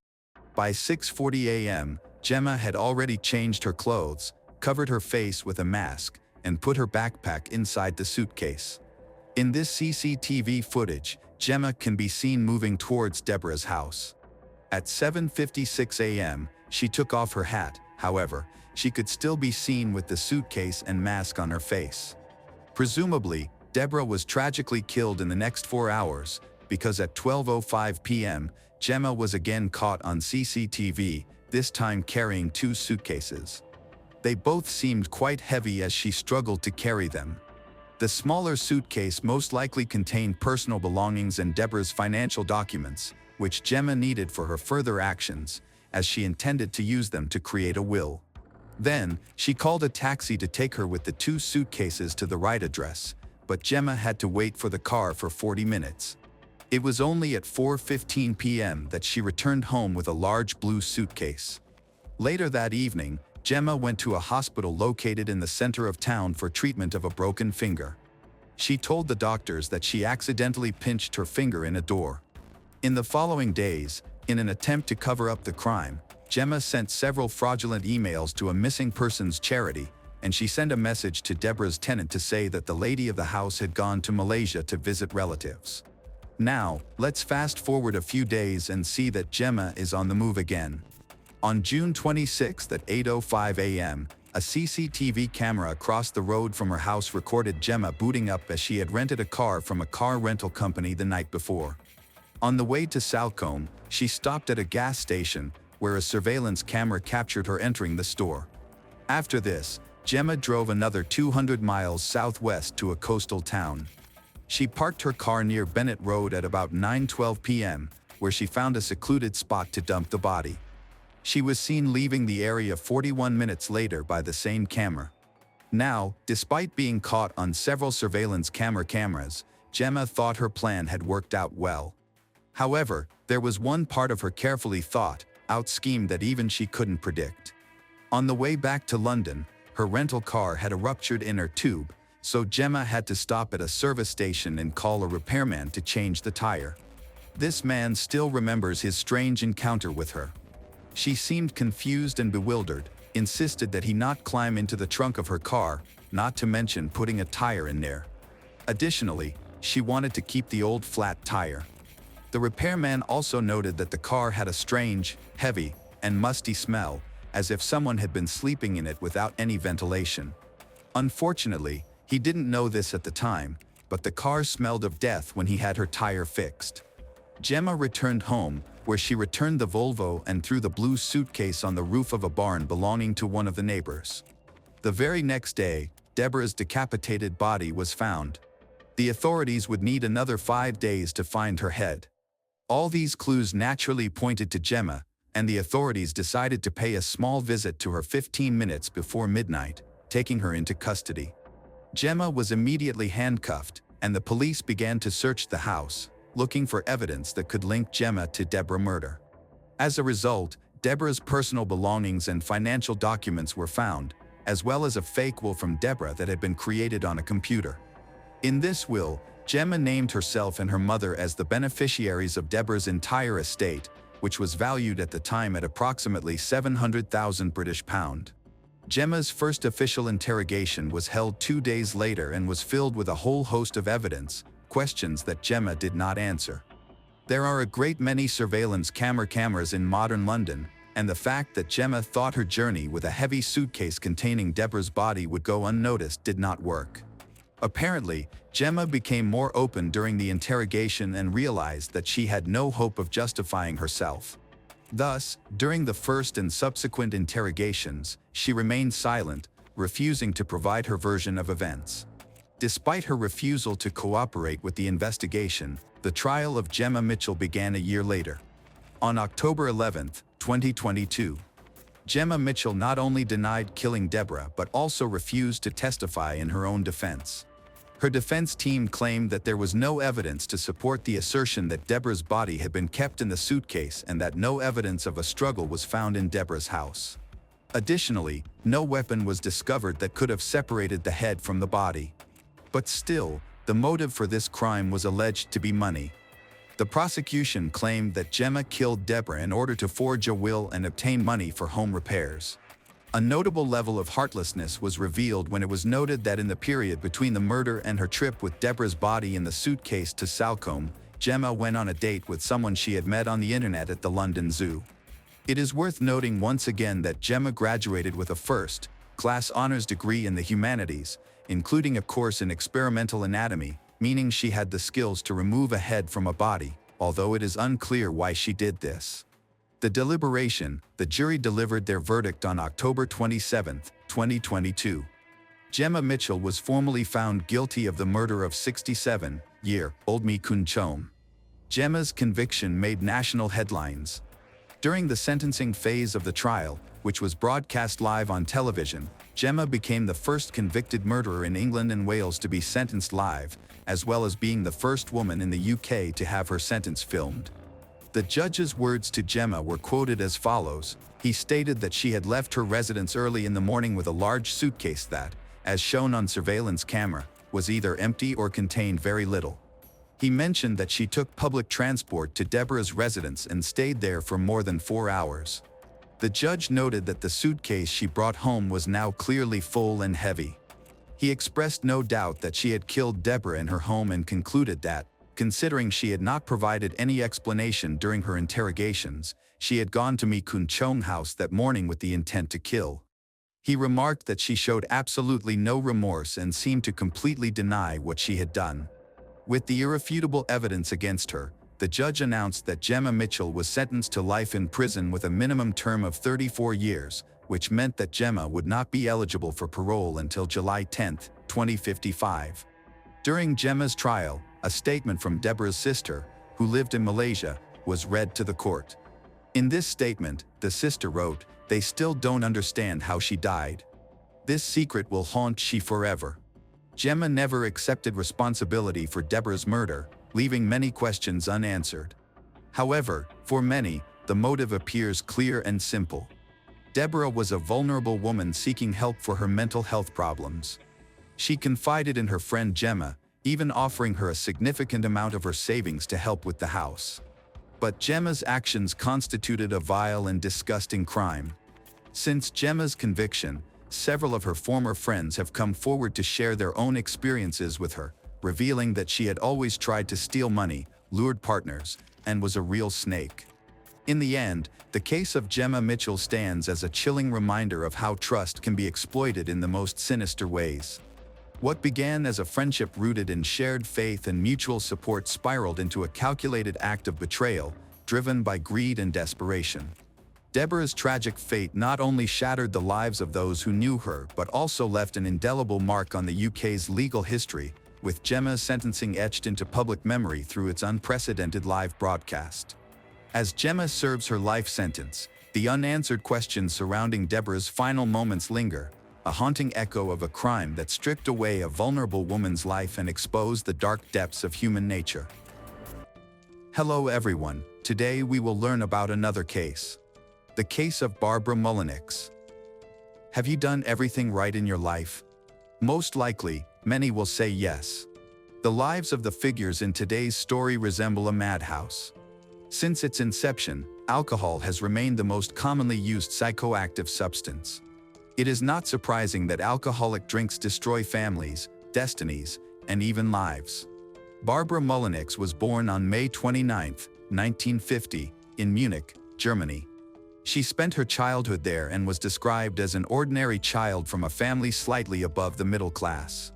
By 6:40 a.m., Gemma had already changed her clothes, covered her face with a mask, and put her backpack inside the suitcase. In this CCTV footage, Gemma can be seen moving towards Deborah's house. At 7:56 a.m., she took off her hat. However, she could still be seen with the suitcase and mask on her face. Presumably, Deborah was tragically killed in the next 4 hours, because at 12:05 p.m., Gemma was again caught on CCTV, this time carrying 2 suitcases. They both seemed quite heavy as she struggled to carry them. The smaller suitcase most likely contained personal belongings and Deborah's financial documents, which Gemma needed for her further actions, as she intended to use them to create a will. Then, she called a taxi to take her with the 2 suitcases to the right address, but Gemma had to wait for the car for 40 minutes. It was only at 4:15 p.m. that she returned home with a large blue suitcase. Later that evening, Gemma went to a hospital located in the center of town for treatment of a broken finger. She told the doctors that she accidentally pinched her finger in a door. In the following days, in an attempt to cover up the crime, Gemma sent several fraudulent emails to a missing persons charity, and she sent a message to Deborah's tenant to say that the lady of the house had gone to Malaysia to visit relatives. Now, let's fast forward a few days and see that Gemma is on the move again. On June 26 at 8:05 a.m., a CCTV camera across the road from her house recorded Gemma booting up as she had rented a car from a car rental company the night before. On the way to Salcombe, she stopped at a gas station, where a surveillance camera captured her entering the store. After this, Gemma drove another 200 miles southwest to a coastal town. She parked her car near Bennett Road at about 9:12 p.m., where she found a secluded spot to dump the body. She was seen leaving the area 41 minutes later by the same camera. Now, despite being caught on several surveillance cameras, Gemma thought her plan had worked out well. However, there was one part of her carefully thought out scheme that even she couldn't predict. On the way back to London, her rental car had a ruptured inner tube, so Gemma had to stop at a service station and call a repairman to change the tire. This man still remembers his strange encounter with her. She seemed confused and bewildered, insisted that he not climb into the trunk of her car, not to mention putting a tire in there. Additionally, she wanted to keep the old flat tire. The repairman also noted that the car had a strange, heavy, and musty smell, as if someone had been sleeping in it without any ventilation. Unfortunately, he didn't know this at the time, but the car smelled of death when he had her tire fixed. Gemma returned home, where she returned the Volvo and threw the blue suitcase on the roof of a barn belonging to one of the neighbors. The very next day, Deborah's decapitated body was found. The authorities would need another 5 days to find her head. All these clues naturally pointed to Gemma, and the authorities decided to pay a small visit to her 15 minutes before midnight, taking her into custody. Gemma was immediately handcuffed, and the police began to search the house, looking for evidence that could link Gemma to Deborah's murder. As a result, Deborah's personal belongings and financial documents were found, as well as a fake will from Deborah that had been created on a computer. In this will, Gemma named herself and her mother as the beneficiaries of Deborah's entire estate, which was valued at the time at approximately £700,000. Gemma's first official interrogation was held 2 days later and was filled with a whole host of evidence, questions that Gemma did not answer. There are a great many surveillance cameras in modern London, and the fact that Gemma thought her journey with a heavy suitcase containing Deborah's body would go unnoticed did not work. Apparently, Gemma became more open during the interrogation and realized that she had no hope of justifying herself. Thus, during the first and subsequent interrogations, she remained silent, refusing to provide her version of events. Despite her refusal to cooperate with the investigation, the trial of Gemma Mitchell began a year later. On October 11, 2022, Gemma Mitchell not only denied killing Deborah but also refused to testify in her own defense. Her defense team claimed that there was no evidence to support the assertion that Deborah's body had been kept in the suitcase and that no evidence of a struggle was found in Deborah's house. Additionally, no weapon was discovered that could have separated the head from the body. But still, the motive for this crime was alleged to be money. The prosecution claimed that Gemma killed Deborah in order to forge a will and obtain money for home repairs. A notable level of heartlessness was revealed when it was noted that in the period between the murder and her trip with Deborah's body in the suitcase to Salcombe, Gemma went on a date with someone she had met on the internet at the London Zoo. It is worth noting once again that Gemma graduated with a first-class honors degree in the humanities, including a course in experimental anatomy, meaning she had the skills to remove a head from a body, although it is unclear why she did this. The deliberation, the jury delivered their verdict on October 27, 2022. Gemma Mitchell was formally found guilty of the murder of 67-year-old Mi Kun Chom. Gemma's conviction made national headlines. During the sentencing phase of the trial, which was broadcast live on television, Gemma became the first convicted murderer in England and Wales to be sentenced live, as well as being the first woman in the UK to have her sentence filmed. The judge's words to Gemma were quoted as follows. He stated that she had left her residence early in the morning with a large suitcase that, as shown on surveillance camera, was either empty or contained very little. He mentioned that she took public transport to Deborah's residence and stayed there for more than 4 hours. The judge noted that the suitcase she brought home was now clearly full and heavy. He expressed no doubt that she had killed Deborah in her home and concluded that, considering she had not provided any explanation during her interrogations, she had gone to Mi Kun Chom's house that morning with the intent to kill. He remarked that she showed absolutely no remorse and seemed to completely deny what she had done. With the irrefutable evidence against her, the judge announced that Gemma Mitchell was sentenced to life in prison with a minimum term of 34 years, which meant that Gemma would not be eligible for parole until July 10, 2055. During Gemma's trial, a statement from Deborah's sister, who lived in Malaysia, was read to the court. In this statement, the sister wrote, "They still don't understand how she died. This secret will haunt she forever." Gemma never accepted responsibility for Deborah's murder, leaving many questions unanswered. However, for many, the motive appears clear and simple. Deborah was a vulnerable woman seeking help for her mental health problems. She confided in her friend Gemma, even offering her a significant amount of her savings to help with the house. But Gemma's actions constituted a vile and disgusting crime. Since Gemma's conviction, several of her former friends have come forward to share their own experiences with her, revealing that she had always tried to steal money, lured partners, and was a real snake. In the end, the case of Gemma Mitchell stands as a chilling reminder of how trust can be exploited in the most sinister ways. What began as a friendship rooted in shared faith and mutual support spiraled into a calculated act of betrayal, driven by greed and desperation. Deborah's tragic fate not only shattered the lives of those who knew her but also left an indelible mark on the UK's legal history, with Gemma's sentencing etched into public memory through its unprecedented live broadcast. As Gemma serves her life sentence, the unanswered questions surrounding Deborah's final moments linger, a haunting echo of a crime that stripped away a vulnerable woman's life and exposed the dark depths of human nature. Hello everyone, today we will learn about another case. The case of Barbara Mullenix. Have you done everything right in your life? Most likely, many will say yes. The lives of the figures in today's story resemble a madhouse. Since its inception, alcohol has remained the most commonly used psychoactive substance. It is not surprising that alcoholic drinks destroy families, destinies, and even lives. Barbara Mullenix was born on May 29, 1950, in Munich, Germany. She spent her childhood there and was described as an ordinary child from a family slightly above the middle class.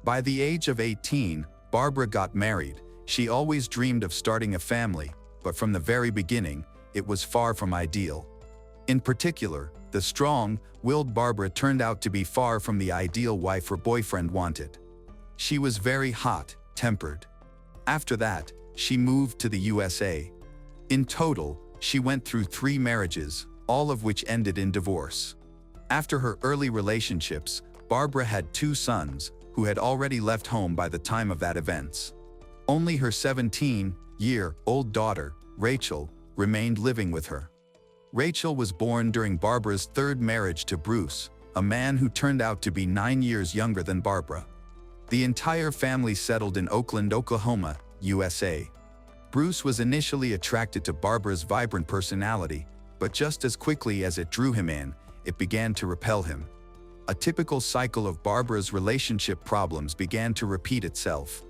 By the age of 18, Barbara got married. She always dreamed of starting a family, but from the very beginning, it was far from ideal. In particular, the strong-willed Barbara turned out to be far from the ideal wife her boyfriend wanted. She was very hot-tempered. After that, she moved to the USA. In total, she went through 3 marriages, all of which ended in divorce. After her early relationships, Barbara had 2 sons, who had already left home by the time of that events. Only her 17-year-old daughter, Rachel, remained living with her. Rachel was born during Barbara's 3rd marriage to Bruce, a man who turned out to be 9 years younger than Barbara. The entire family settled in Oakland, Oklahoma, USA. Bruce was initially attracted to Barbara's vibrant personality, but just as quickly as it drew him in, it began to repel him. A typical cycle of Barbara's relationship problems began to repeat itself.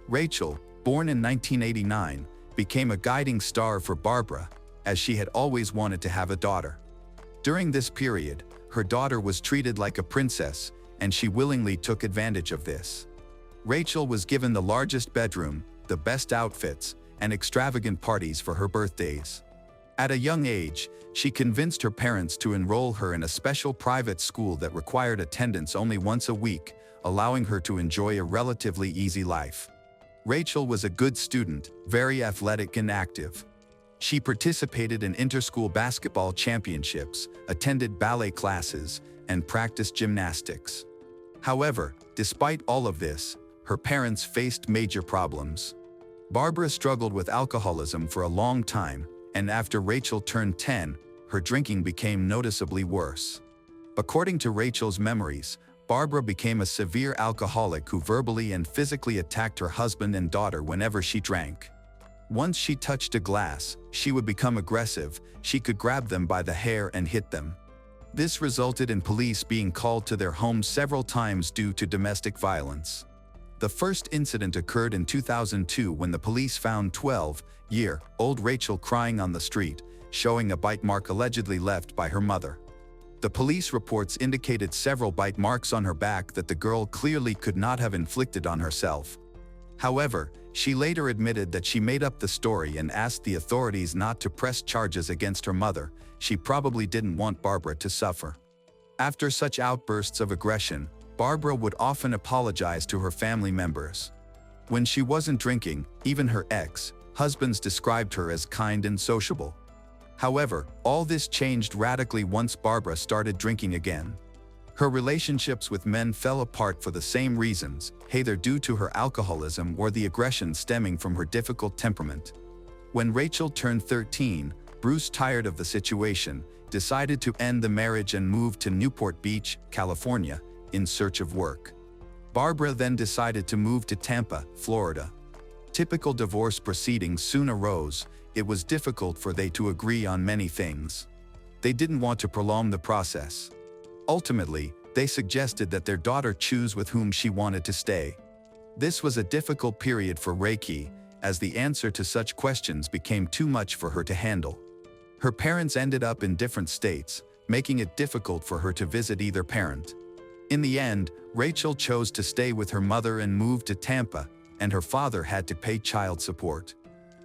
Rachel, born in 1989, became a guiding star for Barbara, as she had always wanted to have a daughter. During this period, her daughter was treated like a princess, and she willingly took advantage of this. Rachel was given the largest bedroom, the best outfits, and extravagant parties for her birthdays. At a young age, she convinced her parents to enroll her in a special private school that required attendance only once a week, allowing her to enjoy a relatively easy life. Rachel was a good student, very athletic and active. She participated in inter-school basketball championships, attended ballet classes, and practiced gymnastics. However, despite all of this, her parents faced major problems. Barbara struggled with alcoholism for a long time, and after Rachel turned 10, her drinking became noticeably worse. According to Rachel's memories, Barbara became a severe alcoholic who verbally and physically attacked her husband and daughter whenever she drank. Once she touched a glass, she would become aggressive. She could grab them by the hair and hit them. This resulted in police being called to their home several times due to domestic violence. The first incident occurred in 2002 when the police found 12-year-old Rachel crying on the street, showing a bite mark allegedly left by her mother. The police reports indicated several bite marks on her back that the girl clearly could not have inflicted on herself. However, she later admitted that she made up the story and asked the authorities not to press charges against her mother. She probably didn't want Barbara to suffer. After such outbursts of aggression, Barbara would often apologize to her family members. When she wasn't drinking, even her ex-husbands described her as kind and sociable. However, all this changed radically once Barbara started drinking again. Her relationships with men fell apart for the same reasons, either due to her alcoholism or the aggression stemming from her difficult temperament. When Rachel turned 13, Bruce, tired of the situation, decided to end the marriage and moved to Newport Beach, California, in search of work. Barbara then decided to move to Tampa, Florida. Typical divorce proceedings soon arose. It was difficult for they to agree on many things. They didn't want to prolong the process. Ultimately, they suggested that their daughter choose with whom she wanted to stay. This was a difficult period for Reiki, as the answer to such questions became too much for her to handle. Her parents ended up in different states, making it difficult for her to visit either parent. In the end, Rachel chose to stay with her mother and moved to Tampa, and her father had to pay child support.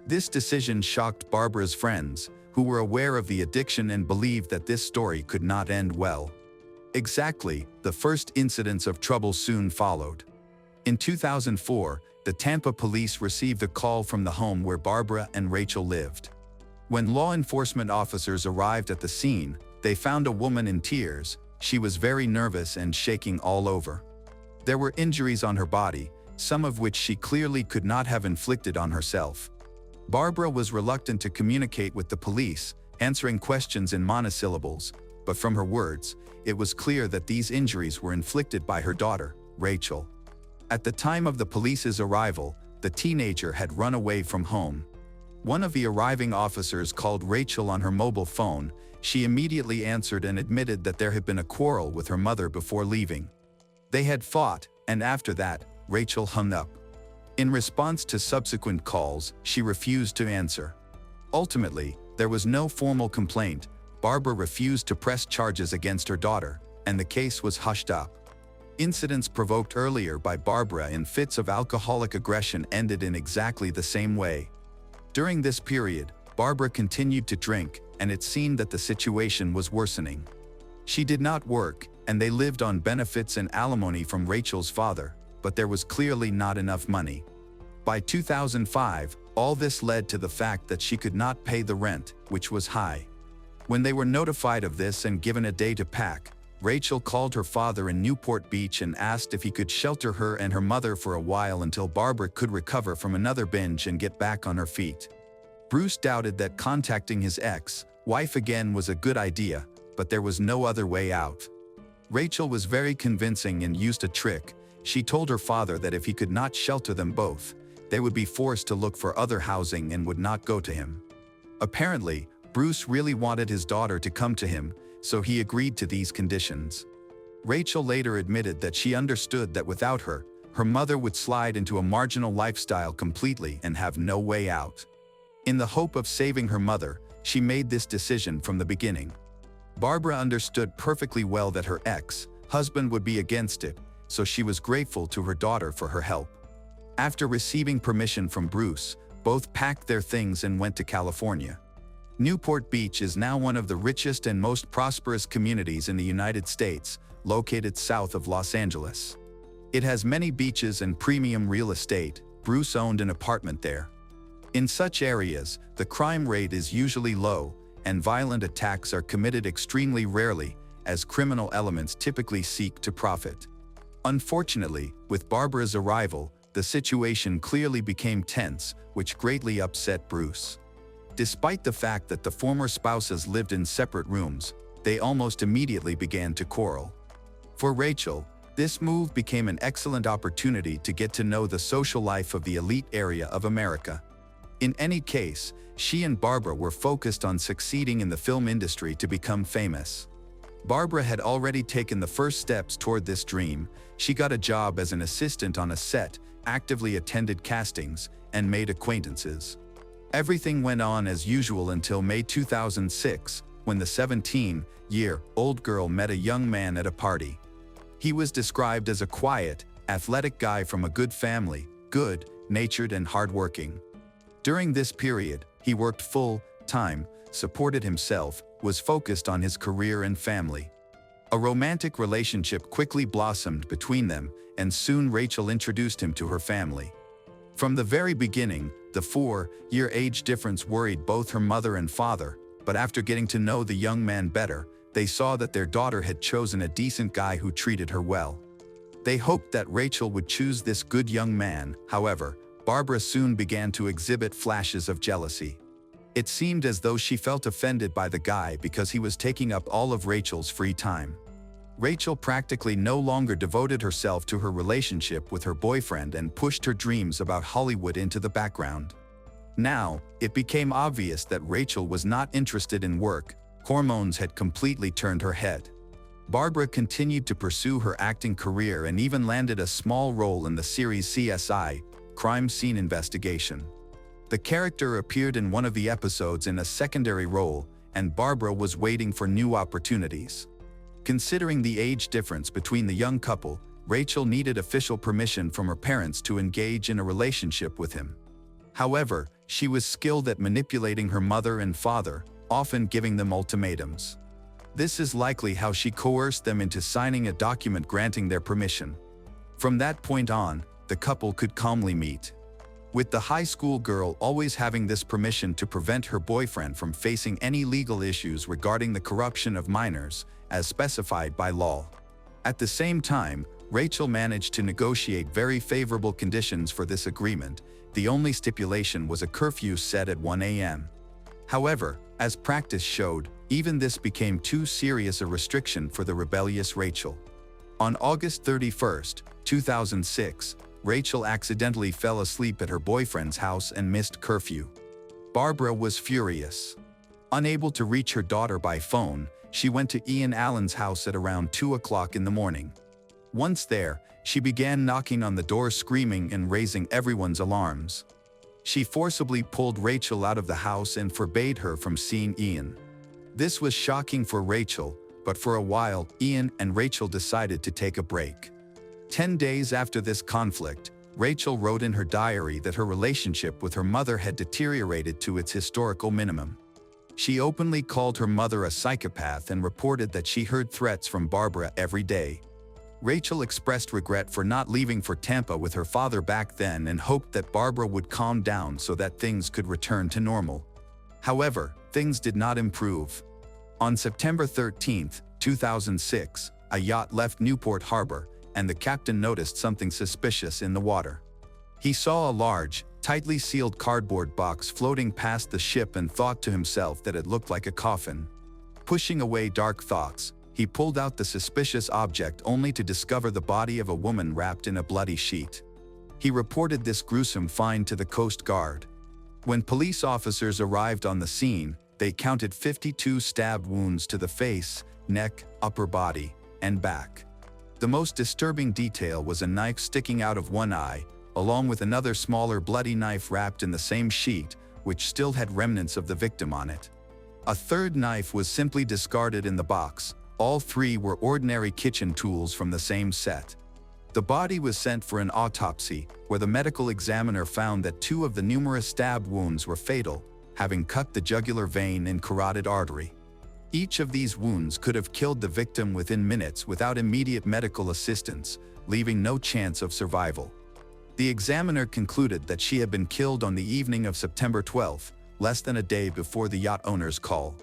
This decision shocked Barbara's friends, who were aware of the addiction and believed that this story could not end well. Exactly, the first incidents of trouble soon followed. In 2004, the Tampa police received a call from the home where Barbara and Rachel lived. When law enforcement officers arrived at the scene, they found a woman in tears. She was very nervous and shaking all over. There were injuries on her body, some of which she clearly could not have inflicted on herself. Barbara was reluctant to communicate with the police, answering questions in monosyllables, but from her words, it was clear that these injuries were inflicted by her daughter, Rachel. At the time of the police's arrival, the teenager had run away from home. One of the arriving officers called Rachel on her mobile phone. She immediately answered and admitted that there had been a quarrel with her mother before leaving. They had fought, and after that, Rachel hung up. In response to subsequent calls, she refused to answer. Ultimately, there was no formal complaint. Barbara refused to press charges against her daughter, and the case was hushed up. Incidents provoked earlier by Barbara in fits of alcoholic aggression ended in exactly the same way. During this period, Barbara continued to drink, and it seemed that the situation was worsening. She did not work, and they lived on benefits and alimony from Rachel's father, but there was clearly not enough money. By 2005, all this led to the fact that she could not pay the rent, which was high. When they were notified of this and given a day to pack, Rachel called her father in Newport Beach and asked if he could shelter her and her mother for a while until Barbara could recover from another binge and get back on her feet. Bruce doubted that contacting his ex-wife again was a good idea, but there was no other way out. Rachel was very convincing and used a trick. She told her father that if he could not shelter them both, they would be forced to look for other housing and would not go to him. Apparently, Bruce really wanted his daughter to come to him, so he agreed to these conditions. Rachel later admitted that she understood that without her, her mother would slide into a marginal lifestyle completely and have no way out. In the hope of saving her mother, she made this decision from the beginning. Barbara understood perfectly well that her ex-husband would be against it, so she was grateful to her daughter for her help. After receiving permission from Bruce, both packed their things and went to California. Newport Beach is now one of the richest and most prosperous communities in the United States, located south of Los Angeles. It has many beaches and premium real estate. Bruce owned an apartment there. In such areas, the crime rate is usually low, and violent attacks are committed extremely rarely, as criminal elements typically seek to profit. Unfortunately, with Barbara's arrival, the situation clearly became tense, which greatly upset Bruce. Despite the fact that the former spouses lived in separate rooms, they almost immediately began to quarrel. For Rachel, this move became an excellent opportunity to get to know the social life of the elite area of America. In any case, she and Barbara were focused on succeeding in the film industry to become famous. Barbara had already taken the first steps toward this dream. She got a job as an assistant on a set, actively attended castings, and made acquaintances. Everything went on as usual until May 2006, when the 17-year-old girl met a young man at a party. He was described as a quiet, athletic guy from a good family, good-natured and hardworking. During this period, he worked full-time, supported himself, was focused on his career and family. A romantic relationship quickly blossomed between them, and soon Rachel introduced him to her family. From the very beginning, the 4-year age difference worried both her mother and father, but after getting to know the young man better, they saw that their daughter had chosen a decent guy who treated her well. They hoped that Rachel would choose this good young man. However, Barbara soon began to exhibit flashes of jealousy. It seemed as though she felt offended by the guy because he was taking up all of Rachel's free time. Rachel practically no longer devoted herself to her relationship with her boyfriend and pushed her dreams about Hollywood into the background. Now, it became obvious that Rachel was not interested in work. Hormones had completely turned her head. Barbara continued to pursue her acting career and even landed a small role in the series CSI, Crime Scene Investigation. The character appeared in one of the episodes in a secondary role, and Barbara was waiting for new opportunities. Considering the age difference between the young couple, Rachel needed official permission from her parents to engage in a relationship with him. However, she was skilled at manipulating her mother and father, often giving them ultimatums. This is likely how she coerced them into signing a document granting their permission. From that point on, the couple could calmly meet. With the high school girl always having this permission to prevent her boyfriend from facing any legal issues regarding the corruption of minors, as specified by law. At the same time, Rachel managed to negotiate very favorable conditions for this agreement. The only stipulation was a curfew set at 1 a.m. However, as practice showed, even this became too serious a restriction for the rebellious Rachel. On August 31, 2006, Rachel accidentally fell asleep at her boyfriend's house and missed curfew. Barbara was furious. Unable to reach her daughter by phone, she went to Ian Allen's house at around 2 o'clock in the morning. Once there, she began knocking on the door, screaming and raising everyone's alarms. She forcibly pulled Rachel out of the house and forbade her from seeing Ian. This was shocking for Rachel, but for a while, Ian and Rachel decided to take a break. 10 days after this conflict, Rachel wrote in her diary that her relationship with her mother had deteriorated to its historical minimum. She openly called her mother a psychopath and reported that she heard threats from Barbara every day. Rachel expressed regret for not leaving for Tampa with her father back then and hoped that Barbara would calm down so that things could return to normal. However, things did not improve. On September 13, 2006, a yacht left Newport Harbor, and the captain noticed something suspicious in the water. He saw a large, tightly sealed cardboard box floating past the ship and thought to himself that it looked like a coffin. Pushing away dark thoughts, he pulled out the suspicious object only to discover the body of a woman wrapped in a bloody sheet. He reported this gruesome find to the Coast Guard. When police officers arrived on the scene, they counted 52 stab wounds to the face, neck, upper body, and back. The most disturbing detail was a knife sticking out of one eye, along with another smaller bloody knife wrapped in the same sheet, which still had remnants of the victim on it. A third knife was simply discarded in the box. All three were ordinary kitchen tools from the same set. The body was sent for an autopsy, where the medical examiner found that 2 of the numerous stab wounds were fatal, having cut the jugular vein and carotid artery. Each of these wounds could have killed the victim within minutes without immediate medical assistance, leaving no chance of survival. The examiner concluded that she had been killed on the evening of September 12, less than a day before the yacht owner's call.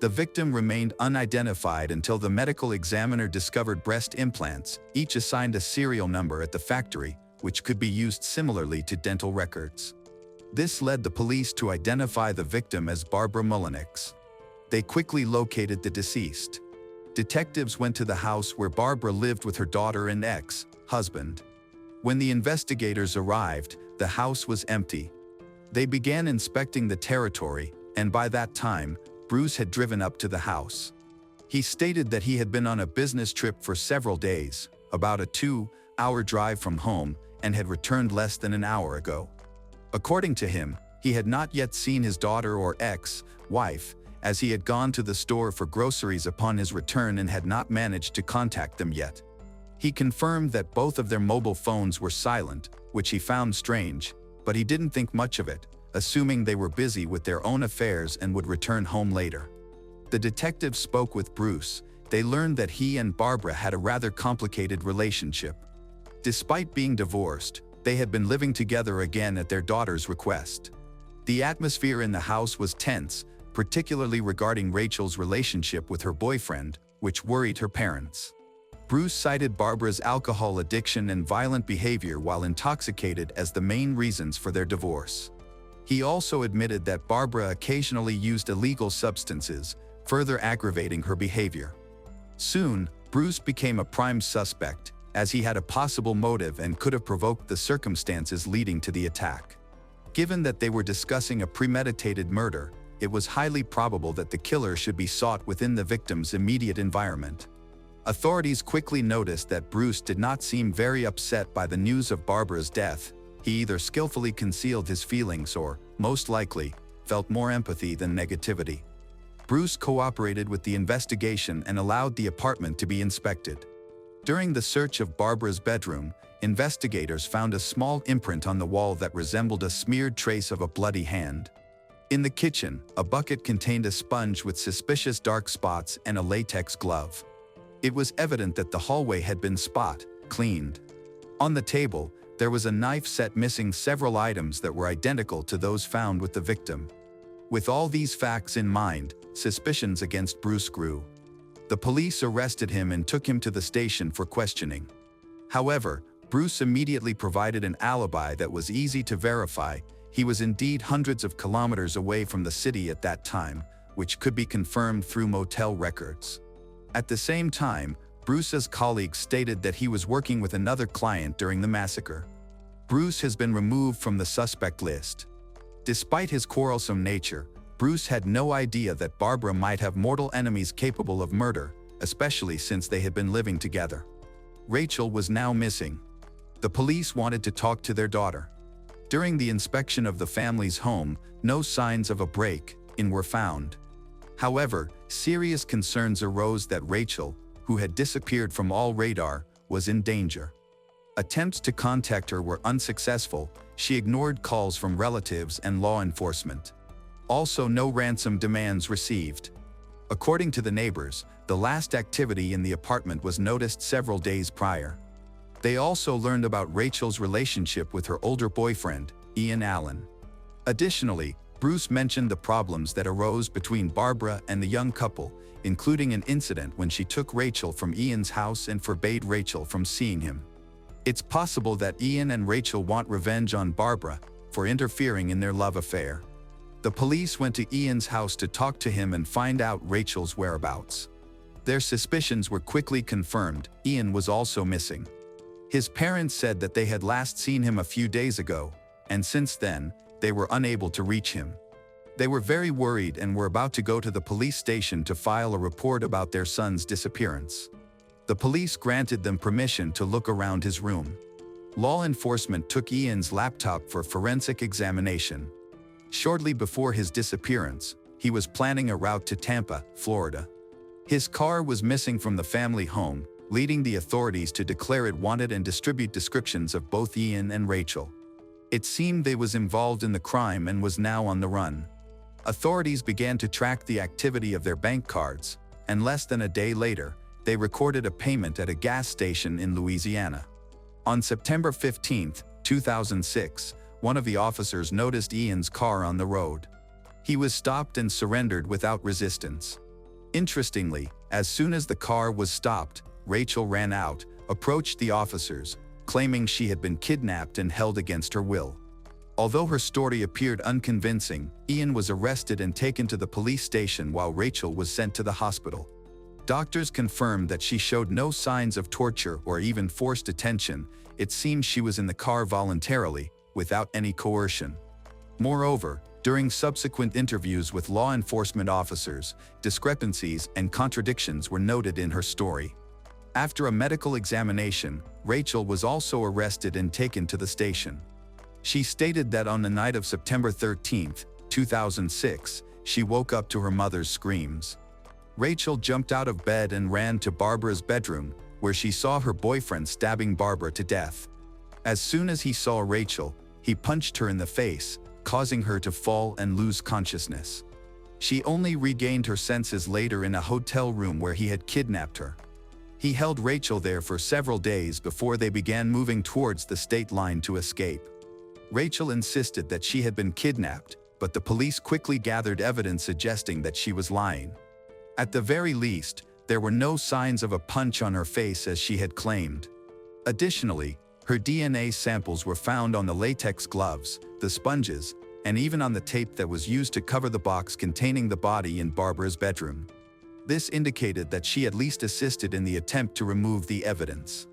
The victim remained unidentified until the medical examiner discovered breast implants, each assigned a serial number at the factory, which could be used similarly to dental records. This led the police to identify the victim as Barbara Mullenix. They quickly located the deceased. Detectives went to the house where Barbara lived with her daughter and ex-husband. When the investigators arrived, the house was empty. They began inspecting the territory, and by that time, Bruce had driven up to the house. He stated that he had been on a business trip for several days, about a 2-hour drive from home, and had returned less than an hour ago. According to him, he had not yet seen his daughter or ex-wife, as he had gone to the store for groceries upon his return and had not managed to contact them yet. He confirmed that both of their mobile phones were silent, which he found strange, but he didn't think much of it, assuming they were busy with their own affairs and would return home later. The detectives spoke with Bruce. They learned that he and Barbara had a rather complicated relationship. Despite being divorced, they had been living together again at their daughter's request. The atmosphere in the house was tense, particularly regarding Rachel's relationship with her boyfriend, which worried her parents. Bruce cited Barbara's alcohol addiction and violent behavior while intoxicated as the main reasons for their divorce. He also admitted that Barbara occasionally used illegal substances, further aggravating her behavior. Soon, Bruce became a prime suspect, as he had a possible motive and could have provoked the circumstances leading to the attack. Given that they were discussing a premeditated murder, it was highly probable that the killer should be sought within the victim's immediate environment. Authorities quickly noticed that Bruce did not seem very upset by the news of Barbara's death. He either skillfully concealed his feelings or, most likely, felt more empathy than negativity. Bruce cooperated with the investigation and allowed the apartment to be inspected. During the search of Barbara's bedroom, investigators found a small imprint on the wall that resembled a smeared trace of a bloody hand. In the kitchen, a bucket contained a sponge with suspicious dark spots and a latex glove. It was evident that the hallway had been cleaned. On the table, there was a knife set missing several items that were identical to those found with the victim. With all these facts in mind, suspicions against Bruce grew. The police arrested him and took him to the station for questioning. However, Bruce immediately provided an alibi that was easy to verify. He was indeed hundreds of kilometers away from the city at that time, which could be confirmed through motel records. At the same time, Bruce's colleagues stated that he was working with another client during the massacre. Bruce has been removed from the suspect list. Despite his quarrelsome nature, Bruce had no idea that Barbara might have mortal enemies capable of murder, especially since they had been living together. Rachel was now missing. The police wanted to talk to their daughter. During the inspection of the family's home, no signs of a break-in were found. However, serious concerns arose that Rachel, who had disappeared from all radar, was in danger. Attempts to contact her were unsuccessful. She ignored calls from relatives and law enforcement. Also, no ransom demands received. According to the neighbors, the last activity in the apartment was noticed several days prior. They also learned about Rachel's relationship with her older boyfriend, Ian Allen. Additionally, Bruce mentioned the problems that arose between Barbara and the young couple, including an incident when she took Rachel from Ian's house and forbade Rachel from seeing him. It's possible that Ian and Rachel want revenge on Barbara for interfering in their love affair. The police went to Ian's house to talk to him and find out Rachel's whereabouts. Their suspicions were quickly confirmed. Ian was also missing. His parents said that they had last seen him a few days ago, and since then, they were unable to reach him. They were very worried and were about to go to the police station to file a report about their son's disappearance. The police granted them permission to look around his room. Law enforcement took Ian's laptop for forensic examination. Shortly before his disappearance, he was planning a route to Tampa, Florida. His car was missing from the family home, leading the authorities to declare it wanted and distribute descriptions of both Ian and Rachel. It seemed they was involved in the crime and was now on the run. Authorities began to track the activity of their bank cards, and less than a day later, they recorded a payment at a gas station in Louisiana. On September 15, 2006, one of the officers noticed Ian's car on the road. He was stopped and surrendered without resistance. Interestingly, as soon as the car was stopped, Rachel ran out, approached the officers, claiming she had been kidnapped and held against her will. Although her story appeared unconvincing, Ian was arrested and taken to the police station while Rachel was sent to the hospital. Doctors confirmed that she showed no signs of torture or even forced detention. It seems she was in the car voluntarily, without any coercion. Moreover, during subsequent interviews with law enforcement officers, discrepancies and contradictions were noted in her story. After a medical examination, Rachel was also arrested and taken to the station. She stated that on the night of September 13, 2006, she woke up to her mother's screams. Rachel jumped out of bed and ran to Barbara's bedroom, where she saw her boyfriend stabbing Barbara to death. As soon as he saw Rachel, he punched her in the face, causing her to fall and lose consciousness. She only regained her senses later in a hotel room where he had kidnapped her. He held Rachel there for several days before they began moving towards the state line to escape. Rachel insisted that she had been kidnapped, but the police quickly gathered evidence suggesting that she was lying. At the very least, there were no signs of a punch on her face as she had claimed. Additionally, her DNA samples were found on the latex gloves, the sponges, and even on the tape that was used to cover the box containing the body in Barbara's bedroom. This indicated that she at least assisted in the attempt to remove the evidence.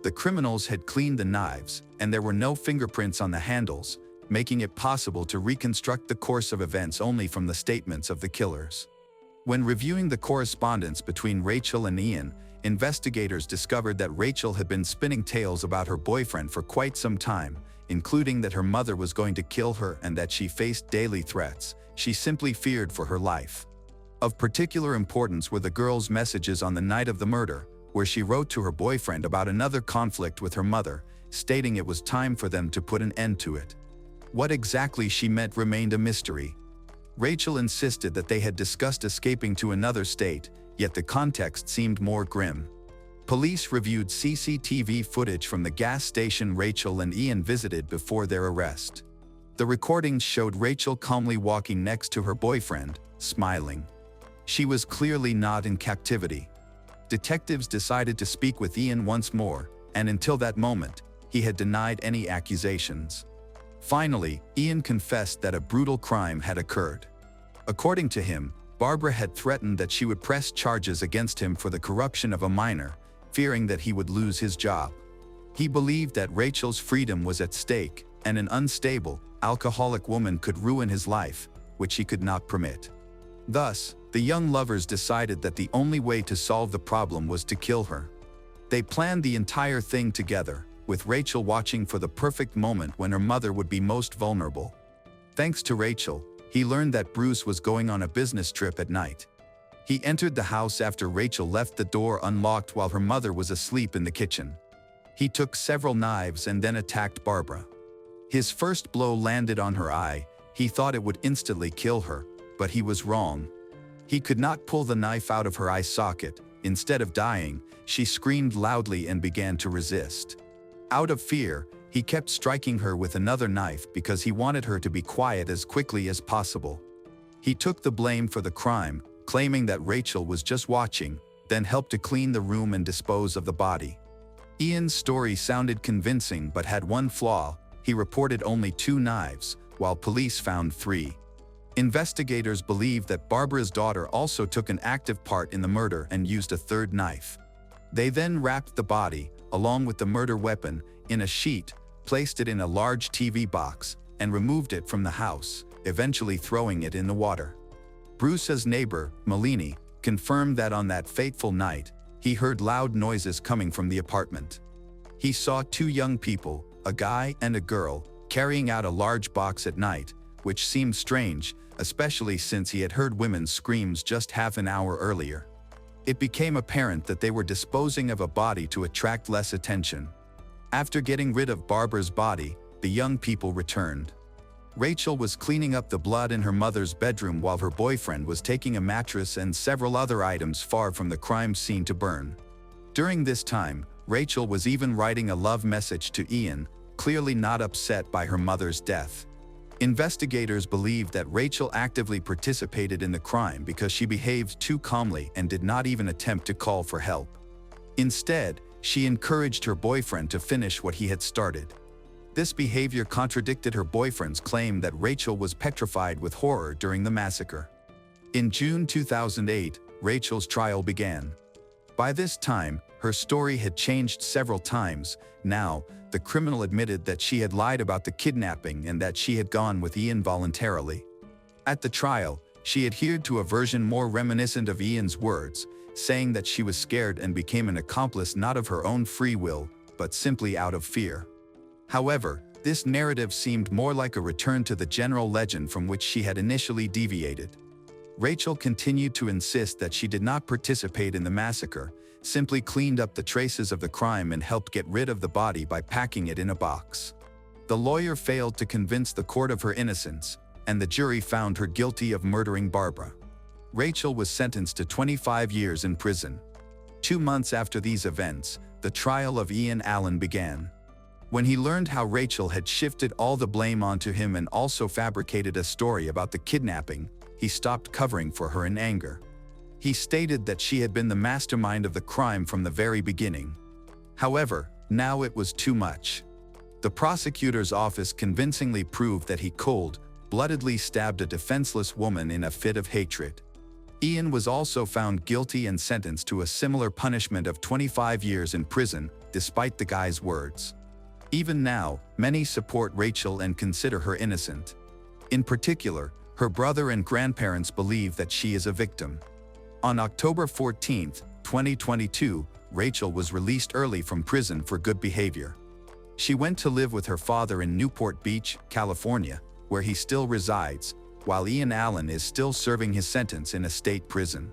The criminals had cleaned the knives, and there were no fingerprints on the handles, making it possible to reconstruct the course of events only from the statements of the killers. When reviewing the correspondence between Rachel and Ian, investigators discovered that Rachel had been spinning tales about her boyfriend for quite some time, including that her mother was going to kill her and that she faced daily threats. She simply feared for her life. Of particular importance were the girl's messages on the night of the murder, where she wrote to her boyfriend about another conflict with her mother, stating it was time for them to put an end to it. What exactly she meant remained a mystery. Rachel insisted that they had discussed escaping to another state, yet the context seemed more grim. Police reviewed CCTV footage from the gas station Rachel and Ian visited before their arrest. The recordings showed Rachel calmly walking next to her boyfriend, smiling. She was clearly not in captivity. Detectives decided to speak with Ian once more, and until that moment, he had denied any accusations. Finally, Ian confessed that a brutal crime had occurred. According to him, Barbara had threatened that she would press charges against him for the corruption of a minor, fearing that he would lose his job. He believed that Rachel's freedom was at stake, and an unstable, alcoholic woman could ruin his life, which he could not permit. Thus, the young lovers decided that the only way to solve the problem was to kill her. They planned the entire thing together, with Rachel watching for the perfect moment when her mother would be most vulnerable. Thanks to Rachel, he learned that Bruce was going on a business trip at night. He entered the house after Rachel left the door unlocked while her mother was asleep in the kitchen. He took several knives and then attacked Barbara. His first blow landed on her eye. He thought it would instantly kill her, but he was wrong. He could not pull the knife out of her eye socket. Instead of dying, she screamed loudly and began to resist. Out of fear, he kept striking her with another knife because he wanted her to be quiet as quickly as possible. He took the blame for the crime, claiming that Rachel was just watching, then helped to clean the room and dispose of the body. Ian's story sounded convincing but had one flaw. He reported only 2 knives, while police found 3. Investigators believe that Barbara's daughter also took an active part in the murder and used a 3rd knife. They then wrapped the body, along with the murder weapon, in a sheet, placed it in a large TV box, and removed it from the house, eventually throwing it in the water. Bruce's neighbor, Malini, confirmed that on that fateful night, he heard loud noises coming from the apartment. He saw 2 young people, a guy and a girl, carrying out a large box at night, which seemed strange, especially since he had heard women's screams just half an hour earlier. It became apparent that they were disposing of a body to attract less attention. After getting rid of Barbara's body, the young people returned. Rachel was cleaning up the blood in her mother's bedroom while her boyfriend was taking a mattress and several other items far from the crime scene to burn. During this time, Rachel was even writing a love message to Ian, clearly not upset by her mother's death. Investigators believe that Rachel actively participated in the crime because she behaved too calmly and did not even attempt to call for help. Instead, she encouraged her boyfriend to finish what he had started. This behavior contradicted her boyfriend's claim that Rachel was petrified with horror during the massacre. In June 2008, Rachel's trial began. By this time, her story had changed several times. Now, the criminal admitted that she had lied about the kidnapping and that she had gone with Ian voluntarily. At the trial, she adhered to a version more reminiscent of Ian's words, saying that she was scared and became an accomplice not of her own free will, but simply out of fear. However, this narrative seemed more like a return to the general legend from which she had initially deviated. Rachel continued to insist that she did not participate in the massacre, simply cleaned up the traces of the crime and helped get rid of the body by packing it in a box. The lawyer failed to convince the court of her innocence, and the jury found her guilty of murdering Barbara. Rachel was sentenced to 25 years in prison. 2 months after these events, the trial of Ian Allen began. When he learned how Rachel had shifted all the blame onto him and also fabricated a story about the kidnapping, he stopped covering for her in anger. He stated that she had been the mastermind of the crime from the very beginning. However, now it was too much. The prosecutor's office convincingly proved that he cold-bloodedly stabbed a defenseless woman in a fit of hatred. Ian was also found guilty and sentenced to a similar punishment of 25 years in prison, despite the guy's words. Even now, many support Rachel and consider her innocent. In particular, her brother and grandparents believe that she is a victim. On October 14, 2022, Rachel was released early from prison for good behavior. She went to live with her father in Newport Beach, California, where he still resides, while Ian Allen is still serving his sentence in a state prison.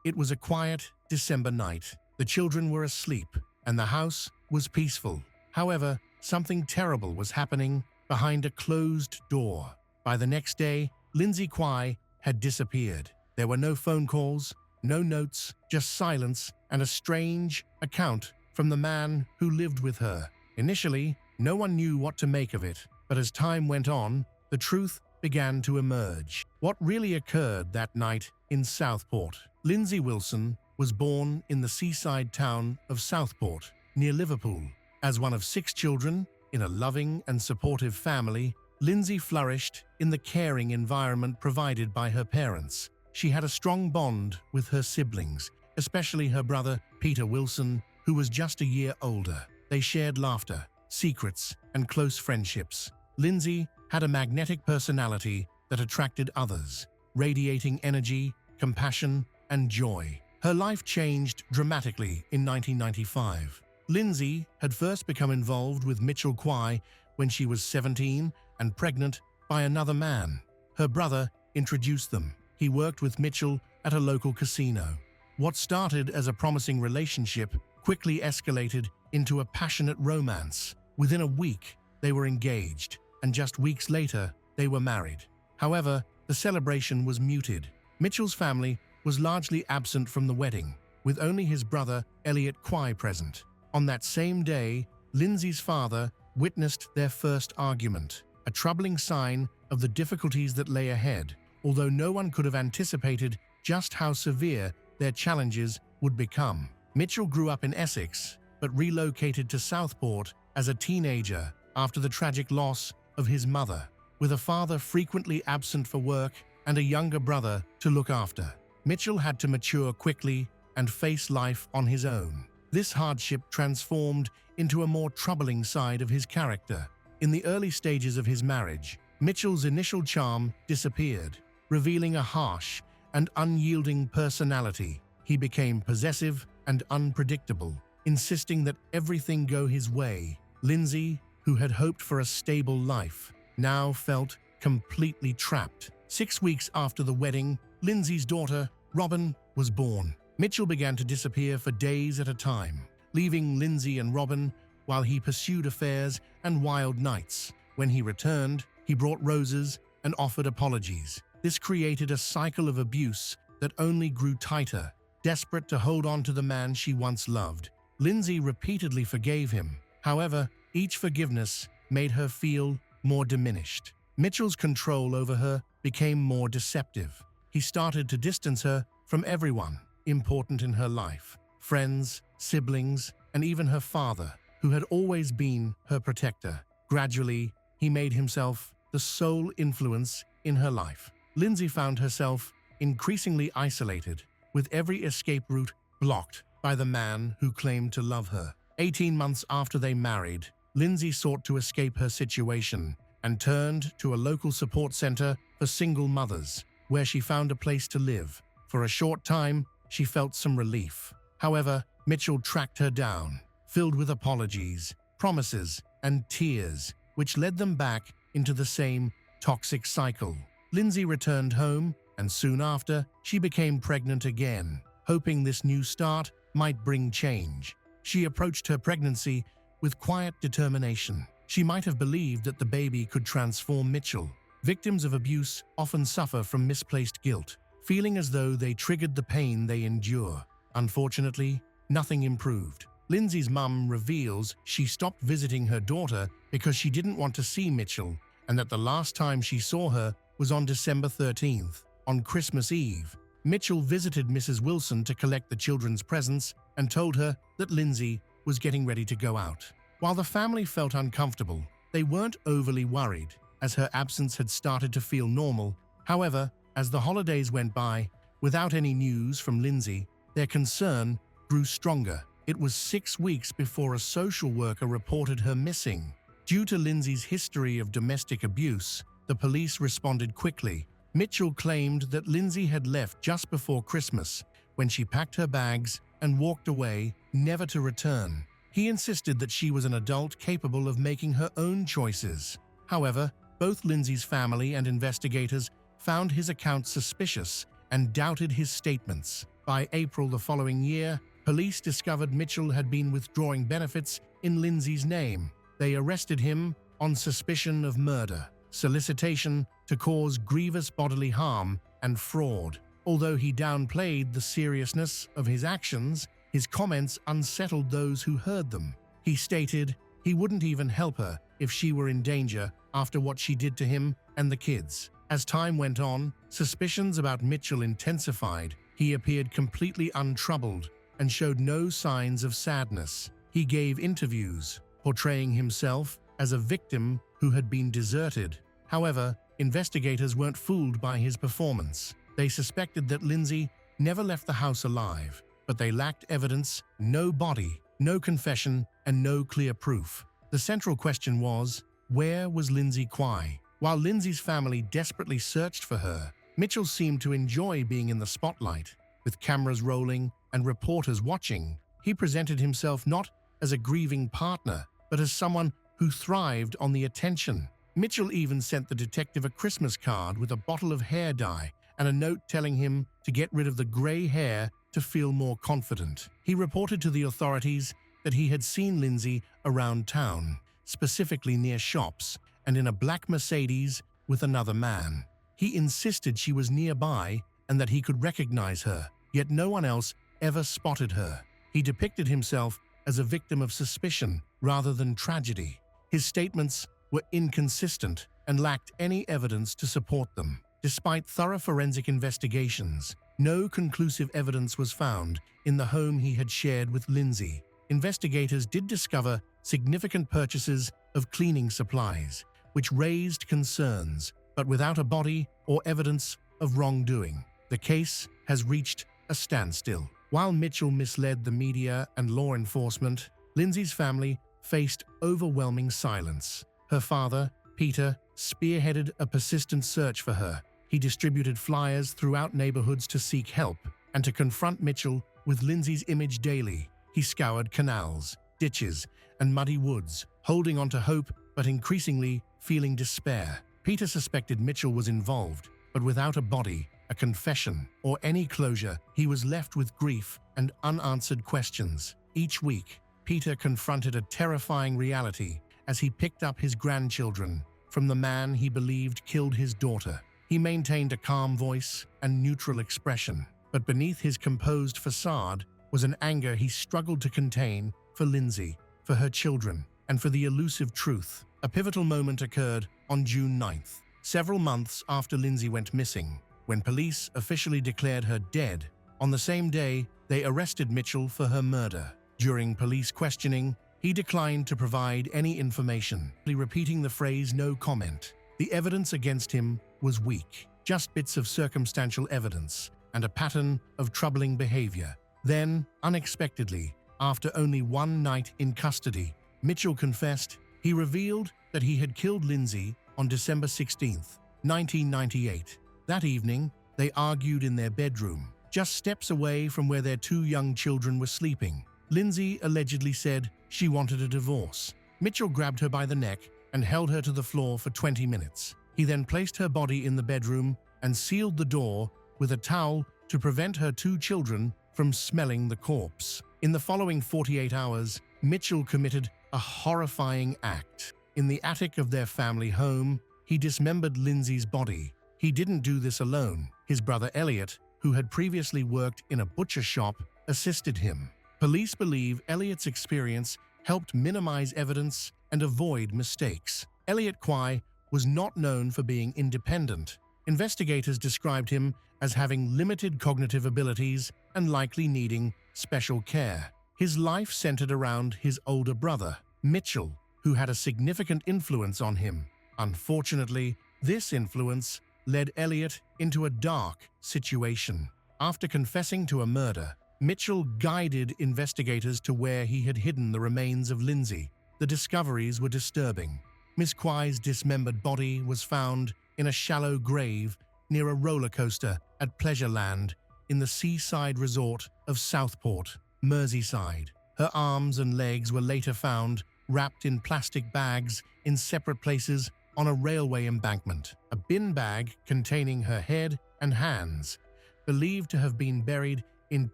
It was a quiet December night. The children were asleep, and the house was peaceful. However, something terrible was happening behind a closed door. By the next day, Lindsay Kwai had disappeared. There were no phone calls, no notes, just silence and a strange account from the man who lived with her. Initially, no one knew what to make of it, but as time went on, the truth began to emerge. What really occurred that night in Southport? Lindsay Wilson was born in the seaside town of Southport, near Liverpool. As one of 6 children in a loving and supportive family, Lindsay flourished in the caring environment provided by her parents. She had a strong bond with her siblings, especially her brother, Peter Wilson, who was just a year older. They shared laughter, secrets, and close friendships. Lindsay had a magnetic personality that attracted others, radiating energy, compassion, and joy. Her life changed dramatically in 1995. Lindsay had first become involved with Mitchell Kwai when she was 17 and pregnant by another man. Her brother introduced them. He worked with Mitchell at a local casino. What started as a promising relationship quickly escalated into a passionate romance. Within a week, they were engaged, and just weeks later, they were married. However, the celebration was muted. Mitchell's family was largely absent from the wedding, with only his brother, Elliot Quay, present. On that same day, Lindsay's father witnessed their first argument, a troubling sign of the difficulties that lay ahead, although no one could have anticipated just how severe their challenges would become. Mitchell grew up in Essex, but relocated to Southport as a teenager after the tragic loss of his mother, with a father frequently absent for work and a younger brother to look after. Mitchell had to mature quickly and face life on his own. This hardship transformed into a more troubling side of his character. In the early stages of his marriage, Mitchell's initial charm disappeared, revealing a harsh and unyielding personality. He became possessive and unpredictable, insisting that everything go his way. Lindsay, who had hoped for a stable life, now felt completely trapped. 6 weeks after the wedding, Lindsay's daughter, Robin, was born. Mitchell began to disappear for days at a time, leaving Lindsay and Robin while he pursued affairs and wild nights. When he returned, he brought roses and offered apologies. This created a cycle of abuse that only grew tighter. Desperate to hold on to the man she once loved, Lindsay repeatedly forgave him. However, each forgiveness made her feel more diminished. Mitchell's control over her became more deceptive. He started to distance her from everyone important in her life: friends, siblings, and even her father, who had always been her protector. Gradually, he made himself the sole influence in her life. Lindsay found herself increasingly isolated, with every escape route blocked by the man who claimed to love her. 18 months after they married, Lindsay sought to escape her situation and turned to a local support center for single mothers, where she found a place to live. For a short time, she felt some relief. However, Mitchell tracked her down, filled with apologies, promises, and tears, which led them back into the same toxic cycle. Lindsay returned home, and soon after, she became pregnant again, hoping this new start might bring change. She approached her pregnancy with quiet determination. She might have believed that the baby could transform Mitchell. Victims of abuse often suffer from misplaced guilt, feeling as though they triggered the pain they endure. Unfortunately, nothing improved. Lindsay's mum reveals she stopped visiting her daughter because she didn't want to see Mitchell, and that the last time she saw her was on December 13th. On Christmas Eve, Mitchell visited Mrs. Wilson to collect the children's presents and told her that Lindsay was getting ready to go out. While the family felt uncomfortable, they weren't overly worried, as her absence had started to feel normal. However, as the holidays went by, without any news from Lindsay, their concern grew stronger. It was 6 weeks before a social worker reported her missing. Due to Lindsay's history of domestic abuse, the police responded quickly. Mitchell claimed that Lindsay had left just before Christmas, when she packed her bags and walked away, never to return. He insisted that she was an adult capable of making her own choices. However, both Lindsay's family and investigators found his account suspicious and doubted his statements. By April the following year, police discovered Mitchell had been withdrawing benefits in Lindsay's name. They arrested him on suspicion of murder, solicitation to cause grievous bodily harm, and fraud. Although he downplayed the seriousness of his actions, his comments unsettled those who heard them. He stated he wouldn't even help her if she were in danger after what she did to him and the kids. As time went on, suspicions about Mitchell intensified. He appeared completely untroubled and showed no signs of sadness. He gave interviews, portraying himself as a victim who had been deserted. However, investigators weren't fooled by his performance. They suspected that Lindsay never left the house alive, but they lacked evidence: no body, no confession, and no clear proof. The central question was, where was Lindsay Quay? While Lindsay's family desperately searched for her, Mitchell seemed to enjoy being in the spotlight. With cameras rolling and reporters watching, he presented himself not as a grieving partner, but as someone who thrived on the attention. Mitchell even sent the detective a Christmas card with a bottle of hair dye and a note telling him to get rid of the gray hair to feel more confident. He reported to the authorities that he had seen Lindsay around town, specifically near shops, and in a black Mercedes with another man. He insisted she was nearby and that he could recognize her, yet no one else ever spotted her. He depicted himself as a victim of suspicion rather than tragedy. His statements were inconsistent and lacked any evidence to support them. Despite thorough forensic investigations, no conclusive evidence was found in the home he had shared with Lindsay. Investigators did discover significant purchases of cleaning supplies, which raised concerns, but without a body or evidence of wrongdoing. The case has reached a standstill. While Mitchell misled the media and law enforcement, Lindsay's family faced overwhelming silence. Her father, Peter, spearheaded a persistent search for her. He distributed flyers throughout neighborhoods to seek help and to confront Mitchell with Lindsay's image daily. He scoured canals, ditches, and muddy woods, holding on to hope but increasingly feeling despair. Peter suspected Mitchell was involved, but without a body, a confession, or any closure, he was left with grief and unanswered questions. Each week, Peter confronted a terrifying reality as he picked up his grandchildren from the man he believed killed his daughter. He maintained a calm voice and neutral expression, but beneath his composed facade was an anger he struggled to contain for Lindsay, for her children, and for the elusive truth. A pivotal moment occurred on June 9th, several months after Lindsay went missing, when police officially declared her dead. On the same day, they arrested Mitchell for her murder. During police questioning, he declined to provide any information, repeating the phrase "no comment." The evidence against him was weak, just bits of circumstantial evidence and a pattern of troubling behavior. Then, unexpectedly, after only one night in custody, Mitchell confessed. He revealed that he had killed Lindsay on December 16, 1998. That evening, they argued in their bedroom, just steps away from where their two young children were sleeping. Lindsay allegedly said she wanted a divorce. Mitchell grabbed her by the neck and held her to the floor for 20 minutes. He then placed her body in the bedroom and sealed the door with a towel to prevent her two children from smelling the corpse. In the following 48 hours, Mitchell committed a horrifying act. In the attic of their family home, he dismembered Lindsay's body. He didn't do this alone. His brother Elliot, who had previously worked in a butcher shop, assisted him. Police believe Elliot's experience helped minimize evidence and avoid mistakes. Elliot Quay was not known for being independent. Investigators described him as having limited cognitive abilities and likely needing special care. His life centered around his older brother, Mitchell, who had a significant influence on him. Unfortunately, this influence led Elliot into a dark situation. After confessing to a murder, Mitchell guided investigators to where he had hidden the remains of Lindsay. The discoveries were disturbing. Miss Quay's dismembered body was found in a shallow grave near a roller coaster at Pleasureland in the seaside resort of Southport, Merseyside. Her arms and legs were later found wrapped in plastic bags in separate places on a railway embankment. A bin bag containing her head and hands, believed to have been buried in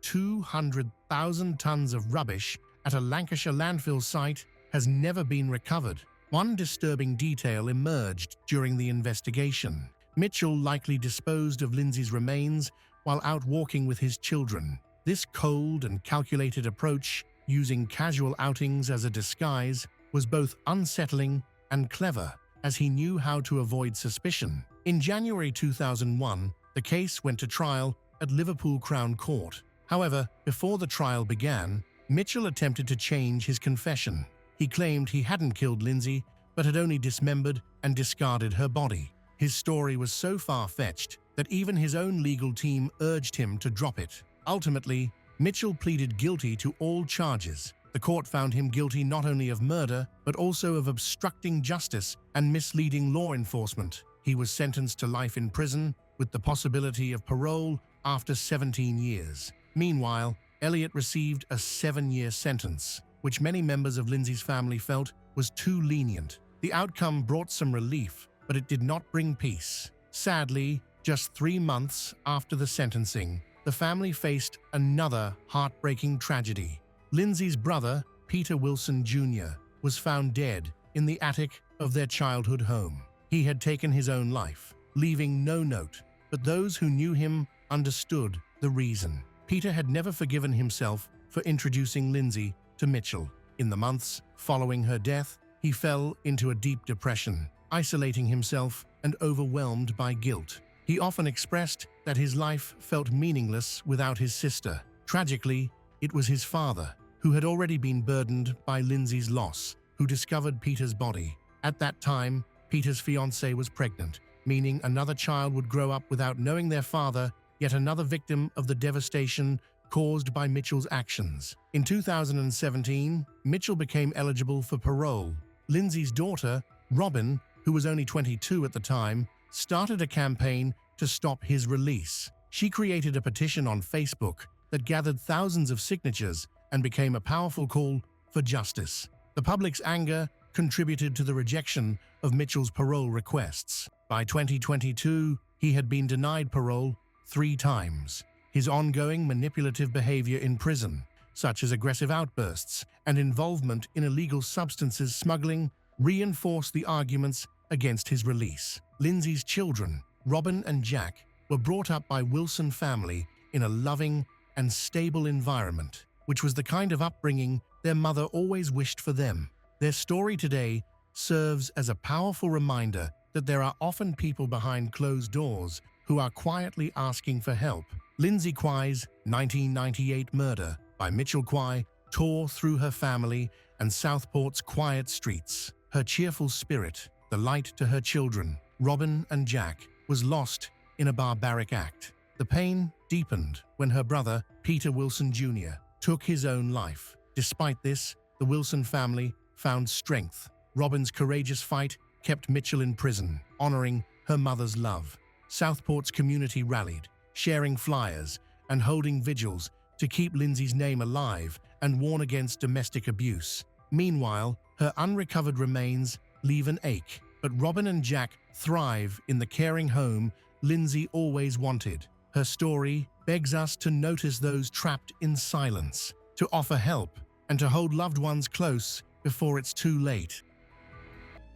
200,000 tons of rubbish at a Lancashire landfill site, has never been recovered. One disturbing detail emerged during the investigation. Mitchell likely disposed of Lindsay's remains while out walking with his children. This cold and calculated approach, using casual outings as a disguise, was both unsettling and clever, as he knew how to avoid suspicion. In January 2001, the case went to trial at Liverpool Crown Court. However, before the trial began, Mitchell attempted to change his confession. He claimed he hadn't killed Lindsay, but had only dismembered and discarded her body. His story was so far-fetched that even his own legal team urged him to drop it. Ultimately, Mitchell pleaded guilty to all charges. The court found him guilty not only of murder, but also of obstructing justice and misleading law enforcement. He was sentenced to life in prison with the possibility of parole after 17 years. Meanwhile, Elliot received a 7-year sentence, which many members of Lindsay's family felt was too lenient. The outcome brought some relief, but it did not bring peace. Sadly, Just 3 months after the sentencing, the family faced another heartbreaking tragedy. Lindsay's brother, Peter Wilson Jr., was found dead in the attic of their childhood home. He had taken his own life, leaving no note, but those who knew him understood the reason. Peter had never forgiven himself for introducing Lindsay to Mitchell. In the months following her death, he fell into a deep depression, isolating himself and overwhelmed by guilt. He often expressed that his life felt meaningless without his sister. Tragically, it was his father, who had already been burdened by Lindsay's loss, who discovered Peter's body. At that time, Peter's fiancée was pregnant, meaning another child would grow up without knowing their father, yet another victim of the devastation caused by Mitchell's actions. In 2017, Mitchell became eligible for parole. Lindsay's daughter, Robin, who was only 22 at the time, started a campaign to stop his release. She created a petition on Facebook that gathered thousands of signatures and became a powerful call for justice. The public's anger contributed to the rejection of Mitchell's parole requests. By 2022, he had been denied parole 3 times. His ongoing manipulative behavior in prison, such as aggressive outbursts and involvement in illegal substances smuggling, reinforced the arguments against his release. Lindsay's children, Robin and Jack, were brought up by Wilson family in a loving and stable environment, which was the kind of upbringing their mother always wished for them. Their story today serves as a powerful reminder that there are often people behind closed doors who are quietly asking for help. Lindsay Kwai's 1998 murder by Mitchell Kwai tore through her family and Southport's quiet streets. Her cheerful spirit, the light to her children, Robin and Jack, was lost in a barbaric act. The pain deepened when her brother, Peter Wilson Jr., took his own life. Despite this, the Wilson family found strength. Robin's courageous fight kept Mitchell in prison, honoring her mother's love. Southport's community rallied, sharing flyers and holding vigils to keep Lindsay's name alive and warn against domestic abuse. Meanwhile, her unrecovered remains leave an ache, but Robin and Jack thrive in the caring home Lindsay always wanted. Her story begs us to notice those trapped in silence, to offer help, and to hold loved ones close before it's too late.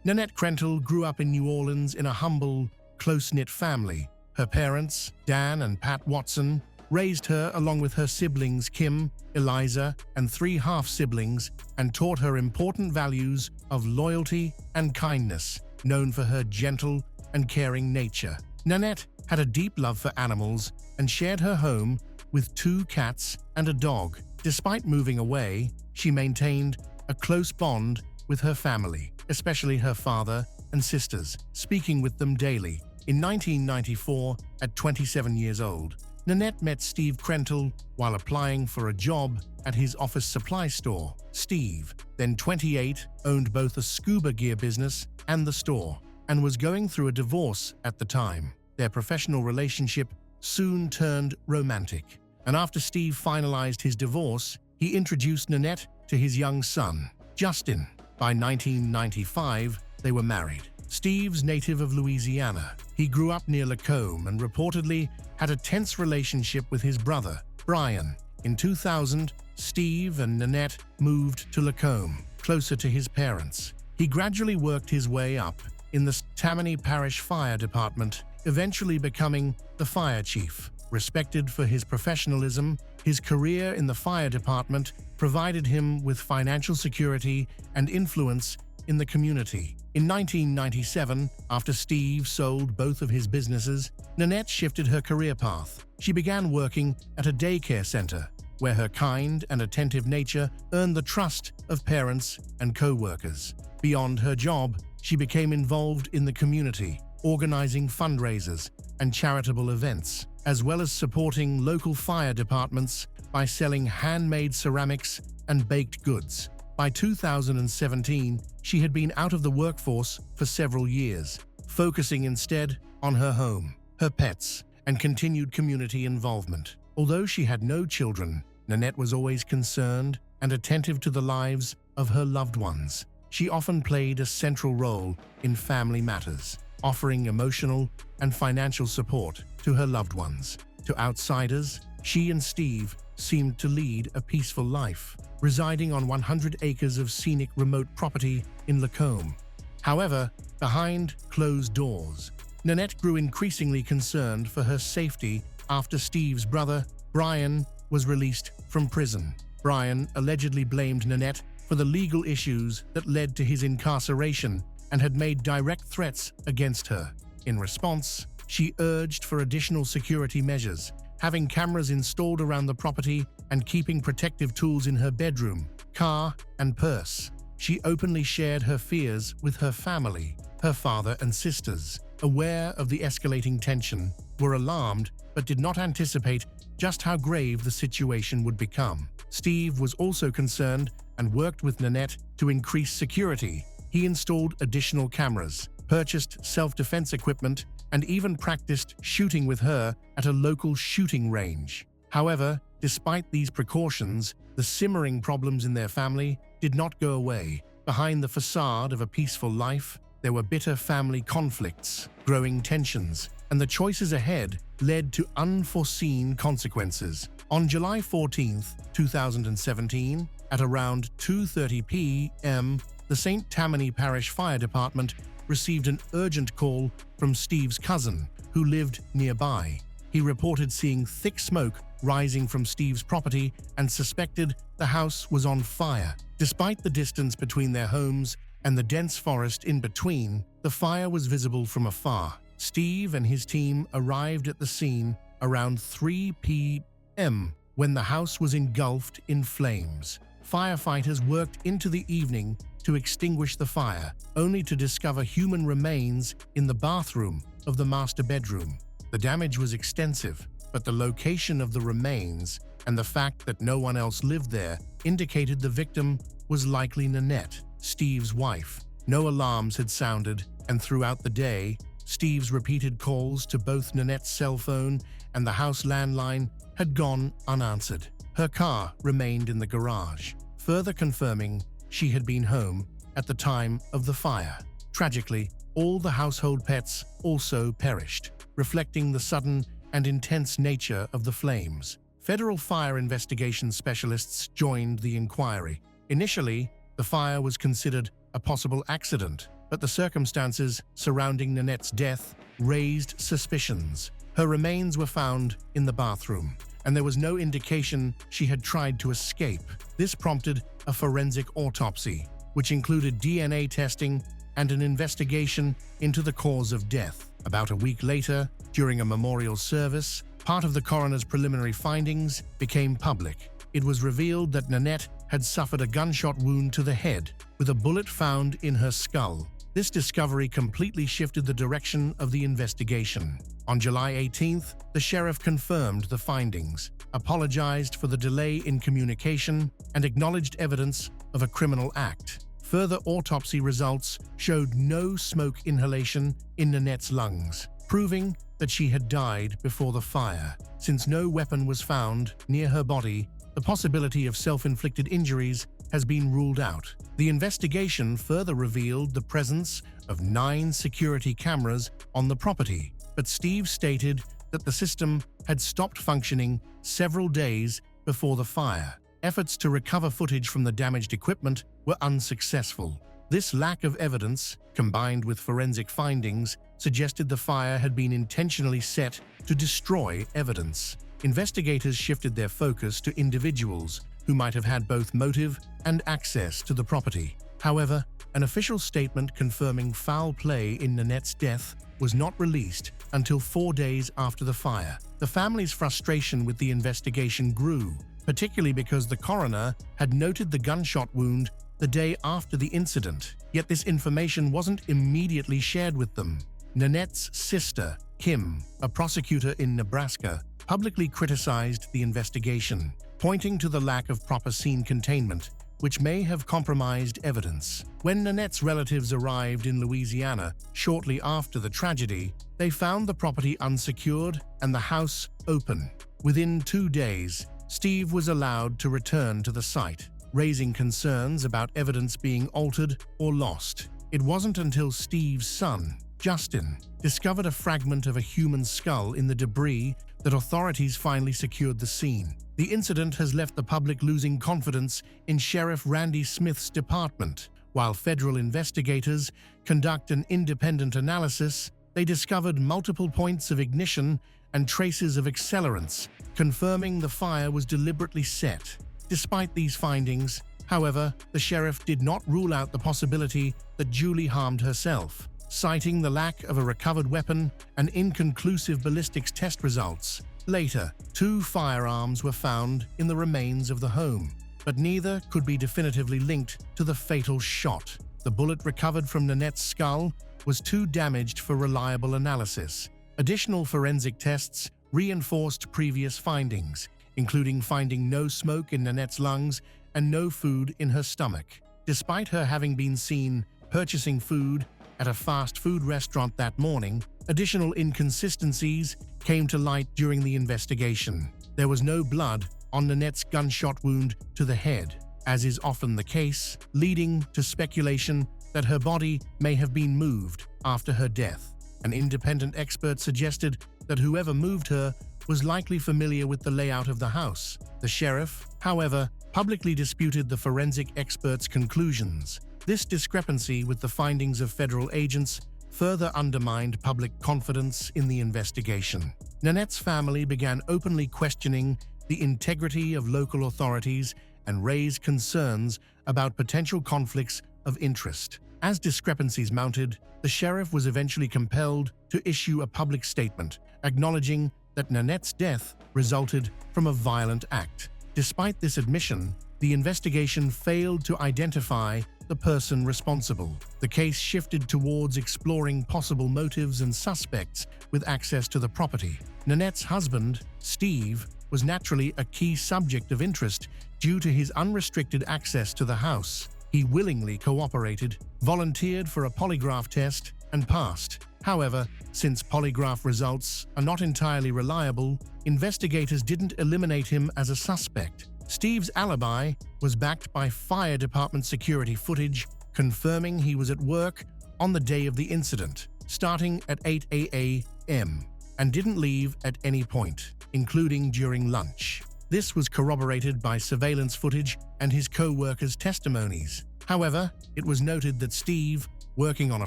Nanette Krentel grew up in New Orleans in a humble, close-knit family. Her parents, Dan and Pat Watson, raised her along with her siblings Kim, Eliza, and 3 half-siblings and taught her important values of loyalty and kindness, known for her gentle and caring nature. Nanette had a deep love for animals and shared her home with 2 cats and a dog. Despite moving away, she maintained a close bond with her family, especially her father and sisters, speaking with them daily. In 1994, at 27 years old, Nanette met Steve Krentel while applying for a job at his office supply store. Steve, then 28, owned both a scuba gear business and the store, and was going through a divorce at the time. Their professional relationship soon turned romantic, and after Steve finalized his divorce, he introduced Nanette to his young son, Justin. By 1995, they were married. Steve's native of Louisiana. He grew up near Lacombe and reportedly had a tense relationship with his brother, Brian. In 2000, Steve and Nanette moved to Lacombe, closer to his parents. He gradually worked his way up in the Tammany Parish Fire Department, eventually becoming the fire chief. Respected for his professionalism, his career in the fire department provided him with financial security and influence in the community. In 1997, after Steve sold both of his businesses, Nanette shifted her career path. She began working at a daycare center, where her kind and attentive nature earned the trust of parents and co-workers. Beyond her job, she became involved in the community, organizing fundraisers and charitable events, as well as supporting local fire departments by selling handmade ceramics and baked goods. By 2017, she had been out of the workforce for several years, focusing instead on her home, her pets, and continued community involvement. Although she had no children, Nanette was always concerned and attentive to the lives of her loved ones. She often played a central role in family matters, offering emotional and financial support to her loved ones. To outsiders, she and Steve seemed to lead a peaceful life, residing on 100 acres of scenic remote property in Lacombe. However, behind closed doors, Nanette grew increasingly concerned for her safety after Steve's brother, Brian, was released from prison. Brian allegedly blamed Nanette for the legal issues that led to his incarceration and had made direct threats against her. In response, she urged for additional security measures, having cameras installed around the property and keeping protective tools in her bedroom, car, and purse. She openly shared her fears with her family. Her father and sisters, aware of the escalating tension, were alarmed but did not anticipate just how grave the situation would become. Steve was also concerned and worked with Nanette to increase security. He installed additional cameras, purchased self-defense equipment, and even practiced shooting with her at a local shooting range. However, despite these precautions, the simmering problems in their family did not go away. Behind the facade of a peaceful life, there were bitter family conflicts, growing tensions, and the choices ahead led to unforeseen consequences. On July 14, 2017, at around 2:30 p.m., the St. Tammany Parish Fire Department received an urgent call from Steve's cousin, who lived nearby. He reported seeing thick smoke rising from Steve's property and suspected the house was on fire. Despite the distance between their homes and the dense forest in between, the fire was visible from afar. Steve and his team arrived at the scene around 3 p.m. when the house was engulfed in flames. Firefighters worked into the evening to extinguish the fire, only to discover human remains in the bathroom of the master bedroom. The damage was extensive, but the location of the remains and the fact that no one else lived there indicated the victim was likely Nanette, Steve's wife. No alarms had sounded, and throughout the day, Steve's repeated calls to both Nanette's cell phone and the house landline had gone unanswered. Her car remained in the garage, further confirming she had been home at the time of the fire. Tragically, all the household pets also perished, reflecting the sudden and intense nature of the flames. Federal fire investigation specialists joined the inquiry. Initially, the fire was considered a possible accident, but the circumstances surrounding Nanette's death raised suspicions. Her remains were found in the bathroom, and there was no indication she had tried to escape. This prompted a forensic autopsy, which included DNA testing and an investigation into the cause of death. About a week later, during a memorial service, part of the coroner's preliminary findings became public. It was revealed that Nanette had suffered a gunshot wound to the head, with a bullet found in her skull. This discovery completely shifted the direction of the investigation. On July 18th, the sheriff confirmed the findings, apologized for the delay in communication, and acknowledged evidence of a criminal act. Further autopsy results showed no smoke inhalation in Nanette's lungs, proving that she had died before the fire. Since no weapon was found near her body, the possibility of self-inflicted injuries has been ruled out. The investigation further revealed the presence of 9 security cameras on the property, but Steve stated that the system had stopped functioning several days before the fire. Efforts to recover footage from the damaged equipment were unsuccessful. This lack of evidence, combined with forensic findings, suggested the fire had been intentionally set to destroy evidence. Investigators shifted their focus to individuals who might have had both motive and access to the property. However, an official statement confirming foul play in Nanette's death was not released until 4 days after the fire. The family's frustration with the investigation grew, particularly because the coroner had noted the gunshot wound the day after the incident, yet this information wasn't immediately shared with them. Nanette's sister, Kim, a prosecutor in Nebraska, publicly criticized the investigation, pointing to the lack of proper scene containment, which may have compromised evidence. When Nanette's relatives arrived in Louisiana shortly after the tragedy, they found the property unsecured and the house open. Within 2 days, Steve was allowed to return to the site, raising concerns about evidence being altered or lost. It wasn't until Steve's son, Justin, discovered a fragment of a human skull in the debris that authorities finally secured the scene. The incident has left the public losing confidence in Sheriff Randy Smith's department. While federal investigators conduct an independent analysis, they discovered multiple points of ignition and traces of accelerants, confirming the fire was deliberately set. Despite these findings, however, the sheriff did not rule out the possibility that Julie harmed herself, citing the lack of a recovered weapon and inconclusive ballistics test results. Later, 2 firearms were found in the remains of the home, but neither could be definitively linked to the fatal shot. The bullet recovered from Nanette's skull was too damaged for reliable analysis. Additional forensic tests reinforced previous findings, including finding no smoke in Nanette's lungs and no food in her stomach. Despite her having been seen purchasing food at a fast food restaurant that morning, additional inconsistencies came to light during the investigation. There was no blood on Nanette's gunshot wound to the head, as is often the case, leading to speculation that her body may have been moved after her death. An independent expert suggested that whoever moved her was likely familiar with the layout of the house. The sheriff, however, publicly disputed the forensic expert's conclusions. This discrepancy with the findings of federal agents further undermined public confidence in the investigation. Nanette's family began openly questioning the integrity of local authorities and raised concerns about potential conflicts of interest. As discrepancies mounted, the sheriff was eventually compelled to issue a public statement, acknowledging that Nanette's death resulted from a violent act. Despite this admission, the investigation failed to identify the person responsible. The case shifted towards exploring possible motives and suspects with access to the property. Nanette's husband, Steve, was naturally a key subject of interest due to his unrestricted access to the house. He willingly cooperated, volunteered for a polygraph test, and passed. However, since polygraph results are not entirely reliable, investigators didn't eliminate him as a suspect. Steve's alibi was backed by fire department security footage confirming he was at work on the day of the incident, starting at 8 a.m., and didn't leave at any point, including during lunch. This was corroborated by surveillance footage and his co-workers' testimonies. However, it was noted that Steve, working on a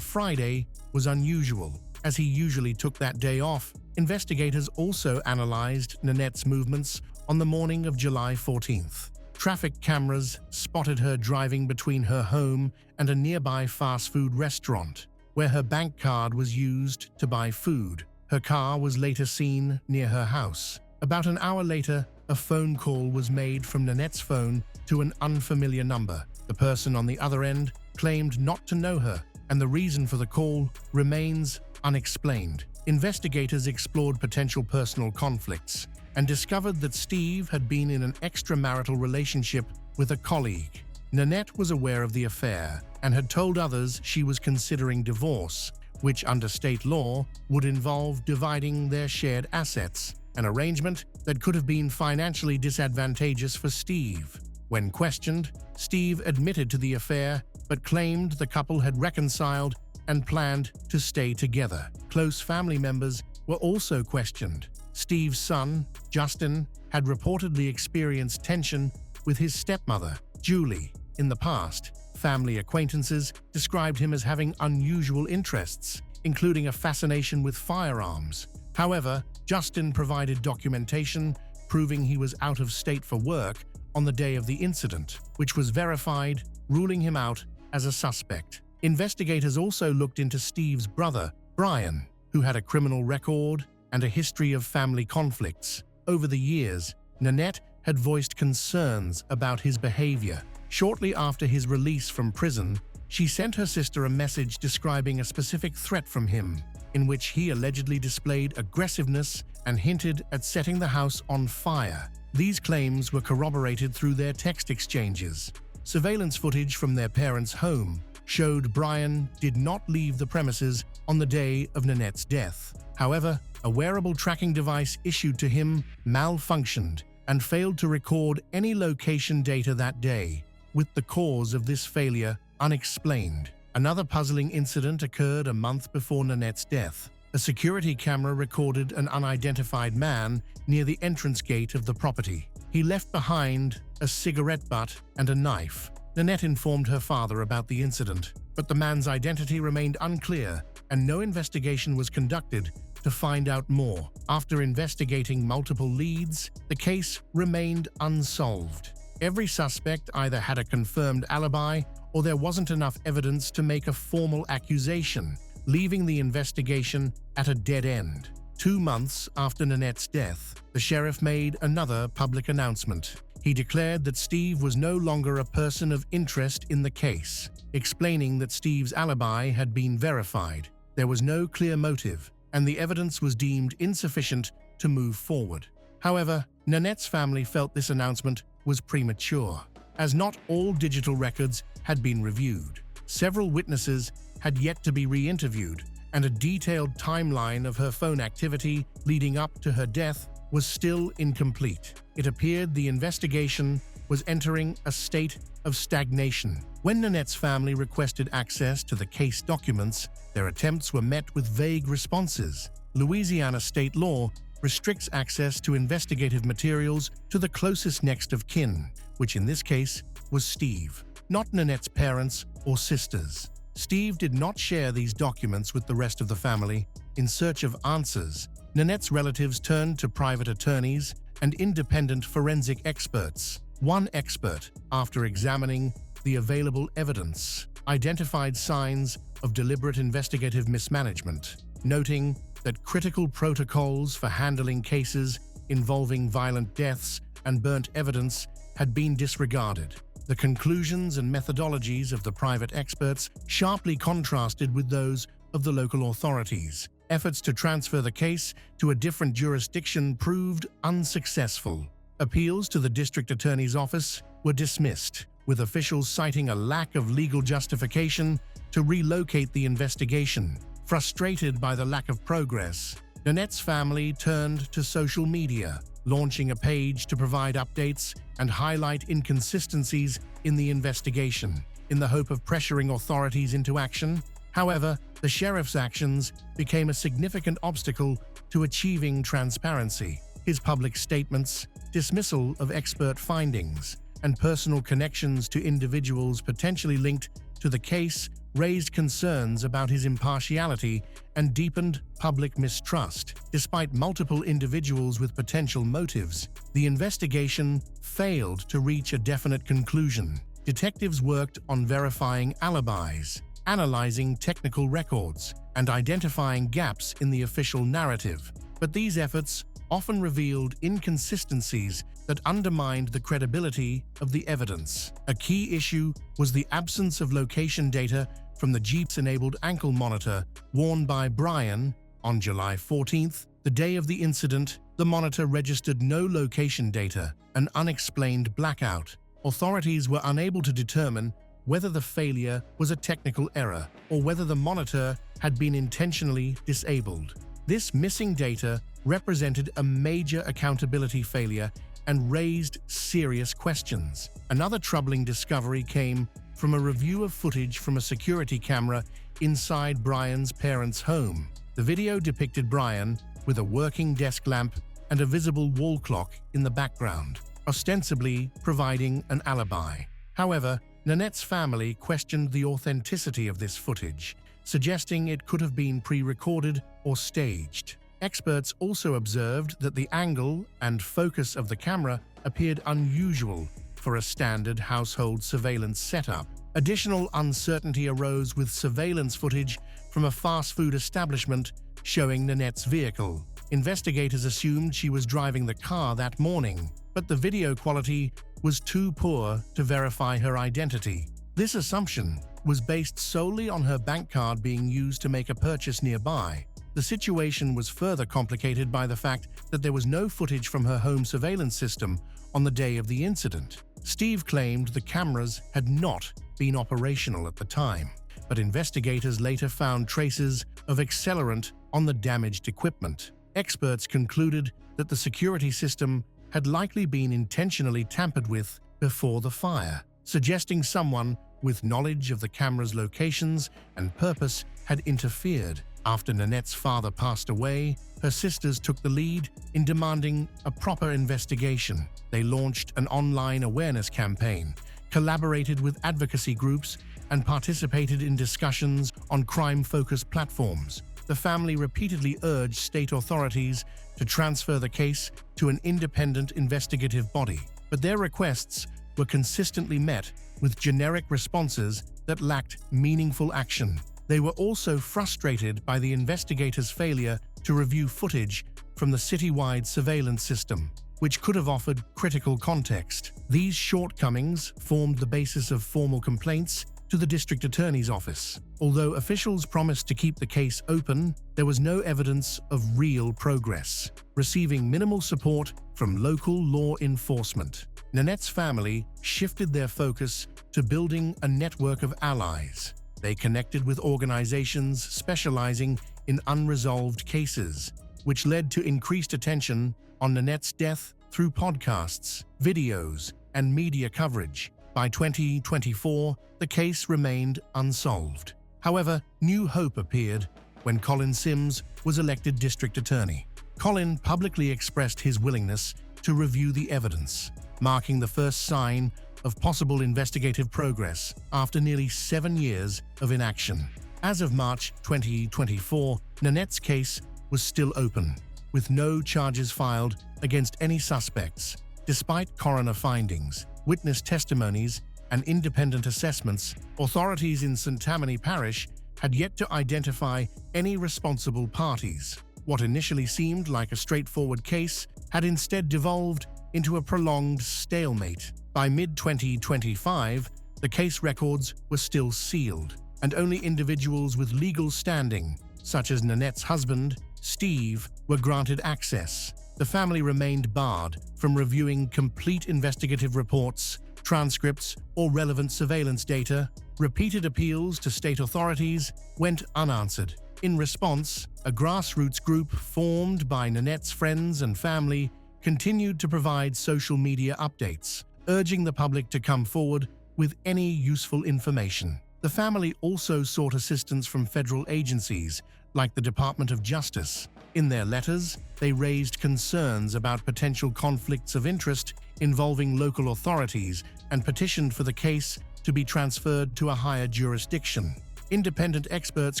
Friday, was unusual, as he usually took that day off. Investigators also analyzed Nanette's movements on the morning of July 14th. Traffic cameras spotted her driving between her home and a nearby fast food restaurant, where her bank card was used to buy food. Her car was later seen near her house. About an hour later, a phone call was made from Nanette's phone to an unfamiliar number. The person on the other end claimed not to know her, and the reason for the call remains unexplained. Investigators explored potential personal conflicts and discovered that Steve had been in an extramarital relationship with a colleague. Nanette was aware of the affair and had told others she was considering divorce, which under state law would involve dividing their shared assets, an arrangement that could have been financially disadvantageous for Steve. When questioned, Steve admitted to the affair but claimed the couple had reconciled and planned to stay together. Close family members were also questioned. Steve's son, Justin, had reportedly experienced tension with his stepmother, Julie. In the past, family acquaintances described him as having unusual interests, including a fascination with firearms. However, Justin provided documentation proving he was out of state for work on the day of the incident, which was verified, ruling him out as a suspect. Investigators also looked into Steve's brother, Brian, who had a criminal record and a history of family conflicts. Over the years, Nanette had voiced concerns about his behavior. Shortly after his release from prison, she sent her sister a message describing a specific threat from him, in which he allegedly displayed aggressiveness and hinted at setting the house on fire. These claims were corroborated through their text exchanges. Surveillance footage from their parents' home showed Brian did not leave the premises on the day of Nanette's death. However, a wearable tracking device issued to him malfunctioned and failed to record any location data that day, with the cause of this failure unexplained. Another puzzling incident occurred a month before Nanette's death. A security camera recorded an unidentified man near the entrance gate of the property. He left behind a cigarette butt and a knife. Nanette informed her father about the incident, but the man's identity remained unclear and no investigation was conducted to find out more. After investigating multiple leads, the case remained unsolved. Every suspect either had a confirmed alibi or there wasn't enough evidence to make a formal accusation, leaving the investigation at a dead end. 2 months after Nanette's death, the sheriff made another public announcement. He declared that Steve was no longer a person of interest in the case, explaining that Steve's alibi had been verified. There was no clear motive, and the evidence was deemed insufficient to move forward. However, Nanette's family felt this announcement was premature, as not all digital records had been reviewed. Several witnesses had yet to be re-interviewed, and a detailed timeline of her phone activity leading up to her death was still incomplete. It appeared the investigation was entering a state of stagnation. When Nanette's family requested access to the case documents, their attempts were met with vague responses. Louisiana state law restricts access to investigative materials to the closest next of kin, which in this case was Steve, not Nanette's parents or sisters. Steve did not share these documents with the rest of the family. In search of answers, Nanette's relatives turned to private attorneys and independent forensic experts. One expert, after examining the available evidence, identified signs of deliberate investigative mismanagement, noting that critical protocols for handling cases involving violent deaths and burnt evidence had been disregarded. The conclusions and methodologies of the private experts sharply contrasted with those of the local authorities. Efforts to transfer the case to a different jurisdiction proved unsuccessful. Appeals to the district attorney's office were dismissed, with officials citing a lack of legal justification to relocate the investigation. Frustrated by the lack of progress, Nanette's family turned to social media, launching a page to provide updates and highlight inconsistencies in the investigation, in the hope of pressuring authorities into action. However, the sheriff's actions became a significant obstacle to achieving transparency. His public statements, dismissal of expert findings, and personal connections to individuals potentially linked to the case raised concerns about his impartiality and deepened public mistrust. Despite multiple individuals with potential motives, the investigation failed to reach a definite conclusion. Detectives worked on verifying alibis, analyzing technical records, and identifying gaps in the official narrative. But these efforts often revealed inconsistencies that undermined the credibility of the evidence. A key issue was the absence of location data from the GPS-enabled ankle monitor worn by Brian. On July 14th, the day of the incident, the monitor registered no location data, an unexplained blackout. Authorities were unable to determine whether the failure was a technical error or whether the monitor had been intentionally disabled. This missing data represented a major accountability failure and raised serious questions. Another troubling discovery came from a review of footage from a security camera inside Brian's parents' home. The video depicted Brian with a working desk lamp and a visible wall clock in the background, ostensibly providing an alibi. However, Nanette's family questioned the authenticity of this footage, suggesting it could have been pre-recorded or staged. Experts also observed that the angle and focus of the camera appeared unusual for a standard household surveillance setup. Additional uncertainty arose with surveillance footage from a fast food establishment showing Nanette's vehicle. Investigators assumed she was driving the car that morning, but the video quality was too poor to verify her identity. This assumption was based solely on her bank card being used to make a purchase nearby. The situation was further complicated by the fact that there was no footage from her home surveillance system on the day of the incident. Steve claimed the cameras had not been operational at the time, but investigators later found traces of accelerant on the damaged equipment. Experts concluded that the security system had likely been intentionally tampered with before the fire, suggesting someone with knowledge of the camera's locations and purpose, had interfered. After Nanette's father passed away, her sisters took the lead in demanding a proper investigation. They launched an online awareness campaign, collaborated with advocacy groups, and participated in discussions on crime-focused platforms. The family repeatedly urged state authorities to transfer the case to an independent investigative body, but their requests were consistently met with generic responses that lacked meaningful action. They were also frustrated by the investigators' failure to review footage from the citywide surveillance system, which could have offered critical context. These shortcomings formed the basis of formal complaints to the district attorney's office. Although officials promised to keep the case open, there was no evidence of real progress, receiving minimal support from local law enforcement. Nanette's family shifted their focus to building a network of allies. They connected with organizations specializing in unresolved cases, which led to increased attention on Nanette's death through podcasts, videos, and media coverage. By 2024, the case remained unsolved. However, new hope appeared when Colin Sims was elected district attorney. Colin publicly expressed his willingness to review the evidence, marking the first sign of possible investigative progress after nearly 7 years of inaction. As of March 2024, Nanette's case was still open, with no charges filed against any suspects. Despite coroner findings, witness testimonies, and independent assessments, authorities in St. Tammany Parish had yet to identify any responsible parties. What initially seemed like a straightforward case had instead devolved into a prolonged stalemate. By mid-2025, the case records were still sealed, and only individuals with legal standing, such as Nanette's husband, Steve, were granted access. The family remained barred from reviewing complete investigative reports, transcripts, or relevant surveillance data. Repeated appeals to state authorities went unanswered. In response, a grassroots group formed by Nanette's friends and family continued to provide social media updates, urging the public to come forward with any useful information. The family also sought assistance from federal agencies like the Department of Justice. In their letters, they raised concerns about potential conflicts of interest involving local authorities and petitioned for the case to be transferred to a higher jurisdiction. Independent experts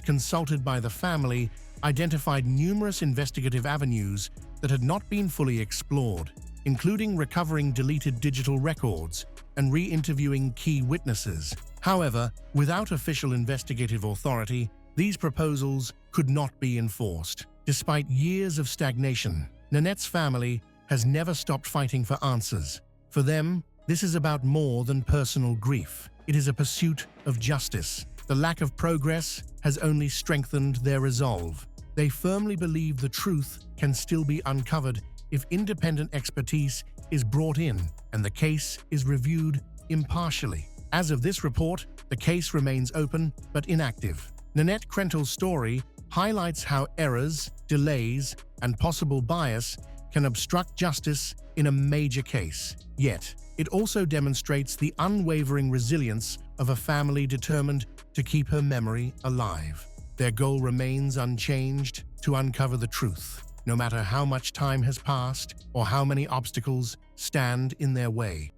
consulted by the family identified numerous investigative avenues that had not been fully explored, including recovering deleted digital records and re-interviewing key witnesses. However, without official investigative authority, these proposals could not be enforced. Despite years of stagnation, Nanette's family has never stopped fighting for answers. For them, this is about more than personal grief. It is a pursuit of justice. The lack of progress has only strengthened their resolve. They firmly believe the truth can still be uncovered if independent expertise is brought in and the case is reviewed impartially. As of this report, the case remains open but inactive. Nanette Krentel's story highlights how errors, delays, and possible bias can obstruct justice in a major case. Yet, it also demonstrates the unwavering resilience of a family determined to keep her memory alive. Their goal remains unchanged: to uncover the truth, no matter how much time has passed or how many obstacles stand in their way.